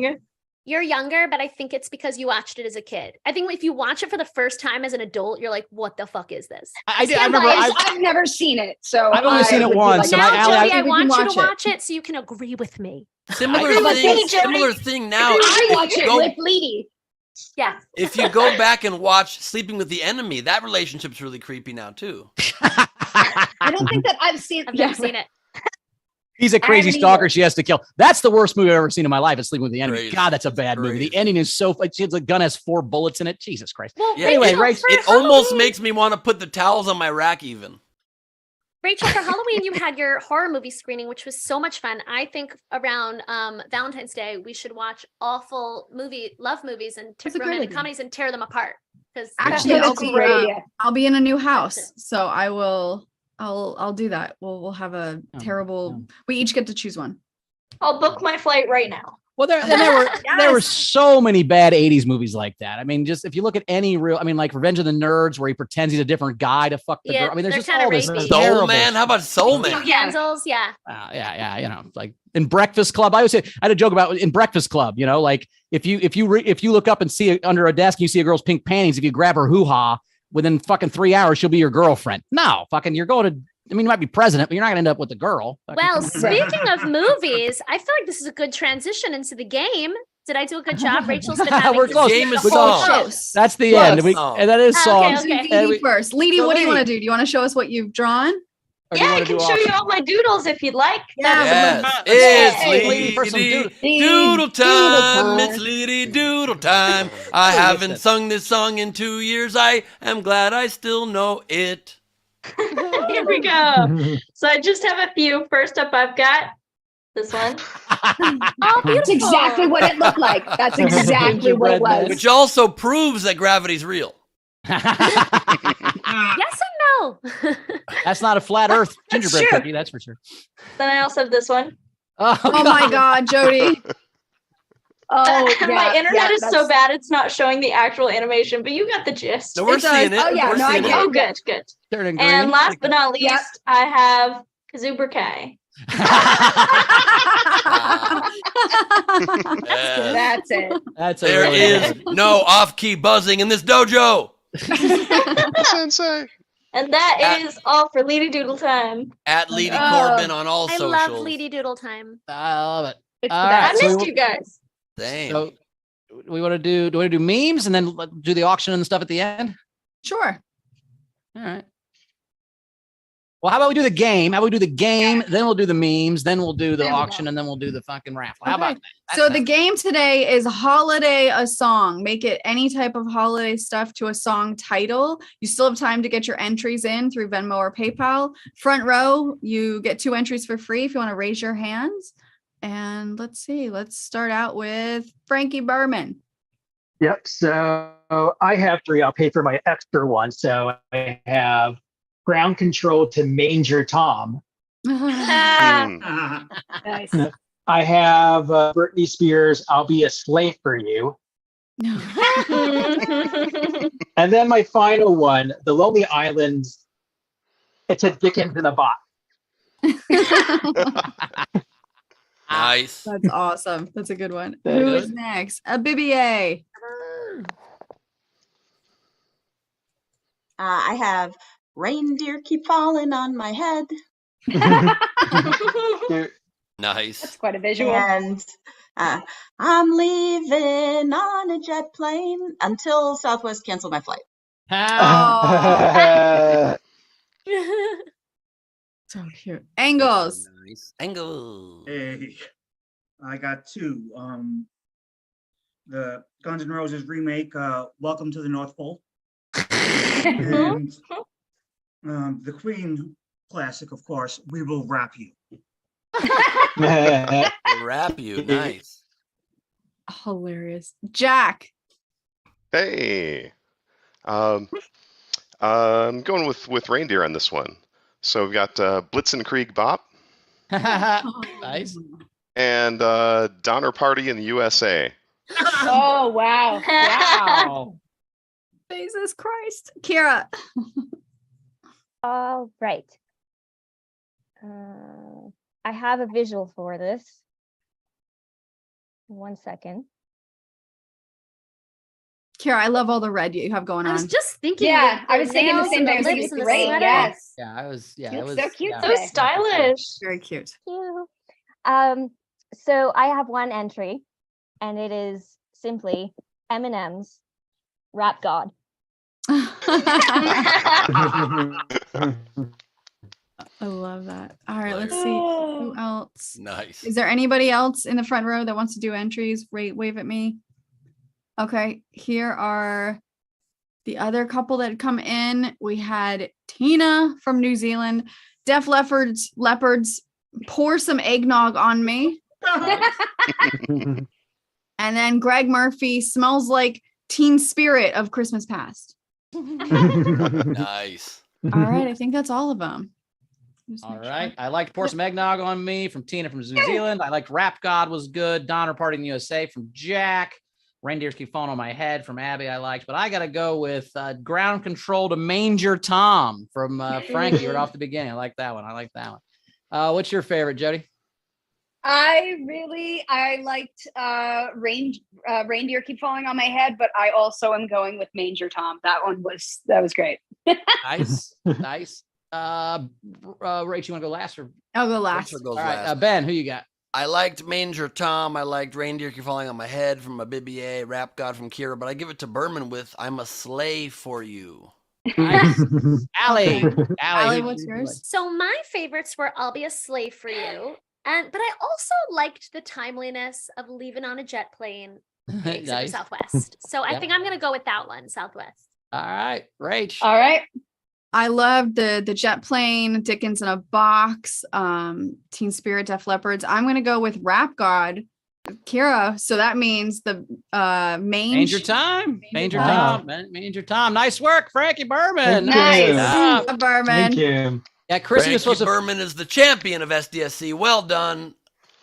Speaker 3: hugging.
Speaker 6: you're younger, but I think it's because you watched it as a kid. I think if you watch it for the first time as an adult, you're like, what the fuck is this?
Speaker 2: I remember.
Speaker 5: I've never seen it, so
Speaker 2: I've only seen it
Speaker 5: would be
Speaker 2: once,
Speaker 5: like-
Speaker 2: and
Speaker 6: Now, Jodie, I
Speaker 2: we
Speaker 6: want
Speaker 2: can
Speaker 6: you to watch it so you can agree with me.
Speaker 1: Similar thing now.
Speaker 5: I
Speaker 1: if
Speaker 5: watch
Speaker 1: you
Speaker 5: it
Speaker 1: go-
Speaker 5: with Lady.
Speaker 6: Yeah.
Speaker 1: If you go back and watch Sleeping with the Enemy, that relationship's really creepy now too.
Speaker 5: I don't think that I've seen.
Speaker 6: I've never seen it.
Speaker 2: He's a crazy
Speaker 5: haven't
Speaker 2: stalker
Speaker 5: either.
Speaker 2: she has to kill. That's the worst movie I've ever seen in my life. Is Sleeping with the Enemy.
Speaker 1: Crazy.
Speaker 2: God, that's a bad movie. The ending is so. Like, the gun has 4 bullets in it. Jesus Christ.
Speaker 6: Well,
Speaker 1: Yeah,
Speaker 2: Anyway,
Speaker 6: Rachel,
Speaker 2: right.
Speaker 6: for
Speaker 1: It almost
Speaker 6: Halloween-
Speaker 1: makes me want to put the towels on my rack even.
Speaker 6: Rachel, for Halloween, you had your horror movie screening, which was so much fun. I think around Valentine's Day, we should watch awful love movies and
Speaker 4: That's a great
Speaker 6: romantic
Speaker 4: idea.
Speaker 6: comedies and tear them apart. Because
Speaker 4: Actually,
Speaker 5: That's a great idea.
Speaker 4: I'll be in a new house, so I will. I'll do that. We'll have a terrible. We each get to choose one.
Speaker 3: I'll book my flight right now.
Speaker 2: Well, there were so many bad 80s movies like that. I mean, just if you look at any real, I mean, like Revenge of the Nerds, where he pretends he's a different guy to fuck the
Speaker 6: Yeah,
Speaker 2: girl. I mean, there's
Speaker 6: they're
Speaker 2: just
Speaker 6: kinda
Speaker 2: all this
Speaker 6: rapey.
Speaker 1: Soul
Speaker 2: terrible
Speaker 1: Man? How about Soul Man?
Speaker 6: Genzels, yeah.
Speaker 2: yeah, you know, like in Breakfast Club. I always say I had a joke about in Breakfast Club. You know, like if you look up and see under a desk, and you see a girl's pink panties. If you grab her hoo ha, within fucking 3 hours, she'll be your girlfriend. No, fucking, you're going to. I mean, you might be president, but you're not gonna end up with the girl. Fucking
Speaker 6: Well,
Speaker 2: come on.
Speaker 6: speaking of movies, I feel like this is a good transition into the game. Did I do a good job? Rachel's been having
Speaker 2: We're
Speaker 6: to
Speaker 2: close.
Speaker 6: see
Speaker 1: Game
Speaker 6: the
Speaker 1: is
Speaker 6: whole
Speaker 1: song.
Speaker 6: show.
Speaker 4: Close.
Speaker 2: That's the
Speaker 4: Close.
Speaker 2: end. And that is
Speaker 6: Okay,
Speaker 2: songs.
Speaker 6: okay.
Speaker 2: And
Speaker 4: Lady first. Lady,
Speaker 2: So
Speaker 4: what do you want to
Speaker 2: Lady.
Speaker 4: do? Do you want to show us what you've drawn?
Speaker 2: Or do you
Speaker 3: Yeah, I
Speaker 2: wanna
Speaker 3: can
Speaker 2: do
Speaker 3: show you
Speaker 2: auction?
Speaker 3: all my doodles if you'd like.
Speaker 1: Yes,
Speaker 2: Hey,
Speaker 1: it's
Speaker 2: Lady for some
Speaker 1: Lady
Speaker 2: doodle-
Speaker 1: Doodle time. It's Lady Doodle time. I haven't
Speaker 2: it.
Speaker 1: sung this song in 2 years. I am glad I still know it.
Speaker 3: Here we go. So I just have a few. First up, I've got this one.
Speaker 6: Oh, beautiful.
Speaker 5: That's exactly what it looked like. That's exactly what it was.
Speaker 1: Which also proves that gravity's real.
Speaker 6: Yes and no.
Speaker 2: That's not a flat Earth gingerbread
Speaker 3: true.
Speaker 2: cookie. That's for sure.
Speaker 3: Then I also have this one.
Speaker 4: Oh my God, Jody.
Speaker 5: Oh, yeah,
Speaker 3: My internet
Speaker 5: yeah,
Speaker 3: is so
Speaker 5: that's-
Speaker 3: bad it's not showing the actual animation, but you got the gist.
Speaker 1: So we're
Speaker 4: It does.
Speaker 1: seeing it.
Speaker 5: Oh, yeah,
Speaker 1: We're
Speaker 5: no, I
Speaker 1: seeing
Speaker 5: get
Speaker 1: it.
Speaker 3: Oh, good, good.
Speaker 2: Turning green.
Speaker 3: And last but not least,
Speaker 5: Yep.
Speaker 3: I have Kazoo K.
Speaker 1: Yeah.
Speaker 5: That's it.
Speaker 2: That's a
Speaker 1: There
Speaker 2: really
Speaker 1: is
Speaker 2: good.
Speaker 1: no off-key buzzing in this dojo.
Speaker 12: Sensei.
Speaker 3: And that is all for Lady Doodle time.
Speaker 1: At Lady
Speaker 5: Oh,
Speaker 1: Corbin on all
Speaker 6: I
Speaker 1: socials.
Speaker 6: love Lady Doodle time.
Speaker 2: I love it.
Speaker 5: It's
Speaker 2: All
Speaker 5: the
Speaker 2: right,
Speaker 3: I
Speaker 5: best.
Speaker 2: so
Speaker 3: missed
Speaker 2: we-
Speaker 3: you guys.
Speaker 1: Damn.
Speaker 2: So we want to do we do memes and then do the auction and stuff at the end?
Speaker 4: Sure.
Speaker 2: All right. Well, how about we do the game? How about we do the game, then we'll do the memes, then we'll do the
Speaker 4: There we
Speaker 2: auction, and then we'll do the fucking raffle. How
Speaker 4: Okay.
Speaker 2: about that?
Speaker 4: So the game today is holiday a song. Make it any type of holiday stuff to a song title. You still have time to get your entries in through Venmo or PayPal. Front row, you get 2 entries for free if you want to raise your hands. And let's see, let's start out with Frankie Berman.
Speaker 11: Yep. So I have 3. I'll pay for my extra one. So I have Ground Control to Manger Tom.
Speaker 3: Ah,
Speaker 5: Nice.
Speaker 11: I have Britney Spears, I'll Be a Slave for You. And then my final one, The Lonely Islands, It's a Dickens in a Box.
Speaker 1: Nice.
Speaker 4: That's awesome. That's a good one.
Speaker 2: Very
Speaker 4: Who
Speaker 2: good.
Speaker 4: is next? A BBA.
Speaker 7: I have reindeer keep falling on my head.
Speaker 1: Nice.
Speaker 5: That's quite a visual.
Speaker 7: And I'm leaving on a jet plane until Southwest canceled my flight.
Speaker 4: So cute. Angles.
Speaker 1: Nice. Angle.
Speaker 13: Hey, I got 2. The Guns N' Roses remake, Welcome to the North Pole. And the Queen classic, of course, We Will Wrap You.
Speaker 1: Wrap you. Nice.
Speaker 4: Hilarious. Jack.
Speaker 12: Hey. I'm going with reindeer on this one. So we've got Blitzkrieg Bop
Speaker 2: Nice.
Speaker 12: and Donner Party in the USA.
Speaker 5: Oh wow.
Speaker 2: Wow.
Speaker 4: Jesus Christ. Kira.
Speaker 10: All right. I have a visual for this. 1 second.
Speaker 4: Kira, I love all the red you have going
Speaker 6: I was
Speaker 4: on.
Speaker 6: just thinking.
Speaker 5: Yeah,
Speaker 6: the
Speaker 5: I was thinking the
Speaker 6: nails
Speaker 5: same
Speaker 6: and
Speaker 5: thing. I was
Speaker 6: lips
Speaker 5: thinking
Speaker 6: and the
Speaker 5: great.
Speaker 6: sweater.
Speaker 5: Yes.
Speaker 2: Yeah, I was. Yeah,
Speaker 5: Cute,
Speaker 2: it was
Speaker 5: so cute
Speaker 2: yeah.
Speaker 3: So
Speaker 5: today.
Speaker 3: stylish.
Speaker 4: Very cute.
Speaker 10: You. So I have one entry, and it is simply Eminem's Rap God.
Speaker 4: I love that. All right, let's see who else.
Speaker 1: Nice.
Speaker 4: Is there anybody else in the front row that wants to do entries? Wave at me. Okay, here are the other couple that had come in. We had Tina from New Zealand. Def Leopards, pour some eggnog on me. And then Greg Murphy, smells like teen spirit of Christmas past.
Speaker 1: Nice.
Speaker 4: All right, I think that's all of them.
Speaker 2: All right. I liked Pour Some Eggnog on Me from Tina from New Zealand. I liked Rap God was good. Donner Party in the USA from Jack. Reindeers Keep Falling on My Head from Abby I liked. But I got to go with Ground Control to Manger Tom from Frankie right off the beginning. I like that one. What's your favorite, Jody?
Speaker 5: I liked Reindeer Keep Falling on My Head, but I also am going with Manger Tom. That was great.
Speaker 2: Nice. Nice. Rach, you want to go last? Or
Speaker 4: I'll go last.
Speaker 1: Rachel goes
Speaker 2: all right,
Speaker 1: last.
Speaker 2: Ben, who you got?
Speaker 1: I liked Manger Tom. I liked Reindeer Keep Falling on My Head from Abibie, Rap God from Kira, but I give it to Berman with I'm a Slave for You.
Speaker 2: Nice. Allie,
Speaker 4: what's yours?
Speaker 6: So my favorites were I'll Be a Slave for You. But I also liked the timeliness of Leaving on a Jet Plane, except for
Speaker 2: Nice.
Speaker 6: Southwest. So I
Speaker 2: Yep.
Speaker 6: think I'm going to go with that one, Southwest.
Speaker 2: All right, Rach.
Speaker 5: All right.
Speaker 4: I loved the jet plane, Dickens in a Box, Teen Spirit, Def Leopards. I'm gonna go with Rap God, Kira. So that means the
Speaker 2: Manger Time.
Speaker 4: Manger
Speaker 2: Manger Tom. Nice work, Frankie Berman.
Speaker 5: Nice.
Speaker 4: Berman.
Speaker 11: Thank you.
Speaker 2: Yeah, Chrissy was supposed to.
Speaker 1: Berman is the champion of SDSC. Well done.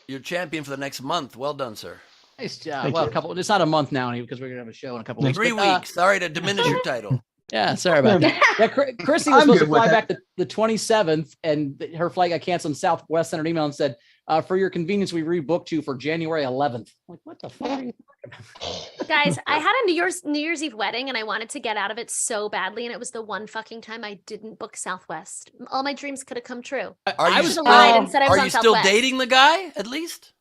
Speaker 1: You're champion for the next month. Well done, sir.
Speaker 2: Nice job.
Speaker 11: Thank
Speaker 2: Well,
Speaker 11: you.
Speaker 2: it's not a month now because we're gonna have a show in a couple weeks.
Speaker 1: 3
Speaker 2: but,
Speaker 1: weeks. Sorry to diminish your title.
Speaker 2: Yeah, sorry about that. Yeah, Chrissy was
Speaker 11: I'm
Speaker 2: supposed to
Speaker 11: good with
Speaker 2: fly
Speaker 11: it.
Speaker 2: back the 27th, and her flight got canceled. And Southwest sent an email and said, "For your convenience, we rebooked you for January 11th." I'm like, what the fuck are you talking about?
Speaker 6: Guys, I had a New Year's Eve wedding and I wanted to get out of it so badly. And it was the one fucking time I didn't book Southwest. All my dreams could have come true.
Speaker 1: Are
Speaker 2: I
Speaker 1: you,
Speaker 2: was
Speaker 6: lied and said I was
Speaker 1: are
Speaker 6: on
Speaker 1: you still
Speaker 6: Southwest.
Speaker 1: dating the guy, at least?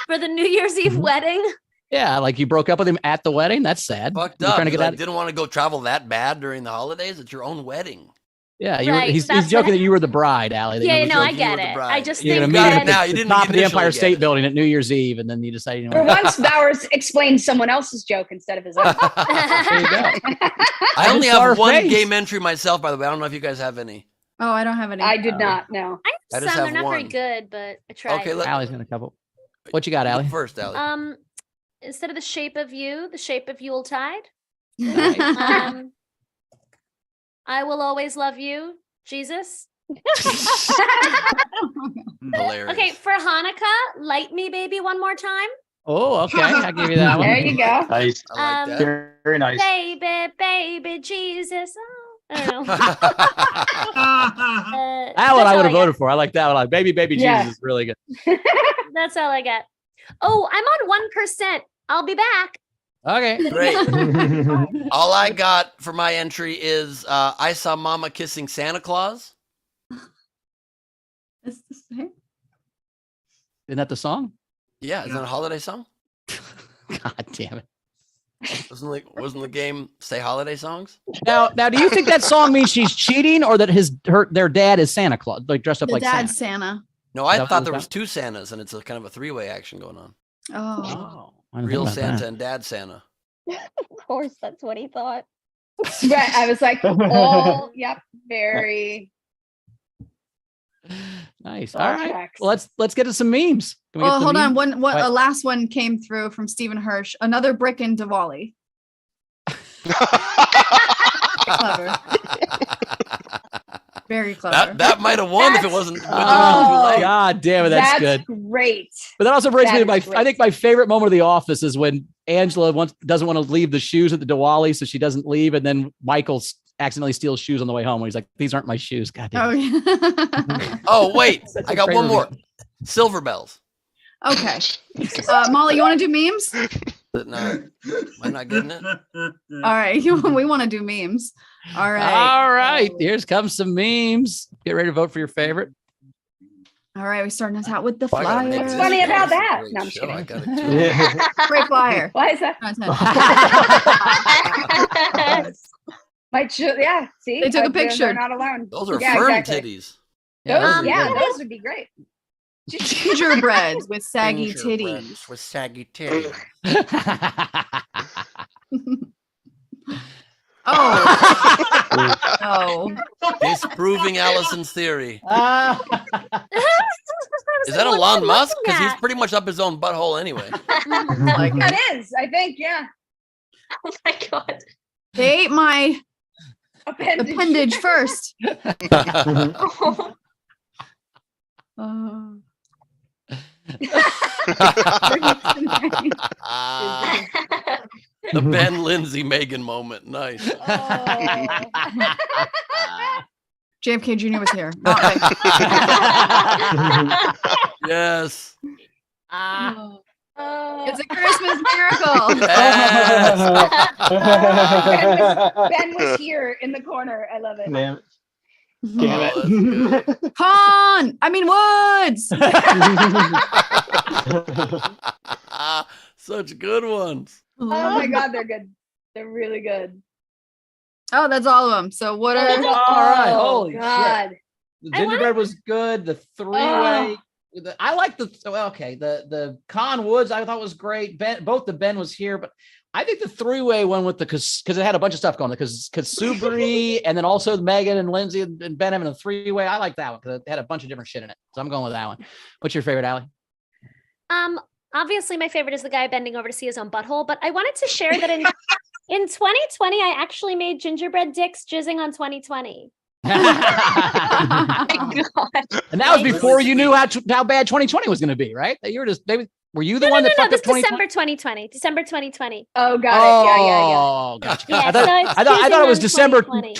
Speaker 6: For the New Year's Eve wedding.
Speaker 2: Yeah, like you broke up with him at the wedding. That's sad.
Speaker 1: Fucked
Speaker 2: You're
Speaker 1: up.
Speaker 2: trying to get
Speaker 1: Like,
Speaker 2: out.
Speaker 1: didn't want to go travel that bad during the holidays. It's your own wedding.
Speaker 2: Yeah,
Speaker 6: Right,
Speaker 2: he's
Speaker 6: that's
Speaker 2: joking
Speaker 6: what-
Speaker 2: that you were the bride, Allie. that
Speaker 6: Yeah,
Speaker 2: you
Speaker 6: no, I
Speaker 1: you
Speaker 6: get
Speaker 1: were the
Speaker 6: it.
Speaker 1: bride.
Speaker 6: I just
Speaker 2: You're
Speaker 6: think
Speaker 2: gonna meet him
Speaker 1: Got
Speaker 2: at
Speaker 1: it
Speaker 2: the,
Speaker 1: now. You
Speaker 2: the
Speaker 1: didn't
Speaker 2: top of the
Speaker 1: initially
Speaker 2: Empire
Speaker 1: get
Speaker 2: State
Speaker 1: it.
Speaker 2: Building at New Year's Eve, and then you decided you
Speaker 5: For
Speaker 2: know.
Speaker 5: once, Bowers explained someone else's joke instead of his own.
Speaker 2: There you go.
Speaker 1: I only
Speaker 2: just saw her
Speaker 1: have one
Speaker 2: face.
Speaker 1: game entry myself, by the way. I don't know if you guys have any.
Speaker 4: Oh, I don't have any.
Speaker 5: I did not know.
Speaker 6: I
Speaker 1: I
Speaker 6: have
Speaker 1: just
Speaker 6: some. They're
Speaker 1: have
Speaker 6: not very
Speaker 1: one.
Speaker 6: good, but I tried.
Speaker 1: Okay,
Speaker 2: Allie's got a couple. What you got, Allie?
Speaker 1: First, Allie.
Speaker 6: Instead of the shape of you, the shape of Yuletide.
Speaker 2: Nice.
Speaker 6: I will always love you, Jesus.
Speaker 1: Hilarious.
Speaker 6: Okay, for Hanukkah, light me, baby, one more time.
Speaker 2: Oh, okay. I'll give you that one.
Speaker 5: There you go.
Speaker 11: Nice.
Speaker 1: I like that.
Speaker 11: Very nice.
Speaker 6: Baby, baby, Jesus. Oh, I don't know.
Speaker 2: That one
Speaker 6: That's
Speaker 2: I
Speaker 6: all
Speaker 2: would have
Speaker 6: got.
Speaker 2: voted for. I like that one. Like Baby
Speaker 5: Yeah.
Speaker 2: Jesus is really good.
Speaker 6: That's all I got. Oh, I'm on 1%. I'll be back.
Speaker 2: Okay.
Speaker 1: Great. All I got for my entry is I saw Mama kissing Santa Claus.
Speaker 4: It's the same.
Speaker 2: Isn't that the song?
Speaker 1: Yeah, is that a holiday song?
Speaker 2: God damn it.
Speaker 1: Wasn't the game say holiday songs?
Speaker 2: Now, do you think that song means she's cheating, or that their dad is Santa Claus, like dressed up
Speaker 4: The
Speaker 2: like
Speaker 4: dad's
Speaker 2: Santa?
Speaker 4: Santa.
Speaker 1: No, I
Speaker 2: Is that
Speaker 1: thought
Speaker 2: what
Speaker 1: there
Speaker 2: it
Speaker 1: was two Santas, and it's a kind of a three-way action going on.
Speaker 4: Oh.
Speaker 2: I didn't
Speaker 1: Real
Speaker 2: think about
Speaker 1: Santa
Speaker 2: that.
Speaker 1: and Dad Santa.
Speaker 10: Of course, that's what he thought.
Speaker 5: Right. I was like, oh, yep, very.
Speaker 2: Nice.
Speaker 5: All
Speaker 2: All right.
Speaker 5: tracks.
Speaker 2: Well, let's get to some memes. Can we get
Speaker 4: Well,
Speaker 2: the
Speaker 4: hold on.
Speaker 2: meme?
Speaker 4: One
Speaker 2: What?
Speaker 4: a last one came through from Stephen Hirsch. Another brick in Diwali. Clever. Very clever.
Speaker 1: That might have won if it wasn't.
Speaker 2: Oh, God damn it, that's good.
Speaker 5: Great.
Speaker 2: But that also brings me to
Speaker 5: That
Speaker 2: my,
Speaker 5: is great.
Speaker 2: I think my favorite moment of The Office is when Angela doesn't want to leave the shoes at the Diwali, so she doesn't leave, and then Michael accidentally steals shoes on the way home. When he's like, "These aren't my shoes." God damn.
Speaker 4: Oh, yeah.
Speaker 1: Oh wait,
Speaker 2: Such
Speaker 1: I
Speaker 2: a
Speaker 1: got
Speaker 2: great
Speaker 1: one more.
Speaker 2: movie.
Speaker 1: Silver bells.
Speaker 4: Okay. Molly, you want to do memes?
Speaker 1: No, am I not getting it?
Speaker 4: All right. We want to do memes. All right.
Speaker 2: All right. Here's comes some memes. Get ready to vote for your favorite.
Speaker 4: All right. We're starting us out with the
Speaker 1: Oh, I gotta
Speaker 4: flyer.
Speaker 1: make
Speaker 5: What's
Speaker 1: this
Speaker 5: funny
Speaker 1: a
Speaker 5: about that?
Speaker 1: great
Speaker 5: No, I'm
Speaker 1: show.
Speaker 5: kidding.
Speaker 1: I gotta
Speaker 4: Great flyer.
Speaker 5: Why is that? Yeah, see?
Speaker 4: They took a
Speaker 5: They're
Speaker 4: picture.
Speaker 5: not alone.
Speaker 1: Those are
Speaker 5: Yeah,
Speaker 1: firm
Speaker 5: exactly.
Speaker 1: titties.
Speaker 5: Those,
Speaker 2: those are
Speaker 5: yeah,
Speaker 2: good.
Speaker 5: those would be great.
Speaker 4: Gingerbreads with saggy titties.
Speaker 1: Gingerbreads with saggy titties.
Speaker 4: Oh.
Speaker 1: Disproving Allison's theory.
Speaker 2: Ah.
Speaker 1: Is that Elon Musk? Because he's pretty much up his own butthole anyway.
Speaker 5: That is, I think, yeah.
Speaker 3: Oh my god.
Speaker 4: They ate my appendage first.
Speaker 1: The Ben Lindsay Megan moment. Nice.
Speaker 4: JFK Jr. was here.
Speaker 1: Yes.
Speaker 4: It's a Christmas miracle.
Speaker 5: Ben was here in the corner. I love it.
Speaker 11: Damn
Speaker 1: Oh,
Speaker 11: it.
Speaker 4: Con! I mean Woods!
Speaker 1: Such good ones.
Speaker 5: Oh my god, they're good. They're really good.
Speaker 4: Oh, that's all of them. So what are
Speaker 2: All right. Holy
Speaker 5: God.
Speaker 2: shit. The gingerbread was good. The three-way. I like the Con Woods I thought was great. Both the Ben was here, but I think the three-way one with because it had a bunch of stuff going on. Because Subri and then also Megan and Lindsay and Ben having a three-way. I like that one because it had a bunch of different shit in it. So I'm going with that one. What's your favorite, Allie?
Speaker 6: Obviously my favorite is the guy bending over to see his own butthole, but I wanted to share that in 2020 I actually made gingerbread dicks jizzing on 2020.
Speaker 3: Oh my god.
Speaker 2: And that was before you knew how bad 2020 was going to be, right? You were just were you the one that fucked
Speaker 6: this
Speaker 2: up 2020?
Speaker 6: December 2020.
Speaker 5: Oh, got it. Yeah.
Speaker 2: Oh, gotcha.
Speaker 6: Yeah,
Speaker 2: I
Speaker 6: so
Speaker 2: thought
Speaker 6: it's
Speaker 2: I thought it was
Speaker 6: jizzing on
Speaker 2: December
Speaker 6: 2020.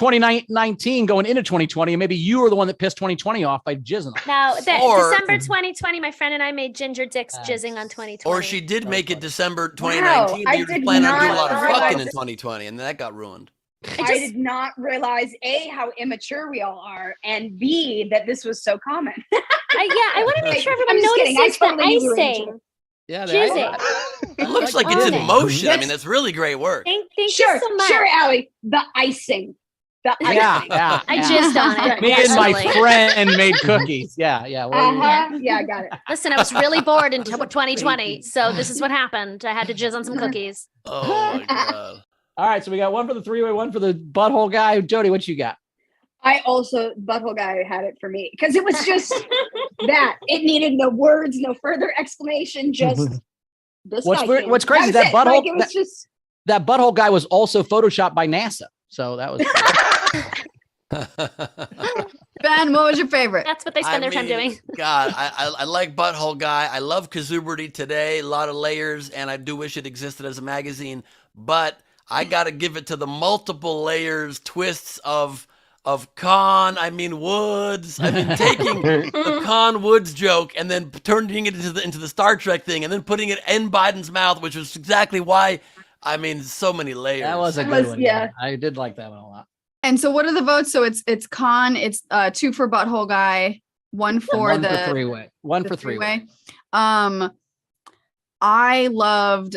Speaker 2: 2019 going into 2020, and maybe you were the one that pissed 2020 off by jizzing.
Speaker 6: Now,
Speaker 1: Or-
Speaker 6: December 2020, my friend and I made ginger dicks jizzing on 2020.
Speaker 1: Or she did make it December
Speaker 5: Wow,
Speaker 1: 2019, but
Speaker 5: I
Speaker 1: you were
Speaker 5: did
Speaker 1: planning on doing a lot of
Speaker 5: not realize
Speaker 1: fucking in
Speaker 5: this.
Speaker 1: 2020, and that got ruined.
Speaker 5: I did not realize A, how immature we all are, and B, that this was so common.
Speaker 6: I want to make sure everyone
Speaker 5: I'm just kidding. I
Speaker 6: notices
Speaker 5: totally knew you
Speaker 6: the
Speaker 5: were
Speaker 6: icing.
Speaker 5: immature.
Speaker 2: Yeah,
Speaker 6: Jizzing.
Speaker 1: It looks like it's in motion. I mean, that's really great work.
Speaker 6: Thank
Speaker 5: Sure,
Speaker 6: you so much.
Speaker 5: sure, Allie. The icing. The icing.
Speaker 2: Yeah.
Speaker 6: I jizzed on it.
Speaker 2: Me and my
Speaker 6: personally.
Speaker 2: friend made cookies. Yeah.
Speaker 5: Yeah, got it.
Speaker 6: Listen, I was really bored in 2020, so this is what happened. I had to jizz on some cookies.
Speaker 1: Oh my god.
Speaker 2: All right, so we got one for the three-way, one for the butthole guy. Jody, what you got?
Speaker 5: I also, butthole guy had it for me because it was just that. It needed no words, no further explanation, just this icing.
Speaker 2: What's crazy?
Speaker 5: That
Speaker 2: That
Speaker 5: was it.
Speaker 2: butthole.
Speaker 5: Like, it was just.
Speaker 2: That butthole guy was also photoshopped by NASA. So that was.
Speaker 4: Ben, what was your favorite?
Speaker 6: That's what they spend their time doing.
Speaker 1: God, I like Butthole Guy. I love Kazuberty today. A lot of layers, and I do wish it existed as a magazine. But I got to give it to the multiple layers, twists of Woods. I mean, taking the Con Woods joke and then turning it into the Star Trek thing, and then putting it in Biden's mouth, which was exactly why. I mean, so many layers.
Speaker 2: That was a good one. Yeah, I did like that one a lot.
Speaker 4: And so what are the votes? So it's Con, it's 2 for butthole guy, 1 for
Speaker 2: One
Speaker 4: the
Speaker 2: for three-way. One
Speaker 4: the
Speaker 2: for three-way.
Speaker 4: I loved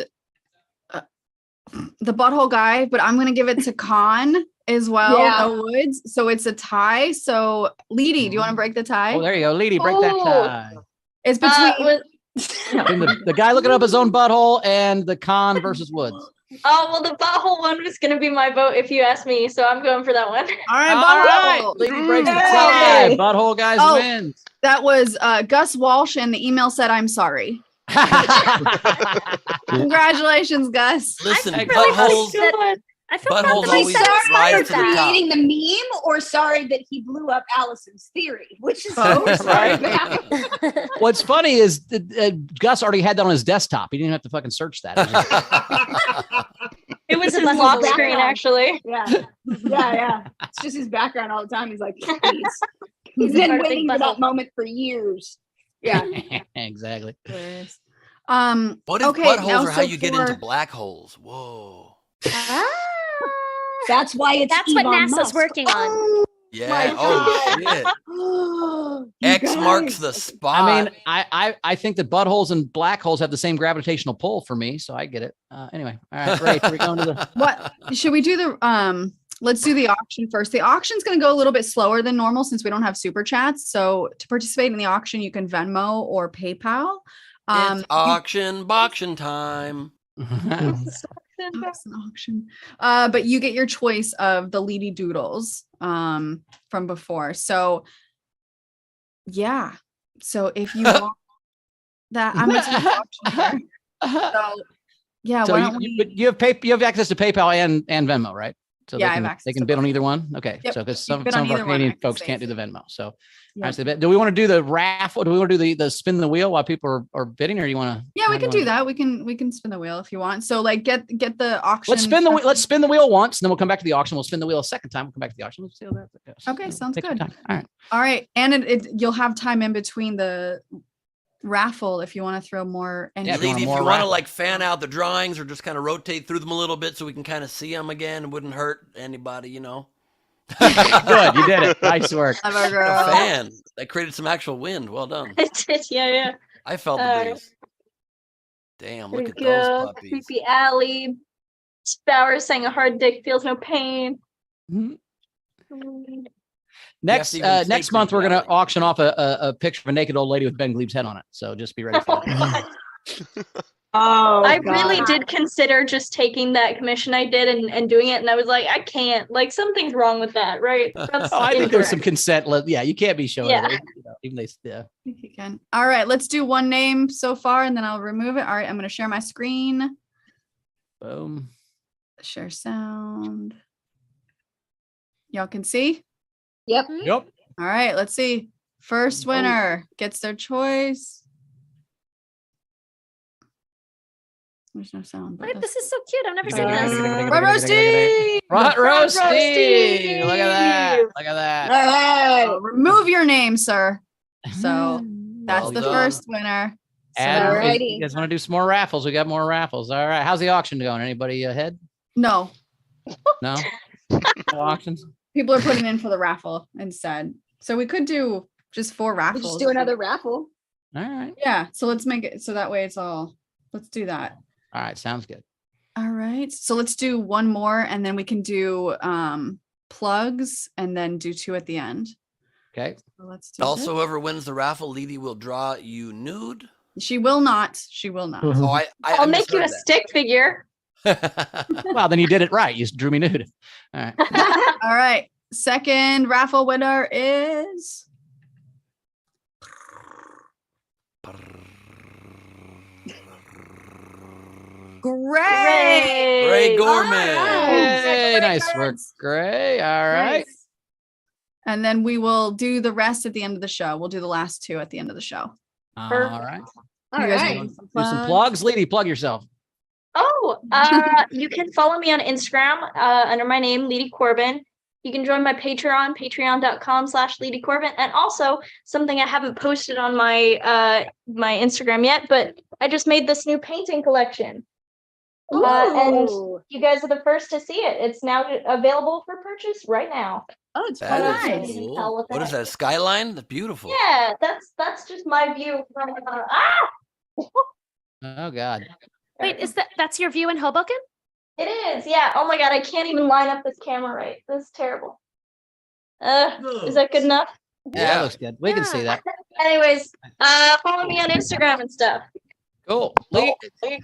Speaker 4: the butthole guy, but I'm gonna give it to Con as well.
Speaker 5: Yeah.
Speaker 4: The Woods. So it's a tie. So Leedy, do you want to break the tie?
Speaker 2: Oh, there you go, Leedy, break that tie.
Speaker 4: It's between
Speaker 2: Between the guy looking up his own butthole and the Con versus Woods.
Speaker 3: Oh, well, the butthole one was going to be my vote if you ask me, so I'm going for that one.
Speaker 4: All right,
Speaker 2: All right, Leedy breaks the tie. Butthole guys wins.
Speaker 4: That was Gus Walsh, and the email said, "I'm sorry." Congratulations, Gus.
Speaker 1: Listen,
Speaker 6: I'm really
Speaker 1: buttholes.
Speaker 6: upset I feel
Speaker 1: Buttholes
Speaker 6: bad that I
Speaker 1: always
Speaker 6: said
Speaker 1: rise
Speaker 6: inspired
Speaker 1: to the
Speaker 6: that.
Speaker 1: top.
Speaker 5: Creating the meme, or sorry that he blew up Allison's theory, which is
Speaker 2: Both,
Speaker 5: sorry
Speaker 2: right?
Speaker 5: about.
Speaker 2: What's funny is Gus already had that on his desktop. He didn't have to fucking search that.
Speaker 3: It was
Speaker 6: The
Speaker 3: his
Speaker 6: buttons
Speaker 3: lock
Speaker 6: were
Speaker 3: screen,
Speaker 5: background.
Speaker 3: actually.
Speaker 5: Yeah. It's just his background all the time. He's like, please. He's
Speaker 6: He's a
Speaker 5: been
Speaker 6: part of
Speaker 5: waiting
Speaker 6: Big
Speaker 5: for that
Speaker 6: Butthole.
Speaker 5: moment for years. Yeah.
Speaker 2: Exactly.
Speaker 1: What if
Speaker 4: Okay,
Speaker 1: buttholes
Speaker 4: now,
Speaker 1: are how
Speaker 4: so
Speaker 1: you get into
Speaker 4: for-
Speaker 1: black holes? Whoa.
Speaker 5: That's why it's
Speaker 6: That's what
Speaker 5: Elon
Speaker 6: NASA's
Speaker 5: Musk.
Speaker 6: working on.
Speaker 5: Oh,
Speaker 1: Yeah.
Speaker 5: my
Speaker 1: Oh
Speaker 5: God.
Speaker 1: shit.
Speaker 5: You
Speaker 1: X marks
Speaker 5: guys.
Speaker 1: the spot.
Speaker 2: I mean, I think that buttholes and black holes have the same gravitational pull for me, so I get it. Anyway, all right, Ray, we're going to the.
Speaker 4: What should we do the let's do the auction first. The auction's going to go a little bit slower than normal since we don't have super chats. So to participate in the auction, you can Venmo or PayPal.
Speaker 1: It's auction time.
Speaker 4: It's an auction. But you get your choice of the Leedy Doodles from before. So yeah. So if you want that, I'm gonna take the auction here. So yeah,
Speaker 2: So
Speaker 4: why don't
Speaker 2: but you have access to PayPal and Venmo, right? So
Speaker 4: Yeah, I
Speaker 2: they
Speaker 4: have
Speaker 2: can,
Speaker 4: access
Speaker 2: they
Speaker 4: to
Speaker 2: can bid on
Speaker 4: both.
Speaker 2: either one. Okay,
Speaker 4: Yep,
Speaker 2: so because
Speaker 4: you
Speaker 2: some
Speaker 4: bid
Speaker 2: of
Speaker 4: on
Speaker 2: our
Speaker 4: either one, I
Speaker 2: Canadian
Speaker 4: can
Speaker 2: folks
Speaker 4: save.
Speaker 2: can't do the Venmo. So
Speaker 4: Yep.
Speaker 2: all right, so do we want to do the raffle? Do we want to do the spin the wheel while people are bidding, or you want to?
Speaker 4: Yeah, we can do that. We can spin the wheel if you want. So like get the auction.
Speaker 2: Let's spin the let's spin the wheel once, and then we'll come back to the auction. We'll spin the wheel a second time. We'll come back to the auction. Let's see how that goes.
Speaker 4: Okay, sounds
Speaker 2: Take your
Speaker 4: good.
Speaker 2: time. All right.
Speaker 4: All right, and you'll have time in between the raffle if you want to throw more.
Speaker 2: Yeah, if you
Speaker 1: Leedy,
Speaker 2: want
Speaker 1: if you
Speaker 2: more
Speaker 1: want to
Speaker 2: raffle.
Speaker 1: like fan out the drawings or just kind of rotate through them a little bit so we can kind of see them again, it wouldn't hurt anybody, you know.
Speaker 2: Good, you did it. Nice work.
Speaker 4: Clever
Speaker 1: A
Speaker 4: girl.
Speaker 1: fan that created some actual wind. Well done.
Speaker 3: Yeah.
Speaker 1: I felt the
Speaker 3: Alright.
Speaker 1: breeze. Damn,
Speaker 3: There
Speaker 1: look
Speaker 3: we
Speaker 1: at those
Speaker 3: go.
Speaker 1: puppies.
Speaker 3: Creepy alley. Bauer saying a hard dick feels no pain.
Speaker 2: Mhm.
Speaker 3: Mm.
Speaker 2: Next
Speaker 1: to even say
Speaker 2: next month, we're
Speaker 1: creepy
Speaker 2: going to
Speaker 1: alley.
Speaker 2: auction off a picture of a naked old lady with Ben Gleib's head on it. So just be ready for that.
Speaker 5: Oh,
Speaker 3: I really did consider just taking that commission I did and doing it, and I was like, I can't. Like something's wrong with that, right? That's
Speaker 2: Oh, I think there's some
Speaker 3: incorrect.
Speaker 2: consent. Yeah, you can't be showing
Speaker 3: Yeah.
Speaker 2: it. You know, even they, yeah.
Speaker 4: I think you can. All right, let's do one name so far, and then I'll remove it. All right, I'm going to share my screen.
Speaker 2: Boom.
Speaker 4: Share sound. Y'all can see.
Speaker 5: Yep.
Speaker 2: Yep.
Speaker 4: All right, let's see. First winner gets their choice. There's no sound. But
Speaker 6: Wait, this is so cute. I've never seen
Speaker 4: that's-
Speaker 6: this.
Speaker 4: Rod Roasty!
Speaker 2: Rod Roasty.
Speaker 3: Roasty.
Speaker 2: Look at that. Look at that.
Speaker 5: Hey.
Speaker 4: Remove your name, sir. So that's
Speaker 1: Well
Speaker 4: the
Speaker 1: done.
Speaker 4: first winner. So,
Speaker 2: And
Speaker 5: Alrighty.
Speaker 2: you guys want to do some more raffles? We got more raffles. All right. How's the auction going? Anybody ahead?
Speaker 4: no,
Speaker 2: No? No auctions?
Speaker 4: people are putting in for the raffle instead. So we could do just 4
Speaker 5: We'll
Speaker 4: raffles.
Speaker 5: just do another raffle.
Speaker 2: All right.
Speaker 4: Yeah. So let's make it so that way it's all. Let's do that.
Speaker 2: All right. Sounds good.
Speaker 4: All right. So let's do one more, and then we can do plugs, and then do 2 at the end.
Speaker 2: Okay.
Speaker 4: So let's do.
Speaker 1: Also, whoever wins the raffle, Leedy will draw you nude.
Speaker 4: She will not. She will not.
Speaker 1: Oh,
Speaker 3: I'll make you a
Speaker 1: misheard
Speaker 3: stick figure.
Speaker 1: that.
Speaker 2: Well, then you did it right. You just drew me nude. All right.
Speaker 4: All right. Second raffle winner is Gray.
Speaker 1: Ray Gorman.
Speaker 2: Hey, nice work, Gray. All right.
Speaker 4: Nice. And then we will do the rest at the end of the show. We'll do the last 2 at the end of the show.
Speaker 2: All right.
Speaker 5: All
Speaker 4: You guys
Speaker 5: right.
Speaker 4: want some
Speaker 2: Do some
Speaker 4: plugs?
Speaker 2: plugs. Leedy, plug yourself.
Speaker 3: Oh, you can follow me on Instagram under my name, Leedy Corbin. You can join my Patreon, patreon.com/Leedy Corbin. And also something I haven't posted on my my Instagram yet, but I just made this new painting collection. And
Speaker 5: Ooh.
Speaker 3: you guys are the first to see it. It's now available for purchase right now.
Speaker 5: Oh, it's
Speaker 1: That
Speaker 5: fun.
Speaker 1: is
Speaker 3: Nice.
Speaker 1: cool.
Speaker 3: Tell with
Speaker 1: What is
Speaker 3: that.
Speaker 1: that? Skyline? That's beautiful.
Speaker 3: Yeah, that's just my view from
Speaker 2: Oh, God.
Speaker 6: Wait, that's your view in Hoboken?
Speaker 3: It is, yeah. Oh my god, I can't even line up this camera right. This is terrible. Is that good enough?
Speaker 2: Yeah, that looks good. We can see that.
Speaker 3: Anyways, follow me on Instagram and stuff.
Speaker 2: Cool.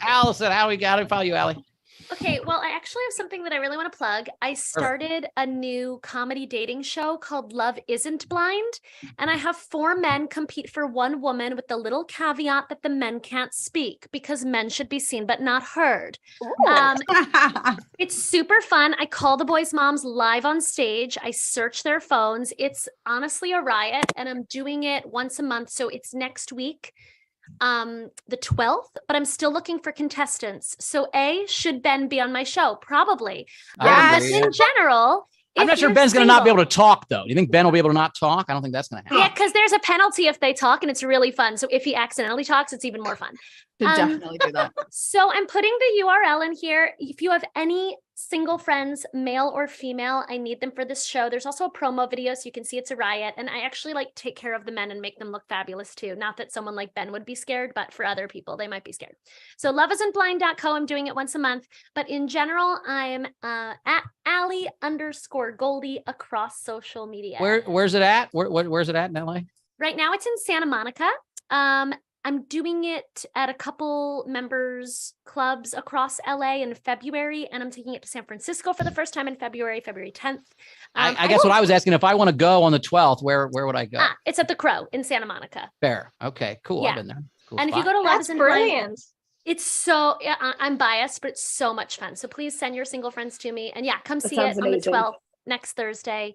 Speaker 2: Allison, how we got to follow you, Allie?
Speaker 6: Okay, well, I actually have something that I really want to plug. I started a new comedy dating show called Love Isn't Blind, and I have 4 men compete for 1 woman with the little caveat that the men can't speak because men should be seen but not heard. It's super fun. I call the boys' moms live on stage. I search their phones. It's honestly a riot, and I'm doing it once a month. So it's next week, the 12th, but I'm still looking for contestants. So should Ben be on my show? Probably. But in general,
Speaker 2: I'm not sure Ben's going to not be able to talk, though. Do you think Ben will be able to not talk? I don't think that's going to happen.
Speaker 6: Yeah, because there's a penalty if they talk, and it's really fun. So if he accidentally talks, it's even more fun.
Speaker 4: Should definitely do that.
Speaker 6: So I'm putting the URL in here. If you have any single friends, male or female, I need them for this show. There's also a promo video so you can see it's a riot. And I actually like take care of the men and make them look fabulous too. Not that someone like Ben would be scared, but for other people, they might be scared. So loveisn'tblind.co, I'm doing it once a month. But in general, I'm at Allie_Goldie across social media.
Speaker 2: Where's it at? Where's it at in LA?
Speaker 6: Right now it's in Santa Monica. I'm doing it at a couple members clubs across LA in February, and I'm taking it to San Francisco for the first time in February 10th.
Speaker 2: I guess what I was asking, if I want to go on the 12th, where would I go?
Speaker 6: It's at the Crow in Santa Monica.
Speaker 2: Fair. Okay, cool.
Speaker 6: Yeah.
Speaker 2: I've been there. Cool
Speaker 6: And
Speaker 2: spot.
Speaker 6: if you go to
Speaker 3: That's
Speaker 6: Love's
Speaker 3: brilliant.
Speaker 6: it's so, I'm biased, but it's so much fun. So please send your single friends to me. And yeah, come
Speaker 5: That
Speaker 6: see it
Speaker 5: sounds
Speaker 6: on the
Speaker 5: amazing.
Speaker 6: 12th, next Thursday.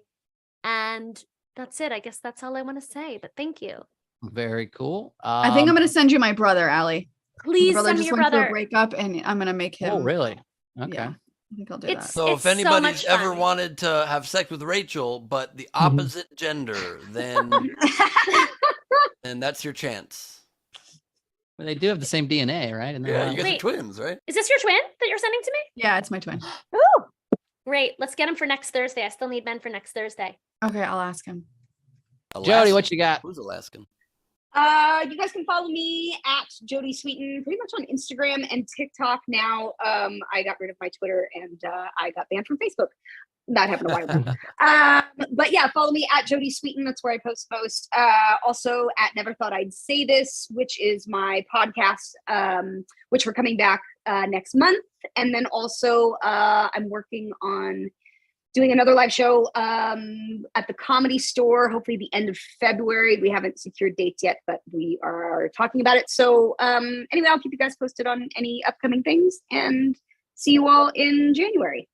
Speaker 6: And that's it. I guess that's all I want to say, but thank you.
Speaker 2: Very cool.
Speaker 4: I think I'm going to send you my brother, Allie.
Speaker 6: Please
Speaker 4: My brother
Speaker 6: send me
Speaker 4: just
Speaker 6: your
Speaker 4: went through
Speaker 6: brother.
Speaker 4: a breakup, and I'm going to make him.
Speaker 2: Oh, really? Okay.
Speaker 4: Yeah, I think I'll do
Speaker 6: It's-
Speaker 4: that.
Speaker 1: So if
Speaker 6: so
Speaker 1: anybody's
Speaker 6: much
Speaker 1: ever
Speaker 6: fun.
Speaker 1: wanted to have sex with Rachel, but the opposite gender, then that's your chance.
Speaker 2: Well, they do have the same DNA, right? And
Speaker 1: Yeah, you guys are
Speaker 6: Wait.
Speaker 1: twins, right?
Speaker 6: Is this your twin that you're sending to me?
Speaker 4: Yeah, it's my twin.
Speaker 6: Great. Let's get him for next Thursday. I still need Ben for next Thursday.
Speaker 4: Okay, I'll ask him.
Speaker 2: Jodie, what you got?
Speaker 1: Who's Alaskan?
Speaker 5: You guys can follow me at Jodie Sweetin pretty much on Instagram and TikTok now. I got rid of my Twitter and I got banned from Facebook. That happened a while ago. But yeah, follow me at Jodie Sweetin. That's where I post most. Also at Never Thought I'd Say This, which is my podcast, which we're coming back next month. And then also I'm working on doing another live show at the Comedy Store, hopefully the end of February. We haven't secured dates yet, but we are talking about it. So anyway, I'll keep you guys posted on any upcoming things and see you all in January.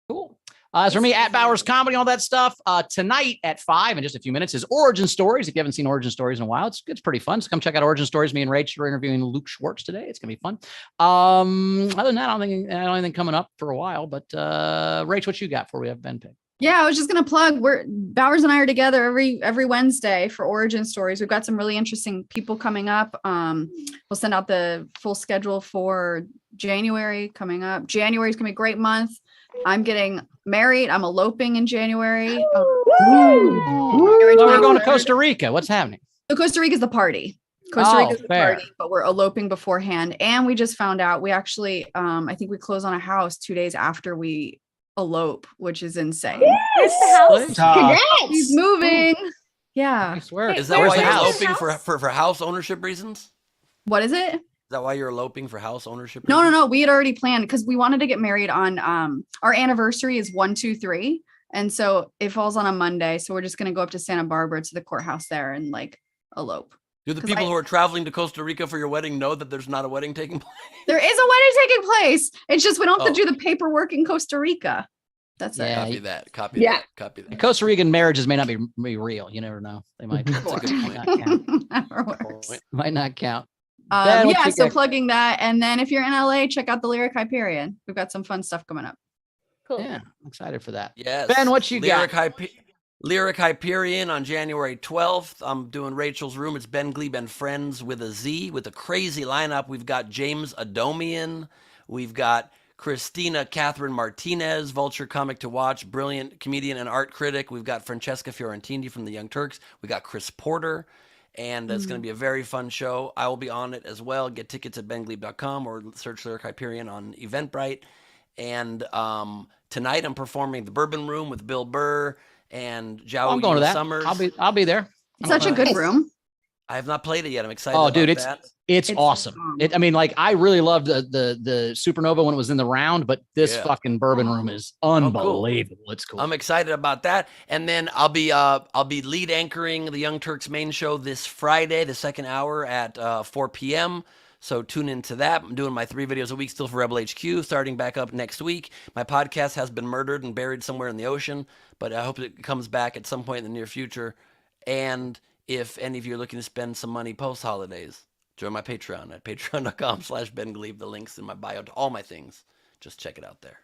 Speaker 2: Cool. As for me, at Bowers Comedy, all that stuff. Tonight at 5 in just a few minutes is Origin Stories. If you haven't seen Origin Stories in a while, it's pretty fun. So come check out Origin Stories. Me and Rach are interviewing Luke Schwartz today. It's gonna be fun. Other than that, I don't think anything coming up for a while. But Rach, what you got for we have Ben pick?
Speaker 4: Yeah, I was just gonna plug. Bowers and I are together every Wednesday for Origin Stories. We've got some really interesting people coming up. We'll send out the full schedule for January coming up. January is gonna be a great month. I'm getting married. I'm eloping in January.
Speaker 2: So we're going to Costa Rica. What's happening?
Speaker 4: So Costa Rica is the party. Costa Rica is the
Speaker 2: fair.
Speaker 4: party, but we're eloping beforehand. And we just found out we actually, I think we close on a house 2 days after we elope, which is insane.
Speaker 6: Where's the house?
Speaker 5: Congrats!
Speaker 4: He's moving. Yeah.
Speaker 2: I swear.
Speaker 1: Is that
Speaker 6: Where's
Speaker 1: why
Speaker 6: the
Speaker 1: you're
Speaker 6: house?
Speaker 1: eloping for house ownership reasons?
Speaker 4: What is it?
Speaker 1: Is that why you're eloping for house ownership?
Speaker 4: No.
Speaker 1: reasons?
Speaker 4: We had already planned because we wanted to get married on our anniversary is 1-2-3. And so it falls on a Monday. So we're just gonna go up to Santa Barbara to the courthouse there and like elope.
Speaker 1: Do the
Speaker 4: 'Cause
Speaker 1: people
Speaker 4: I-
Speaker 1: who are traveling to Costa Rica for your wedding know that there's not a wedding taking place?
Speaker 4: There is a wedding taking place. It's just we don't have
Speaker 1: Oh.
Speaker 4: to do the paperwork in Costa Rica. That's it.
Speaker 2: Yeah,
Speaker 1: Copy that. Copy
Speaker 5: Yeah.
Speaker 1: that. Copy that.
Speaker 2: Costa Rican marriages may not be real. You never know. They might.
Speaker 1: That's a good point.
Speaker 2: Not count.
Speaker 4: Never works.
Speaker 2: Might not count. Ben, what
Speaker 4: Yeah,
Speaker 2: you
Speaker 4: so
Speaker 2: got?
Speaker 4: plugging that. And then if you're in LA, check out the Lyric Hyperion. We've got some fun stuff coming up.
Speaker 6: Cool.
Speaker 2: Yeah, I'm excited for that.
Speaker 1: Yes.
Speaker 2: Ben, what you got?
Speaker 1: Lyric Hyperion on January 12th. I'm doing Rachel's Room. It's Ben Gleib and Friends with a Z, with a crazy lineup. We've got James Adomian. We've got Christina Catherine Martinez, Vulture comic to watch, brilliant comedian and art critic. We've got Francesca Fiorentini from the Young Turks. We got Chris Porter. And it's going to be a very fun show. I will be on it as well. Get tickets at bengleib.com or search Lyric Hyperion on Eventbrite. And tonight I'm performing the Bourbon Room with Bill Burr and Joey
Speaker 2: I'm going to that.
Speaker 1: Summers.
Speaker 2: I'll be there.
Speaker 4: It's such a good room.
Speaker 1: I have not played it yet. I'm excited.
Speaker 2: Oh,
Speaker 1: about
Speaker 2: dude, it's
Speaker 1: that.
Speaker 2: It's awesome. I mean, like I really loved the Supernova when it was in the round, but this fucking bourbon room is unbelievable. It's cool.
Speaker 1: I'm excited about that. And then I'll be lead anchoring the Young Turks main show this Friday, the second hour at 4 p.m. So tune into that. I'm doing my 3 videos a week still for Rebel HQ, starting back up next week. My podcast has been murdered and buried somewhere in the ocean, but I hope it comes back at some point in the near future. And if any of you are looking to spend some money post-holidays, join my Patreon at patreon.com/BenGleib. The link's in my bio to all my things. Just check it out there.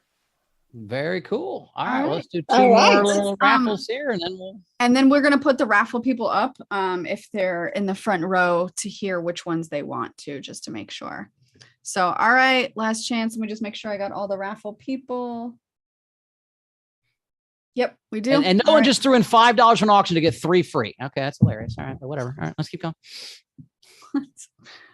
Speaker 2: Very cool. All right, let's do 2
Speaker 4: All right.
Speaker 2: more little raffles here, and then we'll.
Speaker 4: And then we're gonna put the raffle people up if they're in the front row to hear which ones they want to, just to make sure. So, all right, last chance. Let me just make sure I got all the raffle people. Yep, we do.
Speaker 2: And no one just threw in $5 for an auction to get 3 free. Okay, that's hilarious. All right, but whatever. All right, let's keep going.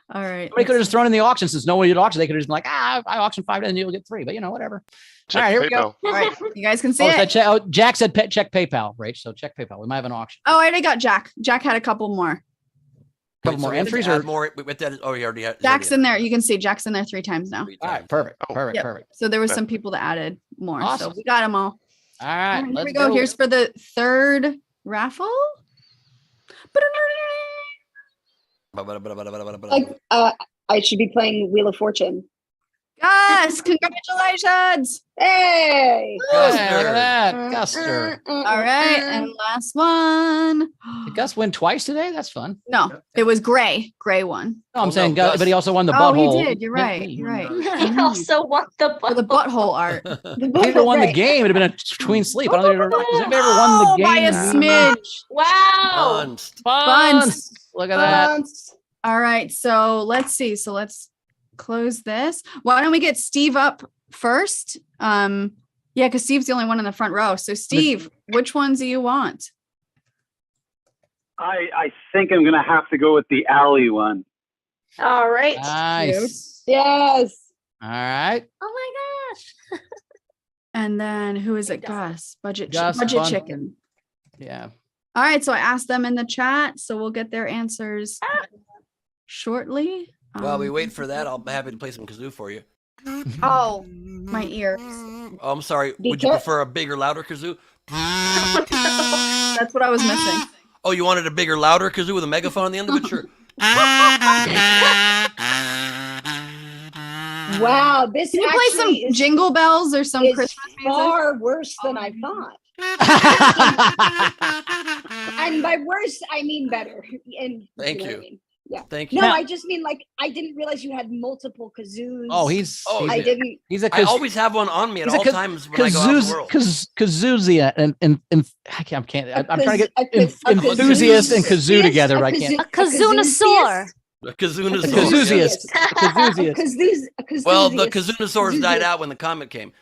Speaker 4: All right.
Speaker 2: Somebody could have just thrown in the auction since no one did auction. They could have just been like, I auction $5 and you'll get 3. But whatever.
Speaker 12: Check
Speaker 2: all right, here we go.
Speaker 12: PayPal.
Speaker 4: All right, you guys can see it.
Speaker 2: Jack said check PayPal, Rach. So check PayPal. We might have an auction.
Speaker 4: Oh, I already got Jack. Jack had a couple more.
Speaker 2: Couple more entries or
Speaker 1: more with that? Oh, you already had.
Speaker 4: Jack's in there. You can see Jack's in there 3 times now.
Speaker 2: All right, perfect.
Speaker 12: Oh.
Speaker 2: Perfect.
Speaker 4: Yep.
Speaker 2: Perfect.
Speaker 4: So there was some people that added more.
Speaker 2: Awesome.
Speaker 4: So we got them all.
Speaker 2: All right,
Speaker 4: Here
Speaker 2: let's
Speaker 4: we go. Here's for the 3rd raffle.
Speaker 5: I should be playing Wheel of Fortune.
Speaker 4: Yes, congratulations.
Speaker 5: Hey.
Speaker 2: Hey, look at that. Guster.
Speaker 4: All right, and last one.
Speaker 2: Did Gus win twice today? That's fun.
Speaker 4: No, it was Gray. Gray won.
Speaker 2: No, I'm saying Gus, but he also won the
Speaker 4: Oh,
Speaker 2: butthole.
Speaker 4: he did. You're right. You're right.
Speaker 3: I also want the
Speaker 4: For the butthole art.
Speaker 2: If he would have won the game, it would have been a between sleep. I don't think has anybody ever won the game?
Speaker 4: By a smidge.
Speaker 3: Wow.
Speaker 4: Buns.
Speaker 2: Look at that.
Speaker 4: All right, so let's see. So let's close this. Why don't we get Steve up first? Yeah, because Steve's the only one in the front row. So Steve, which ones do you want?
Speaker 8: I think I'm gonna have to go with the alley one.
Speaker 3: All right.
Speaker 2: Nice.
Speaker 5: Yes.
Speaker 2: All right.
Speaker 6: Oh my gosh.
Speaker 4: And then who is it? Gus. Budget
Speaker 2: Gus,
Speaker 4: budget
Speaker 2: fun.
Speaker 4: chicken.
Speaker 2: Yeah.
Speaker 4: All right, so I asked them in the chat, so we'll get their answers shortly.
Speaker 1: While we wait for that, I'll be happy to play some kazoo for you.
Speaker 4: Oh, my ears.
Speaker 1: Oh, I'm sorry. Would you prefer a bigger, louder kazoo?
Speaker 4: That's what I was missing.
Speaker 1: Oh, you wanted a bigger, louder kazoo with a megaphone on the end of it? Sure.
Speaker 5: Wow, this
Speaker 4: Can you play some
Speaker 5: actually
Speaker 4: jingle bells or some
Speaker 5: is
Speaker 4: Christmas music?
Speaker 5: far worse than I thought. And by worse, I mean better. And
Speaker 1: Thank
Speaker 5: know
Speaker 1: you.
Speaker 5: what I mean? Yeah.
Speaker 1: Thank you.
Speaker 5: No, I just mean like I didn't realize you had multiple kazoos.
Speaker 2: Oh, he's
Speaker 5: I didn't.
Speaker 2: He's a
Speaker 1: I always have one on me at all times when I go out in the world.
Speaker 2: Kazoosia and I can't. I'm trying to get
Speaker 5: a
Speaker 2: enthusiast and kazoo together, but I can't.
Speaker 6: A kazoonosaur.
Speaker 1: A kazoonosaur.
Speaker 2: Kazooziest.
Speaker 5: Kazooziest.
Speaker 1: Well, the kazoonosaurs died out when the comet came.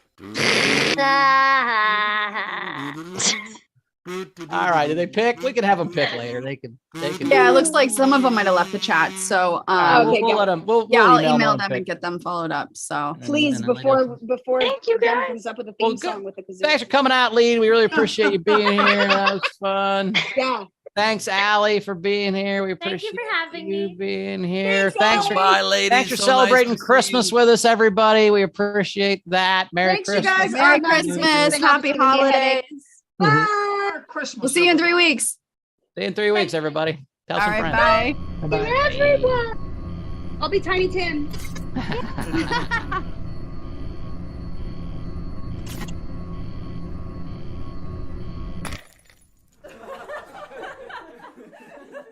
Speaker 2: All right, did they pick? We can have them pick later. They can.
Speaker 4: Yeah, it looks like some of them might have left the chat. So
Speaker 2: we'll let them. We'll
Speaker 4: I'll
Speaker 2: email
Speaker 4: email
Speaker 2: them
Speaker 4: them
Speaker 2: pick.
Speaker 4: and get them followed up. So
Speaker 5: Please,
Speaker 2: and then
Speaker 5: before
Speaker 3: Thank you,
Speaker 5: Jen
Speaker 3: guys.
Speaker 5: comes up with a theme song with the kazoo.
Speaker 2: Thanks for coming out, Lee. We really appreciate you being here. That was fun.
Speaker 5: Yeah.
Speaker 2: Thanks, Allie, for being here. We
Speaker 6: Thank you
Speaker 2: appreciate
Speaker 6: for having
Speaker 2: you
Speaker 6: me.
Speaker 2: being here.
Speaker 5: Thanks,
Speaker 1: Bye, ladies.
Speaker 2: Thanks for
Speaker 1: So
Speaker 2: celebrating
Speaker 1: nice to see
Speaker 2: Christmas
Speaker 1: you.
Speaker 2: with us, everybody. We appreciate that. Merry
Speaker 5: Thanks, you
Speaker 2: Christmas.
Speaker 5: guys.
Speaker 4: Merry
Speaker 5: Nice to
Speaker 4: Christmas,
Speaker 5: meet you.
Speaker 4: happy
Speaker 5: Thanks for giving me a headache.
Speaker 4: holidays.
Speaker 5: Bye.
Speaker 13: Christmas.
Speaker 4: We'll see you in 3 weeks.
Speaker 2: See you in 3 weeks, everybody. Tell
Speaker 4: All
Speaker 2: some
Speaker 4: right,
Speaker 2: friends.
Speaker 4: bye.
Speaker 2: Bye-bye.
Speaker 5: Everyone. I'll be Tiny Tim.